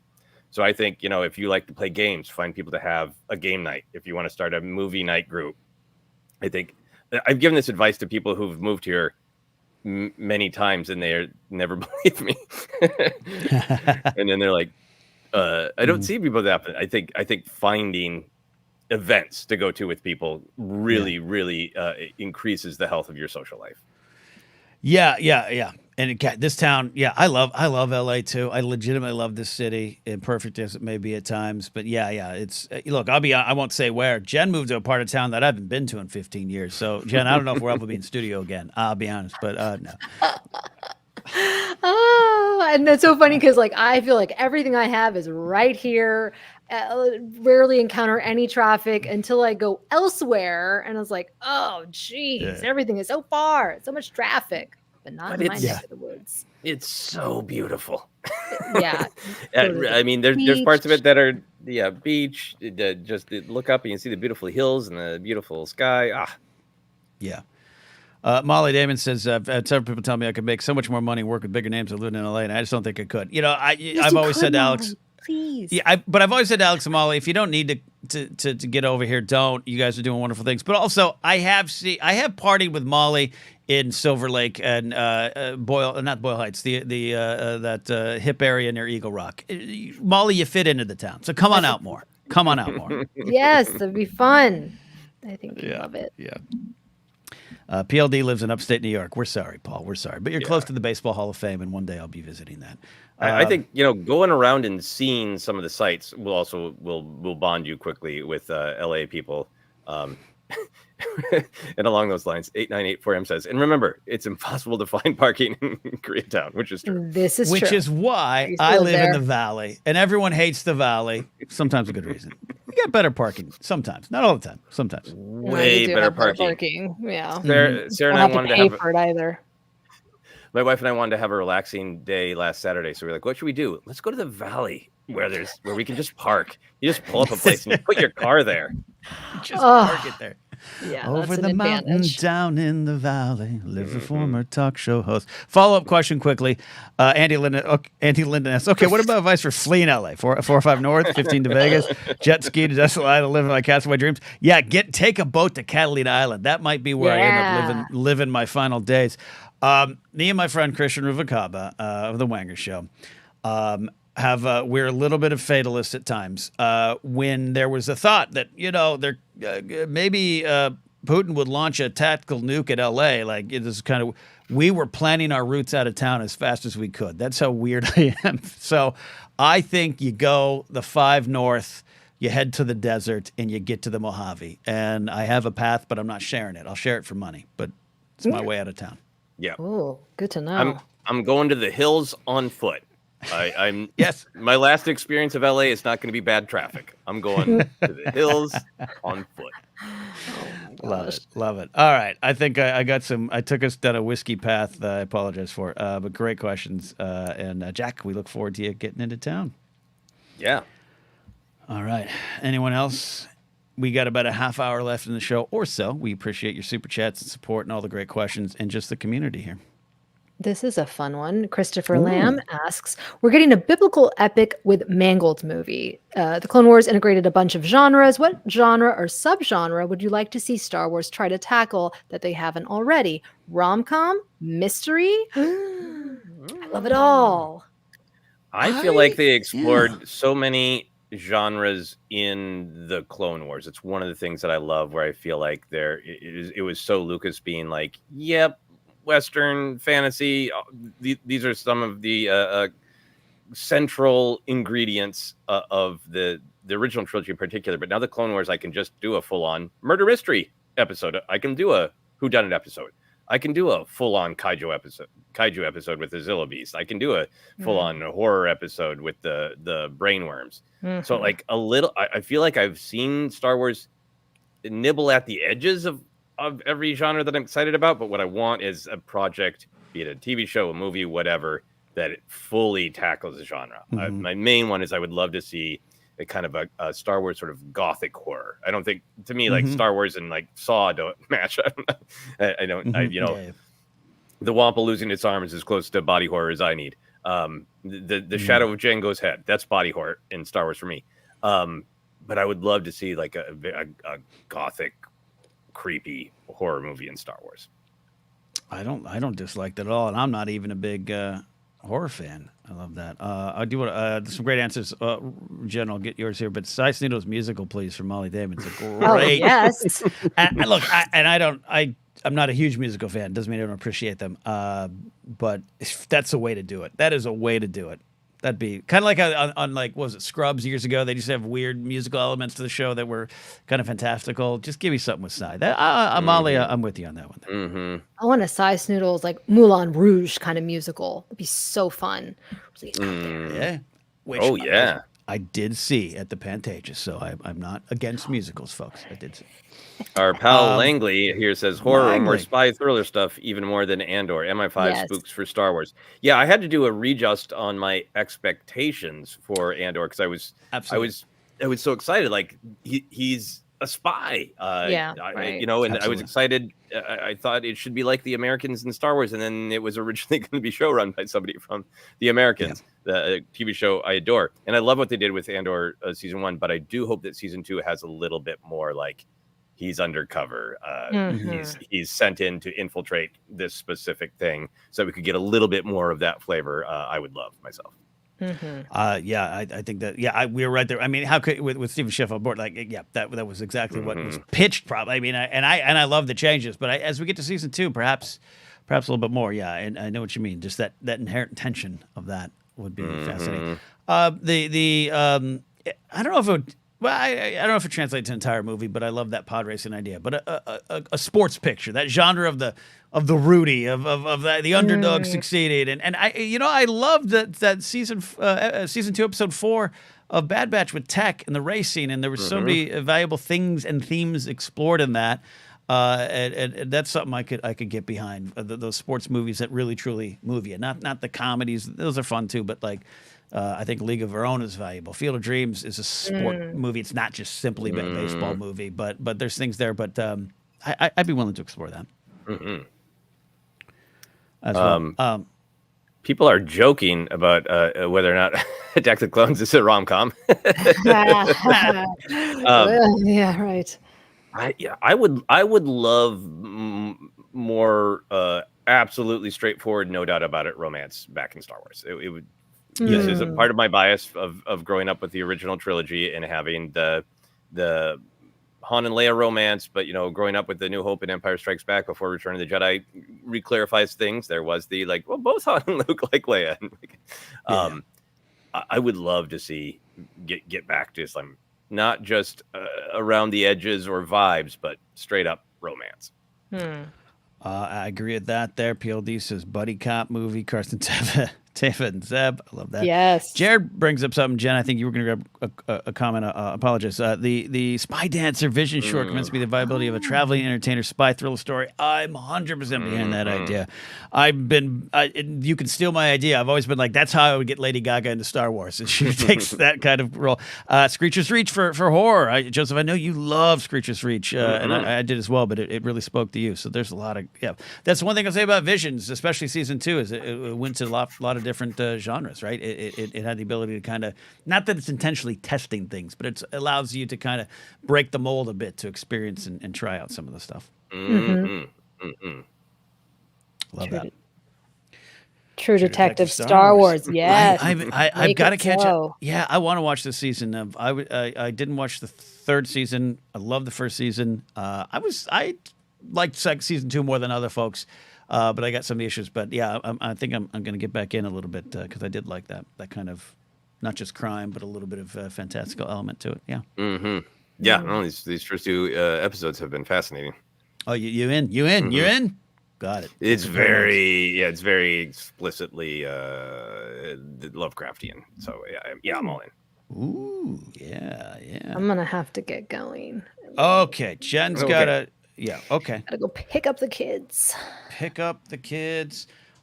So I think, if you like to play games, find people to have a game night. If you want to start a movie night group, I think I've given this advice to people who've moved here many times, and they never believe me. And then they're like, I don't see people that often. I think finding events to go to with people really increases the health of your social life. Yeah. And this town, I love LA too. I legitimately love this city, imperfect as it may be at times. But it's look, I won't say where. Jen moved to a part of town that I haven't been to in 15 years. So Jen, I don't know if we'll ever be in studio again. I'll be honest, but no. And that's so funny, because I feel like everything I have is right here. Rarely encounter any traffic until I go elsewhere, and I was like, oh geez, everything is so far, so much traffic, but not in my neck of the woods. It's so beautiful. Yeah. I mean, there's parts of it that are beach. Just look up and you see the beautiful hills and the beautiful sky. Yeah. Molly Damon says, I've had several people tell me I could make so much more money work with bigger names than living in LA, and I just don't think I could. I've always said to Alex, please. Yeah, but I've always said to Alex and Molly, if you don't need to get over here, don't. You guys are doing wonderful things. But also, I have partied with Molly in Silver Lake and not Boyle Heights, that hip area near Eagle Rock. Molly, you fit into the town, so come on out more. Yes, that'd be fun. I think you love it. Yeah. PLD lives in upstate New York. We're sorry, Paul. We're sorry. But you're close to the Baseball Hall of Fame, and one day I'll be visiting that. I think, going around and seeing some of the sites will bond you quickly with LA people. And along those lines, 8984M says, and remember, it's impossible to find parking in Koreatown, which is true. This is true. Which is why I live in the Valley, and everyone hates the Valley. Sometimes a good reason. We get better parking. Sometimes, not all the time. Sometimes way better parking. Yeah. Sarah and I wanted to have for it either. My wife and I wanted to have a relaxing day last Saturday, so we were like, "What should we do? Let's go to the Valley where we can just park. You just pull up a place and you put your car there. Just park it there." Yeah, over the mountain, down in the valley, lives a former talk show host. Follow-up question quickly. Andy Linden asks, okay, what about advice for fleeing LA? 405 North, 15 to Vegas, jet ski to Desert Island, live in my Castaway dreams. Yeah, take a boat to Catalina Island. That might be where I end up living my final days. Me and my friend Christian Ruvalcaba of the Wanger Show we're a little bit of fatalists at times. When there was a thought that maybe Putin would launch a tactical nuke at LA, like it is kind of, we were planning our routes out of town as fast as we could. That's how weird I am. So I think you go the 5 North you head to the desert and you get to the Mojave. And I have a path, but I'm not sharing it. I'll share it for money, but it's my way out of town. Yeah. Oh, good to know. I'm going to the hills on foot. I'm Yes. My last experience of LA is not going to be bad traffic. I'm going to the hills on foot. Love it. All right. I think I took us down a whiskey path. I apologize for it. But great questions. And Jack, we look forward to you getting into town. Yeah. All right. Anyone else? We got about a half hour left in the show or so. We appreciate your super chats and support and all the great questions and just the community here. This is a fun one. Christopher Lamb asks, we're getting a biblical epic with Mangold movie. The Clone Wars integrated a bunch of genres. What genre or subgenre would you like to see Star Wars try to tackle that they haven't already? Rom-com? Mystery? I love it all. I feel like they explored so many genres in the Clone Wars. It's one of the things that I love, where I feel like it was so Lucas being like, yep, Western fantasy. These are some of the central ingredients of the original trilogy in particular. But now the Clone Wars, I can just do a full-on murder mystery episode. I can do a whodunit episode. I can do a full-on kaiju episode with the Zilla Beast. I can do a full-on horror episode with the brainworms. So like I feel like I've seen Star Wars nibble at the edges of every genre that I'm excited about, but what I want is a project, be it a TV show, a movie, whatever, that it fully tackles the genre. My main one is I would love to see a kind of a Star Wars sort of gothic horror. I don't think, to me, like Star Wars and like Saw don't match. The Wampa losing its arms is as close to body horror as I need. The Shadow of Django's head, that's body horror in Star Wars for me. But I would love to see like a gothic, creepy horror movie in Star Wars. I don't dislike that at all, and I'm not even a big horror fan. I love that. I do want some great answers. Jen, I'll get yours here, but Cy Sneedle's musical, please, from Molly Damon. It's a great. Oh, yes. and look, I'm not a huge musical fan. Doesn't mean I don't appreciate them. But that's a way to do it. That is a way to do it. That'd be kind of like on like, what was it, Scrubs years ago? They used to have weird musical elements to the show that were kind of fantastical. Just give me something with Cy. Molly, I'm with you on that one. I want a Cy Snoodles like Moulin Rouge kind of musical. It'd be so fun. Yeah. Which I did see at the Pantages, so I'm not against musicals, folks. I did see. Our pal Langley here says horror or more spy thriller stuff, even more than Andor. MI5 spooks for Star Wars. Yeah, I had to do a readjust on my expectations for Andor because I was so excited. Like he's a spy. Right. I was excited. I thought it should be like the Americans in Star Wars, and then it was originally going to be showrun by somebody from the Americans, the TV show I adore. And I love what they did with Andor season 1, but I do hope that season 2 has a little bit more like he's undercover. He's sent in to infiltrate this specific thing, so we could get a little bit more of that flavor. I would love myself. I think that we were right there. I mean, how could with Stephen Schiff on board? Like, that was exactly what was pitched. Probably. I mean, I love the changes, but as we get to season 2, perhaps a little bit more. Yeah, and I know what you mean. Just that inherent tension of that would be fascinating. I don't know if it would. Well, I don't know if it translates to an entire movie, but I love that pod racing idea. But a sports picture, that genre of the Rudy, of the underdog succeeding, and I love that season 2, episode 4 of Bad Batch with Tech and the racing, and there were so many valuable things and themes explored in that. And that's something I could get behind. Those sports movies that really truly move you, not the comedies. Those are fun too, but like. I think League of Our Own is valuable. Field of Dreams is a sport movie. It's not just simply a baseball movie, but there's things there. But I'd be willing to explore that. As well. People are joking about whether or not Attack of the Clones is a rom-com. Yeah, right. I would love more absolutely straightforward, no doubt about it, romance back in Star Wars. It would. This is a part of my bias of growing up with the original trilogy and having the Han and Leia romance, but growing up with the New Hope and Empire Strikes Back before Return of the Jedi reclarifies things. There was the both Han and Luke like Leia. I would love to see get back to some not just around the edges or vibes, but straight up romance. I agree with that there. PLD says buddy cop movie, Carson Teva and Zeb. I love that. Yes. Jared brings up something, Jen. I think you were going to grab a comment. Apologize. The Spy Dancer Vision short convinced me the viability of a traveling entertainer spy thriller story. I'm 100% behind that idea. You can steal my idea. I've always been like, that's how I would get Lady Gaga into Star Wars. And she takes that kind of role. Screecher's Reach for horror. Joseph, I know you love Screecher's Reach, and I did as well, but it really spoke to you. So there's a lot of, That's one thing I'll say about Visions, especially season 2, is it went to a lot of different genres, right? It had the ability to kind of, not that it's intentionally testing things, but it allows you to kind of break the mold a bit to experience and try out some of the stuff. Love that. True Detective Star Wars. Yes. I've got to catch up. Yeah, I want to watch this season. I didn't watch the 3rd season. I love the 1st season. I liked season 2 more than other folks. But I got some issues. But yeah, I think I'm going to get back in a little bit because I did like that kind of, not just crime, but a little bit of fantastical element to it. Yeah. Yeah. No, these first 2 episodes have been fascinating. Oh, you in? You're in? Got it. It's very explicitly Lovecraftian. So yeah, I'm all in. Ooh, yeah. I'm gonna have to get going. Okay, Jen's gotta. Yeah. Okay. Gotta go pick up the kids.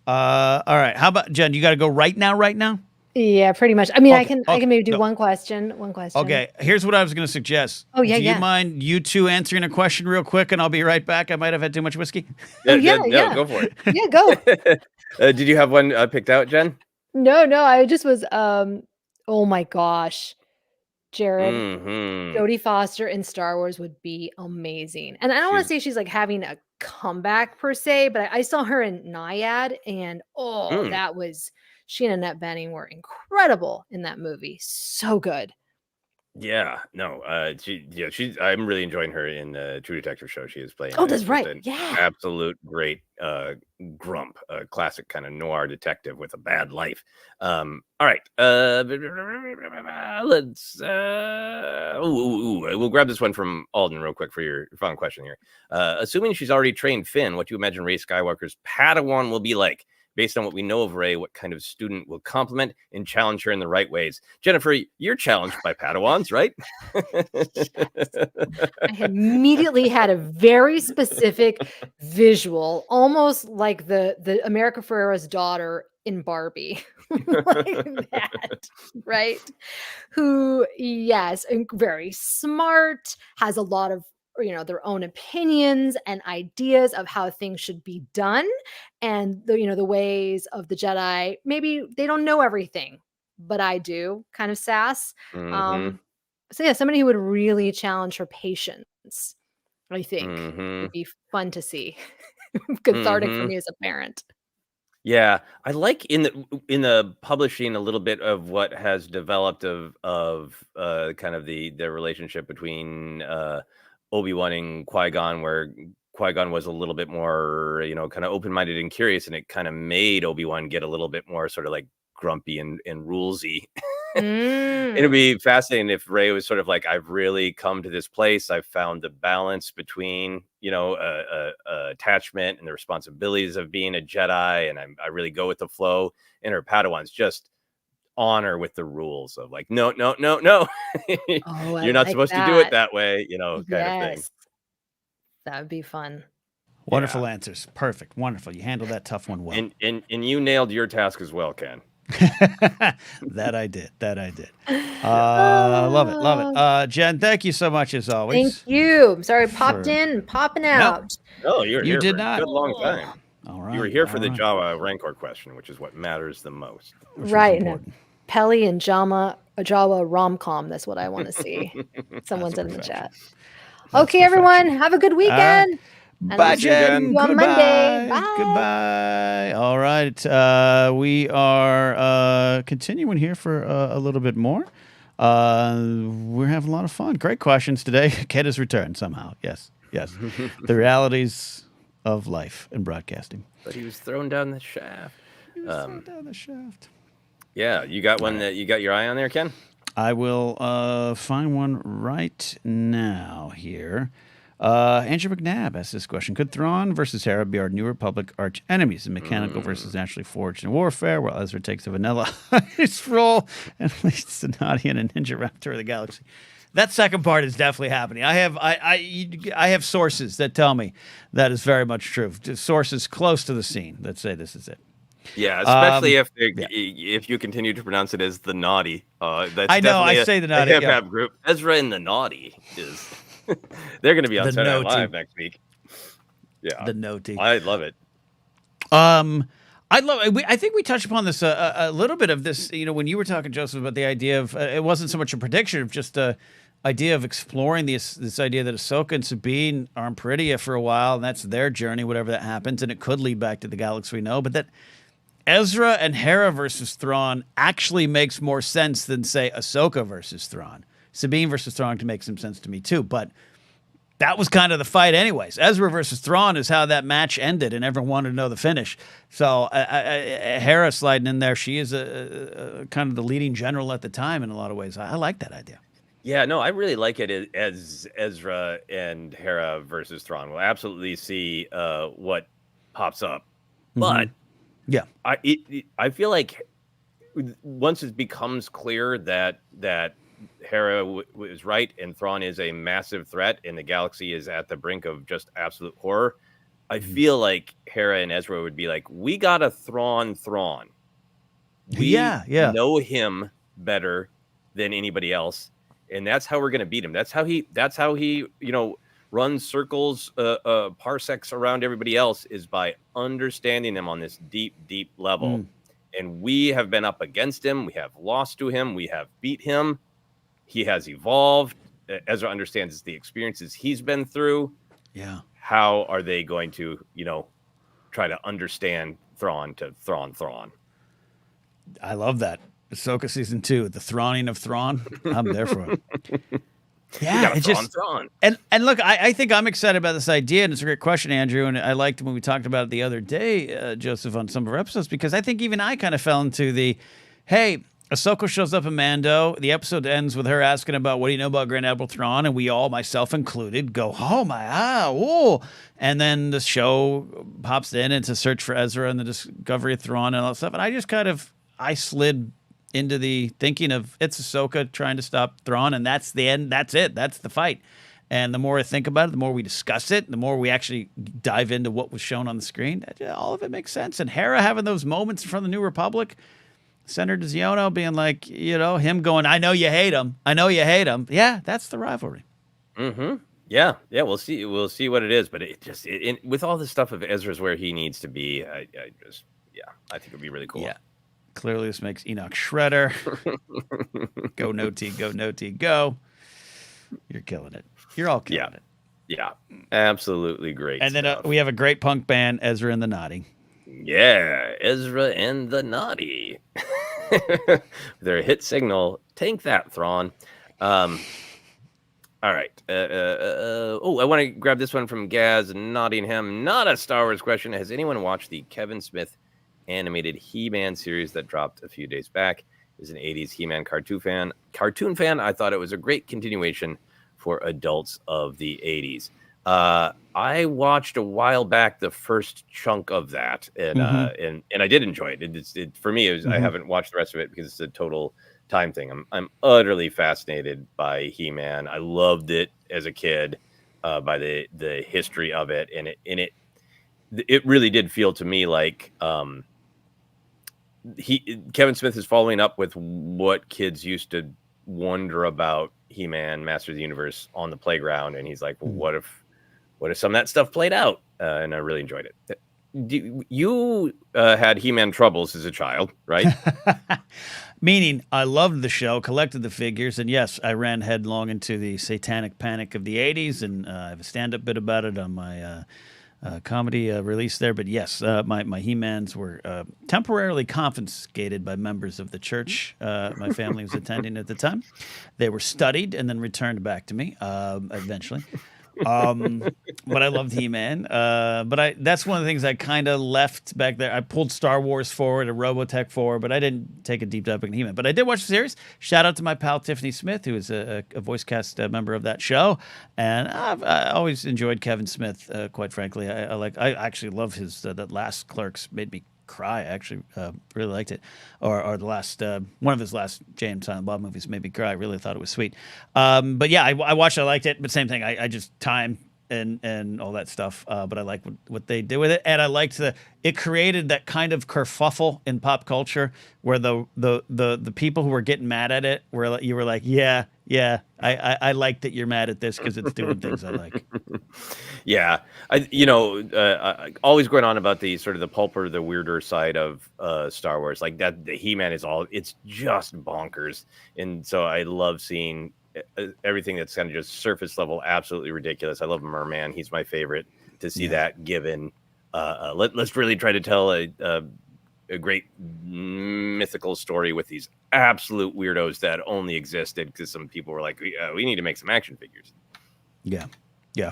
All right. How about Jen? You got to go right now. Yeah, pretty much. I mean, I can maybe do one question. Okay. Here's what I was going to suggest. Oh yeah. Do you mind you two answering a question real quick, and I'll be right back? I might have had too much whiskey. No, go for it. Yeah, go. Did you have one picked out, Jen? No. I just was. Oh my gosh, Jared, Jodie Foster in Star Wars would be amazing. And I don't want to say she's like having a comeback per se, but I saw her in Naiad, and that was, she and Annette Bening were incredible in that movie. So good. Yeah, no, I'm really enjoying her in the True Detective show. She is playing. Oh, that's right. Yeah, absolute great grump, a classic kind of noir detective with a bad life. All right, let's. We'll grab this one from Alden real quick for your final question here. Assuming she's already trained Finn, what do you imagine Rey Skywalker's Padawan will be like? Based on what we know of Rey, what kind of student will compliment and challenge her in the right ways? Jennifer, you're challenged by Padawans, right? I immediately had a very specific visual, almost like the America Ferrera's daughter in Barbie, like that, right? Who, yes, very smart, has a lot of their own opinions and ideas of how things should be done, and the ways of the Jedi. Maybe they don't know everything, but I do, kind of sass. So yeah, somebody who would really challenge her patience, I think, would be fun to see. Cathartic for me as a parent. Yeah, I like in the publishing a little bit of what has developed of kind of the relationship between Obi-Wan and Qui-Gon, where Qui-Gon was a little bit more, kind of open-minded and curious, and it kind of made Obi-Wan get a little bit more sort of like grumpy and rulesy. It'd be fascinating if Rey was sort of like, I've really come to this place. I've found the balance between, attachment and the responsibilities of being a Jedi, and I really go with the flow. And her Padawans just honor with the rules of like, no. You're not supposed to do it that way, kind of thing. That would be fun. Wonderful answers. Perfect. Wonderful. You handled that tough one well. And you nailed your task as well, Ken. That I did. Love it. Jen, thank you so much as always. Thank you. I'm sorry I popped in and popping out. No, you did for not. A good long time. All right. You were here for the Jawa Rancor question, which is what matters the most. Right. Pelly and Jawa rom-com. That's what I want to see. Someone said in the chat. Okay, everyone. Have a good weekend. Bye, Jen. On Monday. Bye. Goodbye. All right. We are continuing here for a little bit more. We're having a lot of fun. Great questions today. Ken has returned somehow. Yes. The realities of life and broadcasting. But he was thrown down the shaft. Thrown down the shaft. Yeah, you got one that you got your eye on there, Ken? I will find one right now here. Andrew McNabb asks this question. Could Thrawn versus Hera be our New Republic arch enemies in mechanical versus naturally forged in warfare, while Ezra takes a vanilla ice roll and leads the Nadi and a Ninja Raptor of the galaxy? That second part is definitely happening. I have sources that tell me that is very much true. Sources close to the scene that say this is it. Yeah, especially if you continue to pronounce it as the Naughty. That's I know, I definitely say the Naughty, a hip hop group. Ezra and the Naughty is. They're going to be on Saturday Night Live next week. Yeah, the Noti. I love it. I think we touched upon this a little bit of this. You know, when you were talking, Joseph, about the idea of it wasn't so much a prediction of just a idea of exploring this idea that Ahsoka and Sabine are in Peridia for a while, and that's their journey, whatever that happens, and it could lead back to the galaxy we know, but that Ezra and Hera versus Thrawn actually makes more sense than, say, Ahsoka versus Thrawn. Sabine versus Thrawn can make some sense to me too, but that was kind of the fight anyways. Ezra versus Thrawn is how that match ended, and everyone wanted to know the finish. So Hera sliding in there, she is a kind of the leading general at the time in a lot of ways. I like that idea. Yeah, no, I really like it as Ezra and Hera versus Thrawn. We'll absolutely see what pops up. But yeah, I feel like once it becomes clear that Hera was right and Thrawn is a massive threat and the galaxy is at the brink of just absolute horror, I feel like Hera and Ezra would be like, we got a Thrawn. We know him better than anybody else. And that's how we're going to beat him. That's how he, runs circles, parsecs around everybody else, is by understanding them on this deep, deep level. And we have been up against him. We have lost to him. We have beat him. He has evolved. Ezra understands the experiences he's been through. Yeah. How are they going to, try to understand Thrawn to Thrawn? I love that. Ahsoka season 2, the Thrawning of Thrawn. I'm there for it. Yeah, it's just Thrawn. And look, I think I'm excited about this idea, and it's a great question, Andrew. And I liked when we talked about it the other day, Joseph, on some of our episodes, because I think even I kind of fell into the, hey, Ahsoka shows up in Mando. The episode ends with her asking about, what do you know about Grand Admiral Thrawn? And we all, myself included, go, oh. And then the show pops in, and it's a search for Ezra and the discovery of Thrawn and all that stuff. And I just I slid into the thinking of it's Ahsoka trying to stop Thrawn, and that's the end. That's it. That's the fight. And the more I think about it, the more we discuss it, the more we actually dive into what was shown on the screen. All of it makes sense. And Hera having those moments from the New Republic, Senator Ziono being like, him going, I know you hate him. Yeah, that's the rivalry. Yeah. We'll see what it is. But it just with all this stuff of Ezra's where he needs to be, I think it'd be really cool. Yeah. Clearly, this makes Enoch Shredder. Go Noti, go. You're killing it. You're all killing it. Yeah, absolutely great. And then we have a great punk band, Ezra and the Naughty. Yeah, Ezra and the Naughty. Their hit single, Tank That, Thrawn. All right. I want to grab this one from Gaz Nottingham. Not a Star Wars question. Has anyone watched the Kevin Smith animated He-Man series that dropped a few days back? Is an 80s He-Man cartoon fan. I thought it was a great continuation for adults of the 80s. I watched a while back the first chunk of that, and I did enjoy it. For me, I haven't watched the rest of it because it's a total time thing. I'm utterly fascinated by He-Man. I loved it as a kid, by the history of it, and it really did feel to me like Kevin Smith is following up with what kids used to wonder about He-Man, Master of the Universe on the playground, and he's like, well, what if some of that stuff played out? And I really enjoyed it. You had He-Man troubles as a child, right? Meaning, I loved the show, collected the figures, and yes, I ran headlong into the satanic panic of the 80s, and I have a stand-up bit about it on my comedy release there. But yes, my He-Mans were temporarily confiscated by members of the church my family was attending at the time. They were studied and then returned back to me eventually. But I loved He-Man. But that's one of the things I kind of left back there. I pulled Star Wars forward and Robotech forward, but I didn't take a deep dive into He-Man. But I did watch the series. Shout out to my pal Tiffany Smith, who is a voice cast member of that show, and I always enjoyed Kevin Smith. Quite frankly, I actually love his that last Clerks made me cry. I actually really liked it, or the last one of his last Jay and Silent Bob movies made me cry. I really thought it was sweet. But yeah, I watched it, I liked it, but same thing. I just time and all that stuff. But I like what they did with it, and I liked it created that kind of kerfuffle in pop culture where the people who were getting mad at it you were like, yeah, I like that you're mad at this because it's doing things I like. Yeah, always going on about the sort of the pulper, the weirder side of Star Wars, like that. The He-Man it's just bonkers, and so I love seeing everything that's kind of just surface level, absolutely ridiculous. I love Merman; he's my favorite. To see that given, let's really try to tell a great mythical story with these absolute weirdos that only existed because some people were like, we need to make some action figures. Yeah. Yeah.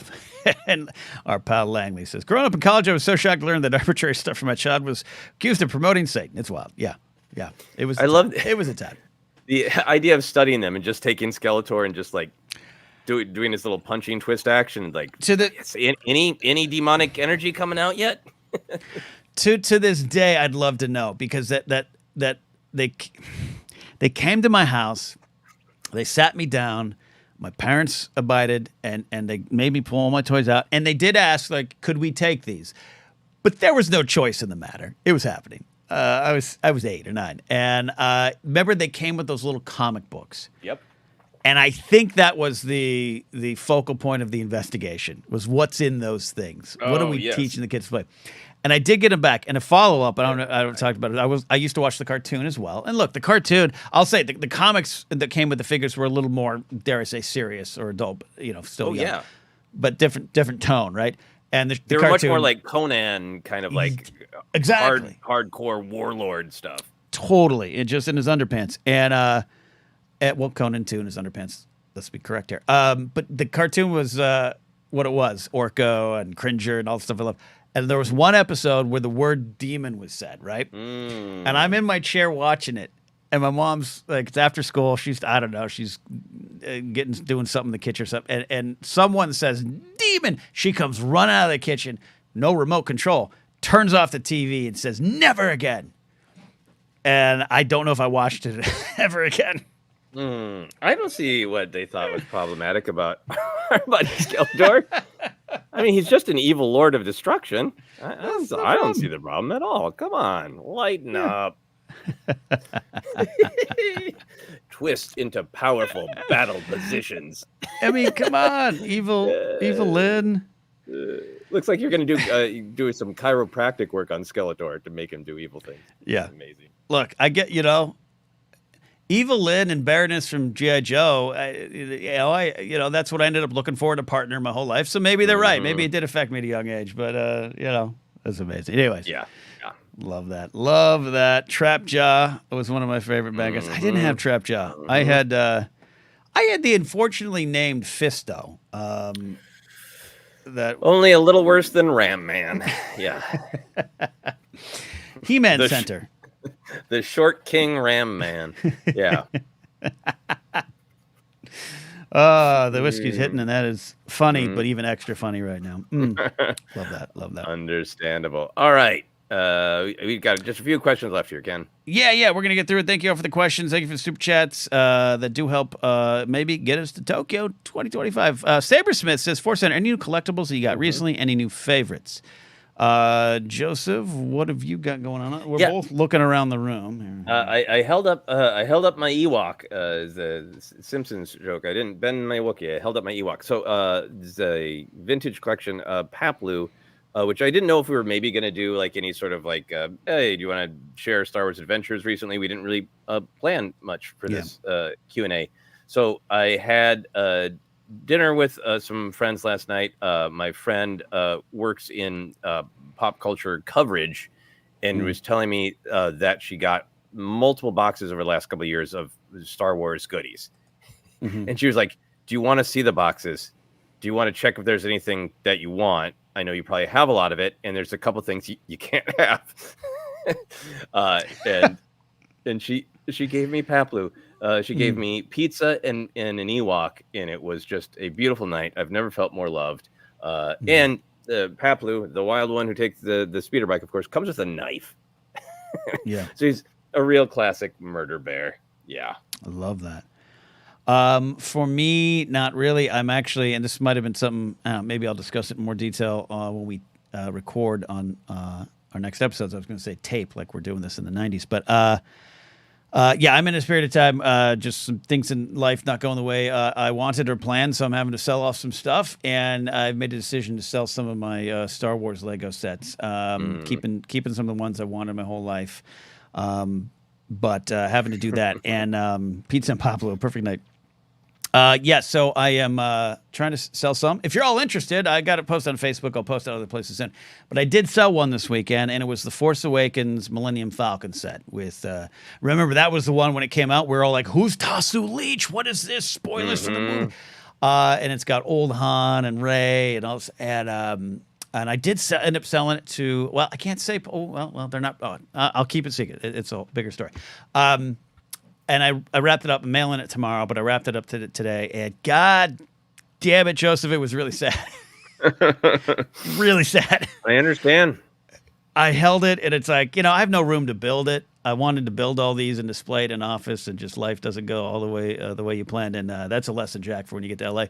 And our pal Langley says, growing up in college, I was so shocked to learn that arbitrary stuff from my child was accused of promoting Satan. It's wild. Yeah. Yeah. It was a tad. The idea of studying them and just taking Skeletor and just like doing this little punching twist action, like any demonic energy coming out yet? To this day, I'd love to know, because that they came to my house, they sat me down, my parents abided, and they made me pull all my toys out, and they did ask, like, could we take these? But there was no choice in the matter. It was happening. I was 8 or 9, and remember they came with those little comic books. Yep. And I think that was the focal point of the investigation, was what's in those things. What are we teaching the kids to play? And I did get them back. And a follow-up, I don't talk about it. I used to watch the cartoon as well. And look, the cartoon, I'll say the comics that came with the figures were a little more, dare I say, serious or adult, still young. Yeah. But different tone, right? And they were much more like Conan, kind of like exactly hardcore warlord stuff. Totally. And just in his underpants. And Conan too in his underpants. Let's be correct here. But the cartoon was what it was, Orko and Cringer and all the stuff I love. And there was one episode where the word demon was said, right? And I'm in my chair watching it, and my mom's like, it's after school. She's doing something in the kitchen or something. And someone says, demon. She comes running out of the kitchen, no remote control, turns off the TV and says, never again. And I don't know if I watched it ever again. I don't see what they thought was problematic about Skeletor. I mean, he's just an evil lord of destruction. I don't see the problem at all. Come on, lighten up. Twist into powerful battle positions. I mean, come on, evil Lynn. Looks like you're going to do some chiropractic work on Skeletor to make him do evil things. Yeah, that's amazing. Look, I get Evil Lynn and Baroness from G.I. Joe, that's what I ended up looking for in a partner my whole life. So maybe they're right. Maybe it did affect me at a young age, but that's amazing. Anyways, yeah, love that. Trapjaw was one of my favorite bad guys. I didn't have Trapjaw. I had the unfortunately named Fisto. That only a little worse than Ram Man. Yeah, He-Man Center. The short king Ram Man. Yeah. The whiskey's hitting, and that is funny, but even extra funny right now. Love that. Understandable. All right. We've got just a few questions left here, Ken. Yeah. We're going to get through it. Thank you all for the questions. Thank you for the super chats that do help maybe get us to Tokyo 2025. Sabersmith says, ForceCenter, any new collectibles that you got recently? Any new favorites? Joseph, what have you got going on? We're both looking around the room. I held up my Ewok, the Simpsons joke. I didn't bend my Wookiee. I held up my Ewok. So it's a vintage collection, Paplu, which I didn't know if we were maybe going to do like any sort of like, hey, do you want to share Star Wars adventures recently? We didn't really plan much for this Q&A. So I had dinner with some friends last night. My friend works in pop culture coverage and was telling me that she got multiple boxes over the last couple of years of Star Wars goodies. And she was like, do you want to see the boxes? do you want to check if there's anything that you want? I know you probably have a lot of it, and there's a couple things you can't have. And she gave me Paplu. She gave me pizza and an Ewok, and it was just a beautiful night. I've never felt more loved. And Paplu, the wild one who takes the speeder bike, of course, comes with a knife. Yeah. So he's a real classic murder bear. Yeah. I love that. For me, not really. I'm actually, and this might have been something, maybe I'll discuss it in more detail when we record on our next episodes. I was going to say tape, like we're doing this in the 90s. But yeah, I'm in a period of time, just some things in life not going the way I wanted or planned. So I'm having to sell off some stuff. And I've made a decision to sell some of my Star Wars Lego sets, keeping some of the ones I wanted my whole life. But having to do that. And pizza and Pablo, perfect night. Yeah, so I am trying to sell some. If you're all interested, I got it posted on Facebook. I'll post it other places soon. But I did sell one this weekend, and it was the Force Awakens Millennium Falcon set. With remember, that was the one when it came out. We were all like, who's Tasu Leech? What is this? Spoilers for the movie. And it's got old Han and Rey and all this. And I did end up selling it to, well, I can't say, well, they're not, I'll keep it secret. It's a bigger story. And I wrapped it up. I'm mailing it tomorrow, but I wrapped it up today. And God damn it, Joseph, it was really sad. Really sad. I understand. I held it, and it's like, I have no room to build it. I wanted to build all these and display it in office, and just life doesn't go all the way you planned. And that's a lesson, Jack, for when you get to LA.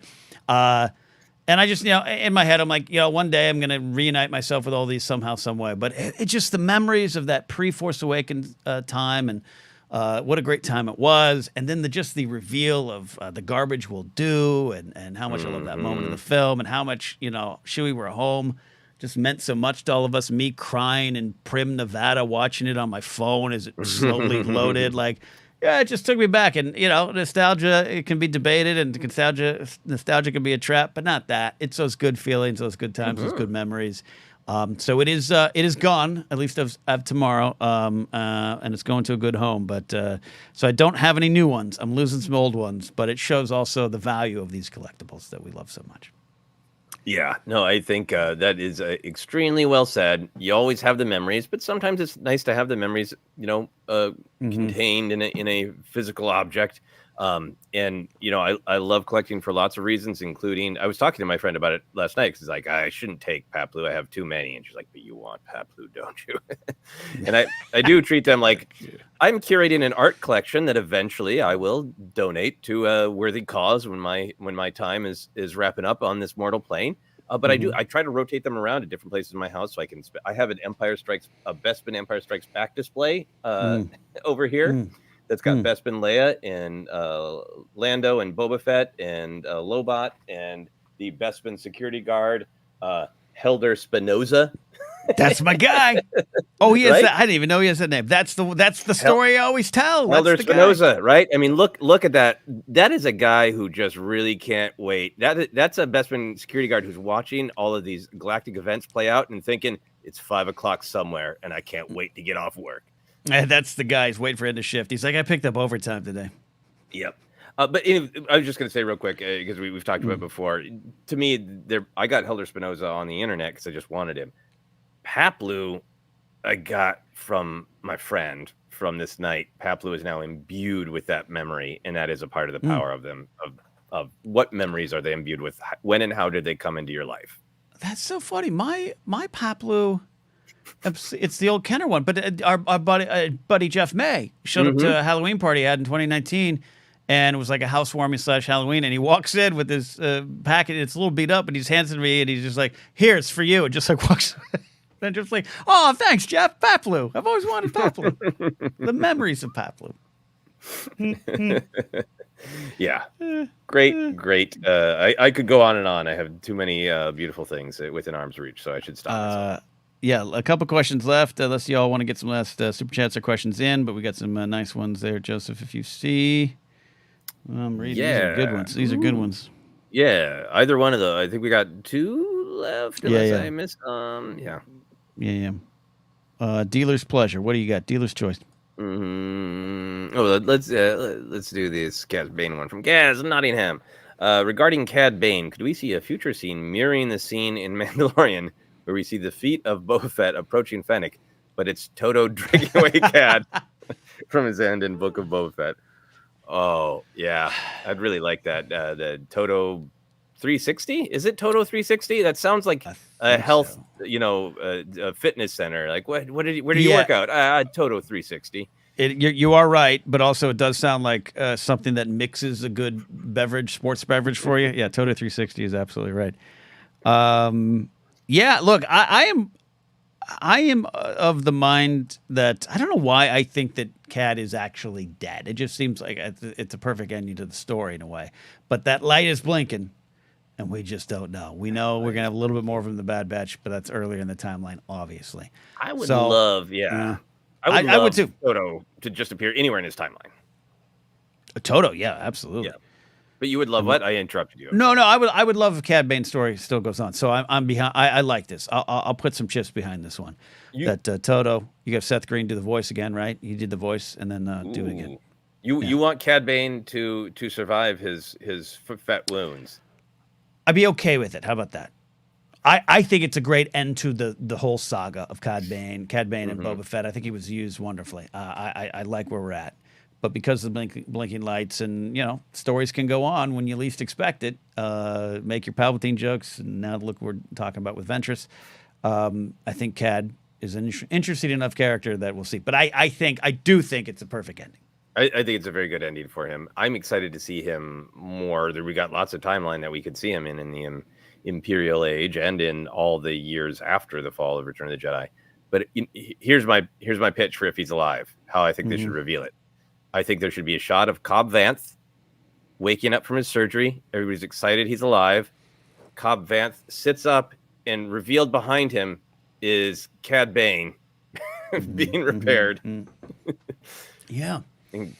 And I just, in my head, I'm like, one day I'm going to reunite myself with all these somehow, some way. But it's just the memories of that pre-Force Awakens time, and what a great time it was. And then just the reveal of the garbage will do, and how much I love that moment in the film, and how much, Chewie were home just meant so much to all of us. Me crying in Prim, Nevada, watching it on my phone as it slowly loaded. Like, yeah, it just took me back. And, nostalgia, it can be debated, and nostalgia can be a trap, but not that. It's those good feelings, those good times, those good memories. So it is gone, at least of tomorrow, and it's going to a good home. But so I don't have any new ones. I'm losing some old ones, but it shows also the value of these collectibles that we love so much. Yeah, no, I think that is extremely well said. You always have the memories, but sometimes it's nice to have the memories, contained in a physical object. And I love collecting for lots of reasons, including, I was talking to my friend about it last night, because he's like, I shouldn't take Paplu, I have too many. And she's like, but you want Paplu, don't you? And I do treat them like I'm curating an art collection that eventually I will donate to a worthy cause when my time is wrapping up on this mortal plane. But I try to rotate them around to different places in my house, so I have a Bespin Empire Strikes Back display over here. That's got Bespin Leia and Lando and Boba Fett and Lobot and the Bespin security guard, Helder Spinoza. That's my guy. Oh, he has Right? that. I didn't even know he has that name. That's the story I always tell. Helder That's the guy. Spinoza, right? I mean, look at that. That is a guy who just really can't wait. That's a Bespin security guard who's watching all of these galactic events play out and thinking, it's 5 o'clock somewhere, and I can't wait to get off work. That's the guy who's waiting for him to shift. He's like, I picked up overtime today. Yep. But I was just going to say real quick, because we've talked about it before. To me, I got Helder Spinoza on the internet because I just wanted him. Paplu, I got from my friend from this night. Paplu is now imbued with that memory, and that is a part of the power of them. Of what memories are they imbued with? When and how did they come into your life? That's so funny. My Paplu, it's the old Kenner one, but our buddy Jeff May showed up to a Halloween party I had in 2019, and it was like a housewarming / Halloween, and he walks in with this packet. It's a little beat up, and he hands it to me, and he's just like, "Here, it's for you," and just like walks. And just like, oh, thanks, Jeff. Paplu. I've always wanted Paplu. The memories of Paplu. Yeah. Great. I could go on and on. I have too many beautiful things within arm's reach, so I should stop myself. Yeah, a couple questions left. Unless y'all want to get some last super chats or questions in, but we got some nice ones there, Joseph, if you see. I'm reading. These are good ones. These are good ones. Yeah, either one of those. I think we got 2 left, unless I missed Yeah. Yeah. Dealer's pleasure. What do you got? Dealer's choice. Oh, let's do this Gaz Bane one from Gaz Nottingham. Regarding Cad Bane, could we see a future scene mirroring the scene in Mandalorian where we see the feet of Boba Fett approaching Fennec, but it's Toto dragging away Cad from his end in Book of Boba Fett? Oh, yeah. I'd really like that. The Toto 360? Is it Toto 360? That sounds like a health, a fitness center. Like, where do you work out? Toto 360. You are right, but also it does sound like something that mixes a good sports beverage for you. Yeah, Toto 360 is absolutely right. Yeah, look, I am of the mind that I don't know why I think that Cad is actually dead. It just seems like it's a perfect ending to the story in a way. But that light is blinking, and we just don't know. We know we're gonna have a little bit more from the Bad Batch, but that's earlier in the timeline, obviously. I would love, I would too. Toto to just appear anywhere in his timeline. Toto, yeah, absolutely. Yeah. But you would love what? I interrupted you. No, I would love if Cad Bane's story still goes on. So I'm behind. I like this. I'll put some chips behind this one. Toto, you got Seth Green do the voice again, right? He did the voice and then do it again. You want Cad Bane to survive his fat wounds? I'd be okay with it. How about that? I think it's a great end to the whole saga of Cad Bane and Boba Fett. I think he was used wonderfully. I like where we're at. But because of the blinking lights and, stories can go on when you least expect it, make your Palpatine jokes. And now look, we're talking about with Ventress. I think Cad is an interesting enough character that we'll see. But I do think it's a perfect ending. I think it's a very good ending for him. I'm excited to see him more. We got lots of timeline that we could see him in the Imperial Age and in all the years after the fall of Return of the Jedi. But here's my pitch for if he's alive, how I think they should reveal it. I think there should be a shot of Cobb Vanth waking up from his surgery. Everybody's excited he's alive. Cobb Vanth sits up, and revealed behind him is Cad Bane being repaired. Yeah. And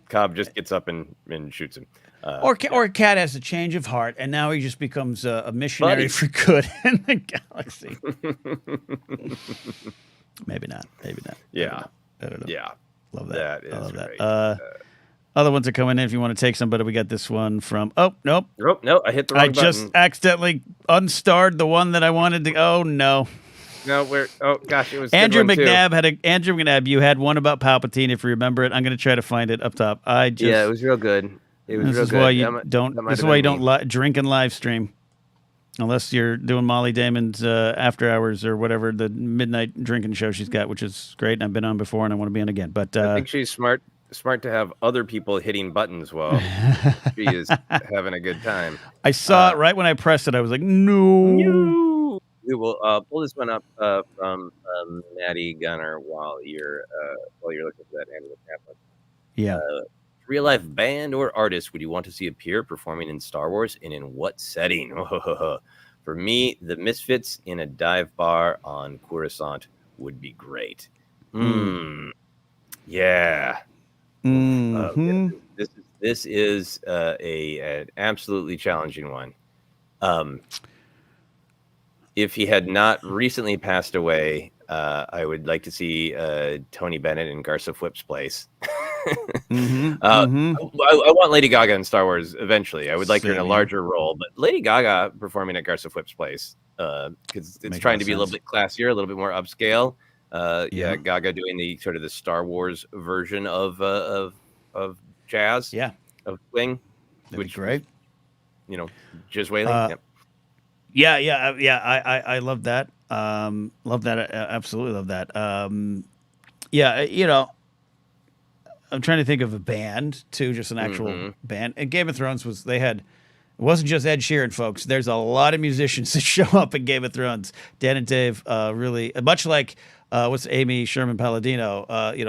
Cobb just gets up and shoots him. Or Cad has a change of heart, and now he just becomes a missionary for good in the galaxy. Maybe not. Yeah. I don't know. Yeah. Love that. I love that. Other ones are coming in if you want to take some, but we got this one from... Oh, nope. No, I hit the wrong button. I just accidentally unstarred the one that I wanted to... Oh, no. No, gosh, it was Andrew McNabb Andrew McNabb, you had one about Palpatine, if you remember it. I'm going to try to find it up top. Yeah, it was real good. This is why you don't drink and live stream. Unless you're doing Molly Damon's After Hours or whatever, the midnight drinking show she's got, which is great. And I've been on before and I want to be on again. But I think she's smart to have other people hitting buttons while she is having a good time. I saw it right when I pressed it. I was like, no. We will pull this one up from Maddie Gunner while you're looking for that animal tablet. Yeah. Real life band or artist would you want to see appear performing in Star Wars, and in what setting? For me, the Misfits in a dive bar on Coruscant would be great. Yeah. This is an absolutely challenging one. If he had not recently passed away, I would like to see Tony Bennett in Garsa Fwip's place. I want Lady Gaga in Star Wars eventually. I would like her in a larger role, but Lady Gaga performing at Garsa Fwip's place because it's trying to be a little bit classier, a little bit more upscale. Gaga doing the sort of the Star Wars version of jazz, of swing, which is great. Jizz wailing. I love that. Love that. Absolutely love that. I'm trying to think of a band too, just an actual band. And Game of Thrones it wasn't just Ed Sheeran, folks. There's a lot of musicians that show up in Game of Thrones. Dan and Dave really, much like what's Amy Sherman Palladino,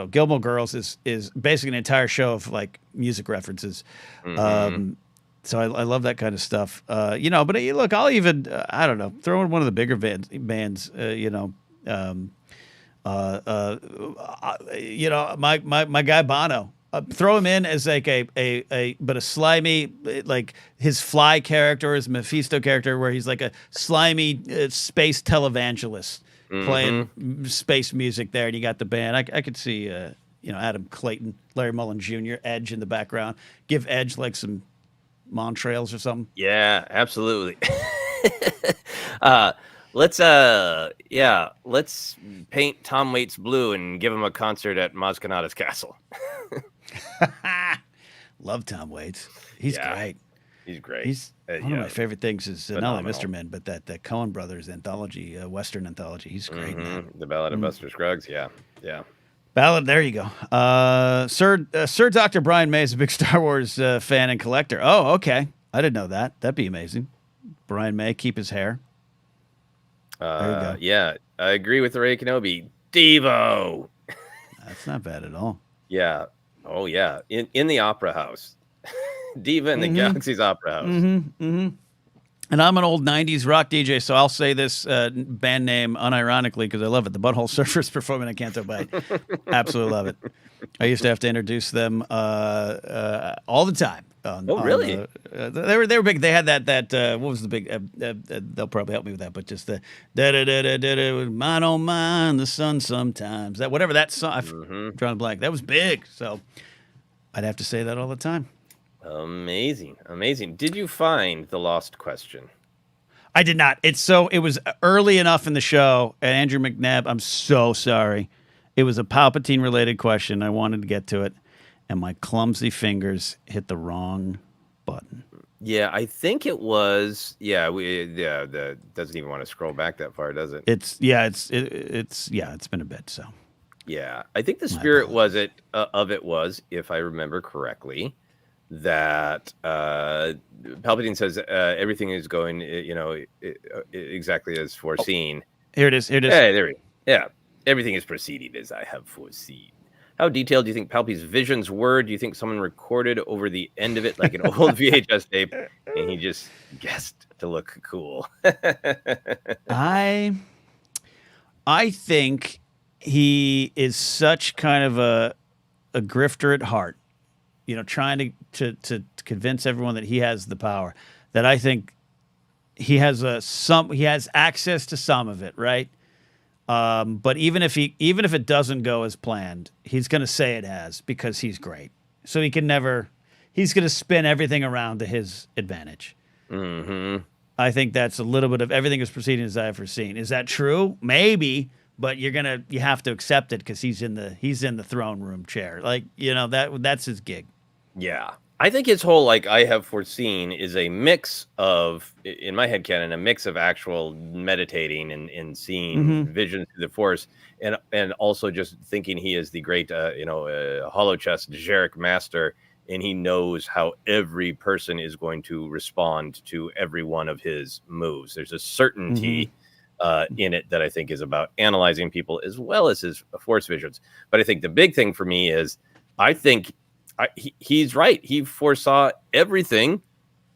Gilmore Girls is basically an entire show of like music references. So I love that kind of stuff. But look, I'll even I don't know, throw in one of the bigger bands. My guy Bono. Throw him in as like a slimy, like his Fly character, his Mephisto character, where he's like a slimy space televangelist playing space music there, and you got the band. I could see Adam Clayton, Larry Mullen Jr., Edge in the background. Give Edge like some Montrails or something. Yeah, absolutely. Let's let's paint Tom Waits blue and give him a concert at Maz Kanata's castle. Love Tom Waits. He's great. He's great. He's one of my favorite things is not only Mr. Men, but that Coen Brothers anthology, Western anthology. He's great. The Ballad of Buster Scruggs. Yeah. Ballad. There you go. Sir Dr. Brian May is a big Star Wars fan and collector. Oh, okay. I didn't know that. That'd be amazing. Brian May, keep his hair. There you go. Yeah, I agree with Ray Kenobi. Devo. That's not bad at all. Yeah. Oh, yeah. In the Opera House. Diva in the Galaxy's Opera House. And I'm an old 90s rock DJ, so I'll say this band name unironically because I love it. The Butthole Surfers performing at Canto Bight. Absolutely love it. I used to have to introduce them all the time. Really? They were big. They had that what was the big? They'll probably help me with that, but just the da da da da da mine on mine, the sun sometimes. That whatever that song. I'm drawing a blank. That was big. So I'd have to say that all the time. Amazing. Did you find the lost question? I did not. It was early enough in the show, and Andrew McNabb, I'm so sorry. It was a Palpatine related question. I wanted to get to it, and my clumsy fingers hit the wrong button. Yeah, I think it was. Yeah, the doesn't even want to scroll back that far, does it? It's been a bit. So yeah, I think the spirit was if I remember correctly, that Palpatine says everything is going, exactly as foreseen. Here it is. Hey, there we go. Yeah, everything is proceeding as I have foreseen. How detailed do you think Palpy's visions were? Do you think someone recorded over the end of it like an old VHS tape, and he just guessed to look cool? I think he is such kind of a grifter at heart, trying to convince everyone that he has the power, that I think he has access to some of it, right? But even if it doesn't go as planned, he's going to say it has because he's great. So he's going to spin everything around to his advantage. Mm-hmm. I think that's a little bit of everything is proceeding as I have foreseen. Is that true? Maybe, but you have to accept it because he's in the throne room chair. Like, that's his gig. Yeah. I think his whole I have foreseen is a mix of, in my headcanon, a mix of actual meditating and seeing visions through the Force, and also just thinking he is the great hollow chest Jarek master, and he knows how every person is going to respond to every one of his moves. There's a certainty in it that I think is about analyzing people as well as his Force visions. But I think the big thing for me is I think he's right. He foresaw everything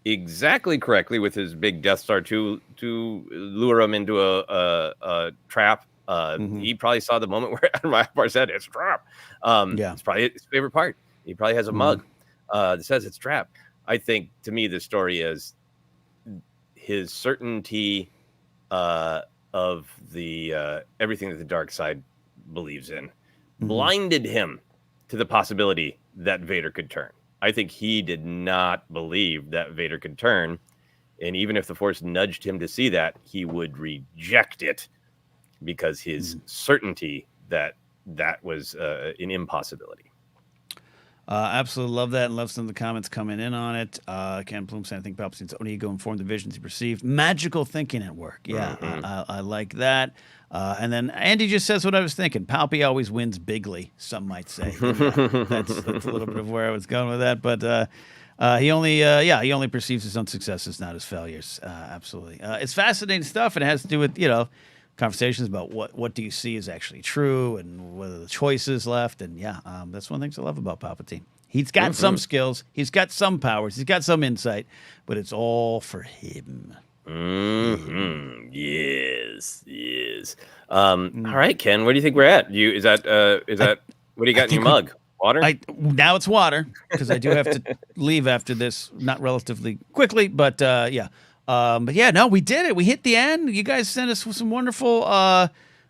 exactly correctly with his big Death Star to lure him into a trap. He probably saw the moment where Admiral Akbar said it's a trap. It's probably his favorite part. He probably has a mug that says it's trap. I think to me the story is his certainty of the everything that the dark side believes in blinded him to the possibility that Vader could turn. I think he did not believe that Vader could turn, and even if the Force nudged him to see that, he would reject it because his certainty that was an impossibility. Absolutely love that, and love some of the comments coming in on it. Ken Plume saying, I think Palpatine's own ego informed the visions he perceived. Magical thinking at work. Yeah, I like that. And then Andy just says what I was thinking. Palpy always wins bigly, some might say. That's a little bit of where I was going with that. But he only perceives his own successes, not his failures. Absolutely. It's fascinating stuff, and it has to do with, conversations about what do you see is actually true and whether the choice is left. And that's one of the things I love about Palpatine. He's got some skills, he's got some powers, he's got some insight, but it's all for him. Yes. All right, Ken, where do you think we're at? Is that what do you got in your mug? Water? Now it's water because I do have to leave after this, not relatively quickly, but no, we did it. We hit the end. You guys sent us some wonderful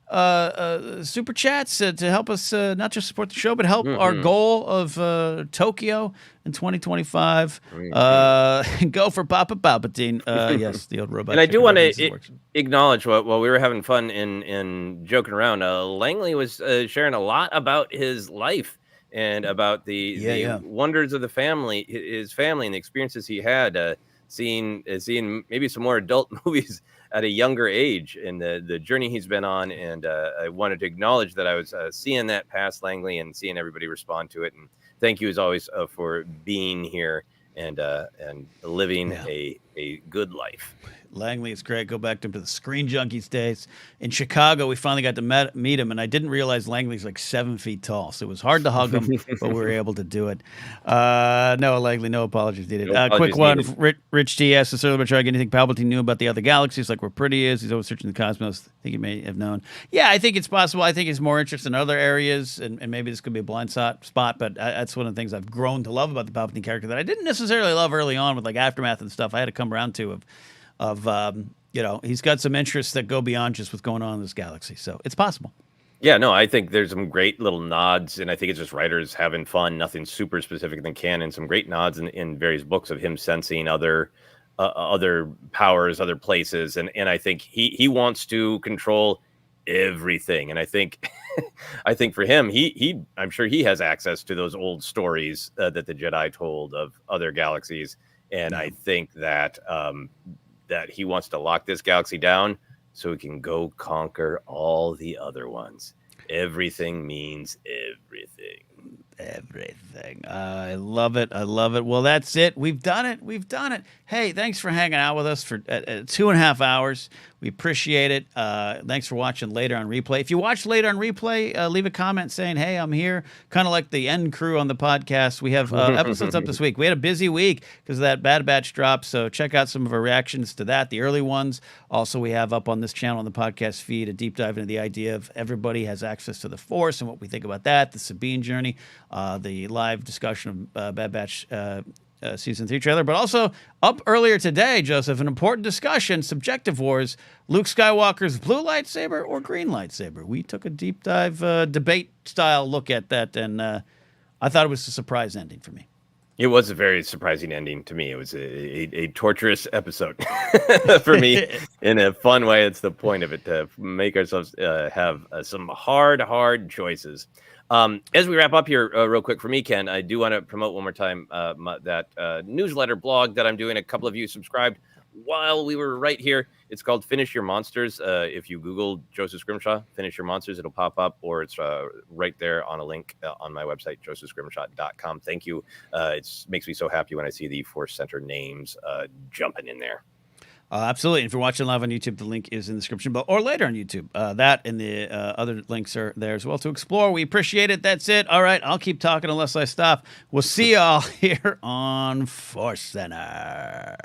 super chats to help us not just support the show, but help our Mhm. goal of Tokyo in 2025. Go for Papa Palpatine. Yes, the old robot. And I do chicken want references to works. acknowledge while we were having fun in joking around, Langley was sharing a lot about his life and about the Yeah. wonders of the family, his family, and the experiences he had, seeing maybe some more adult movies at a younger age, and the journey he's been on. And I wanted to acknowledge that I was seeing that past Langley and seeing everybody respond to it. And thank you as always for being here and living a good life. Langley is great. Go back to the Screen Junkies days. In Chicago, we finally got to meet him, and I didn't realize Langley's like 7 feet tall, so it was hard to hug him, but we were able to do it. No, Langley, no apologies needed. No Quick apologies one. needed. Rich T asked us earlier about trying anything Palpatine knew about the other galaxies, like where Pretty is. He's always searching the cosmos. I think he may have known. Yeah, I think it's possible. I think he's more interested in other areas, and maybe this could be a blind spot, but that's one of the things I've grown to love about the Palpatine character that I didn't necessarily love early on with like Aftermath and stuff. I had to come around to he's got some interests that go beyond just what's going on in this galaxy. So it's possible. Yeah, no, I think there's some great little nods, and I think it's just writers having fun, nothing super specific than canon. Some great nods in various books of him sensing other powers, other places, and I think he wants to control everything. And I think I think for him, I'm sure he has access to those old stories that the Jedi told of other galaxies, and I think that that he wants to lock this galaxy down so he can go conquer all the other ones. Everything means everything. Everything. I love it. I love it. Well, that's it. We've done it. We've done it. Hey, thanks for hanging out with us for 2.5 hours. We appreciate it. Thanks for watching later on replay. If you watch later on replay, leave a comment saying, hey, I'm here. Kind of like the end crew on the podcast. We have episodes up this week. We had a busy week because of that Bad Batch drop. So check out some of our reactions to that, the early ones. Also, we have up on this channel on the podcast feed a deep dive into the idea of everybody has access to the Force and what we think about that, the Sabine journey, the live discussion of Bad Batch Season 3 trailer, but also up earlier today, Joseph, an important discussion, Subjective Wars, Luke Skywalker's blue lightsaber or green lightsaber. We took a deep dive debate-style look at that, and I thought it was a surprise ending for me. It was a very surprising ending to me. It was a torturous episode for me in a fun way. It's the point of it, to make ourselves have some hard choices. As we wrap up here real quick for me, Ken, I do want to promote one more time that newsletter blog that I'm doing. A couple of you subscribed while we were right here. It's called Finish Your Monsters. If you Google Joseph Scrimshaw, Finish Your Monsters, it'll pop up, or it's right there on a link on my website, josephscrimshaw.com. Thank you. It makes me so happy when I see the ForceCenter names jumping in there. Absolutely. If you're watching live on YouTube, the link is in the description, or later on YouTube. That and the other links are there as well to explore. We appreciate it. That's it. All right. I'll keep talking unless I stop. We'll see y'all here on ForceCenter.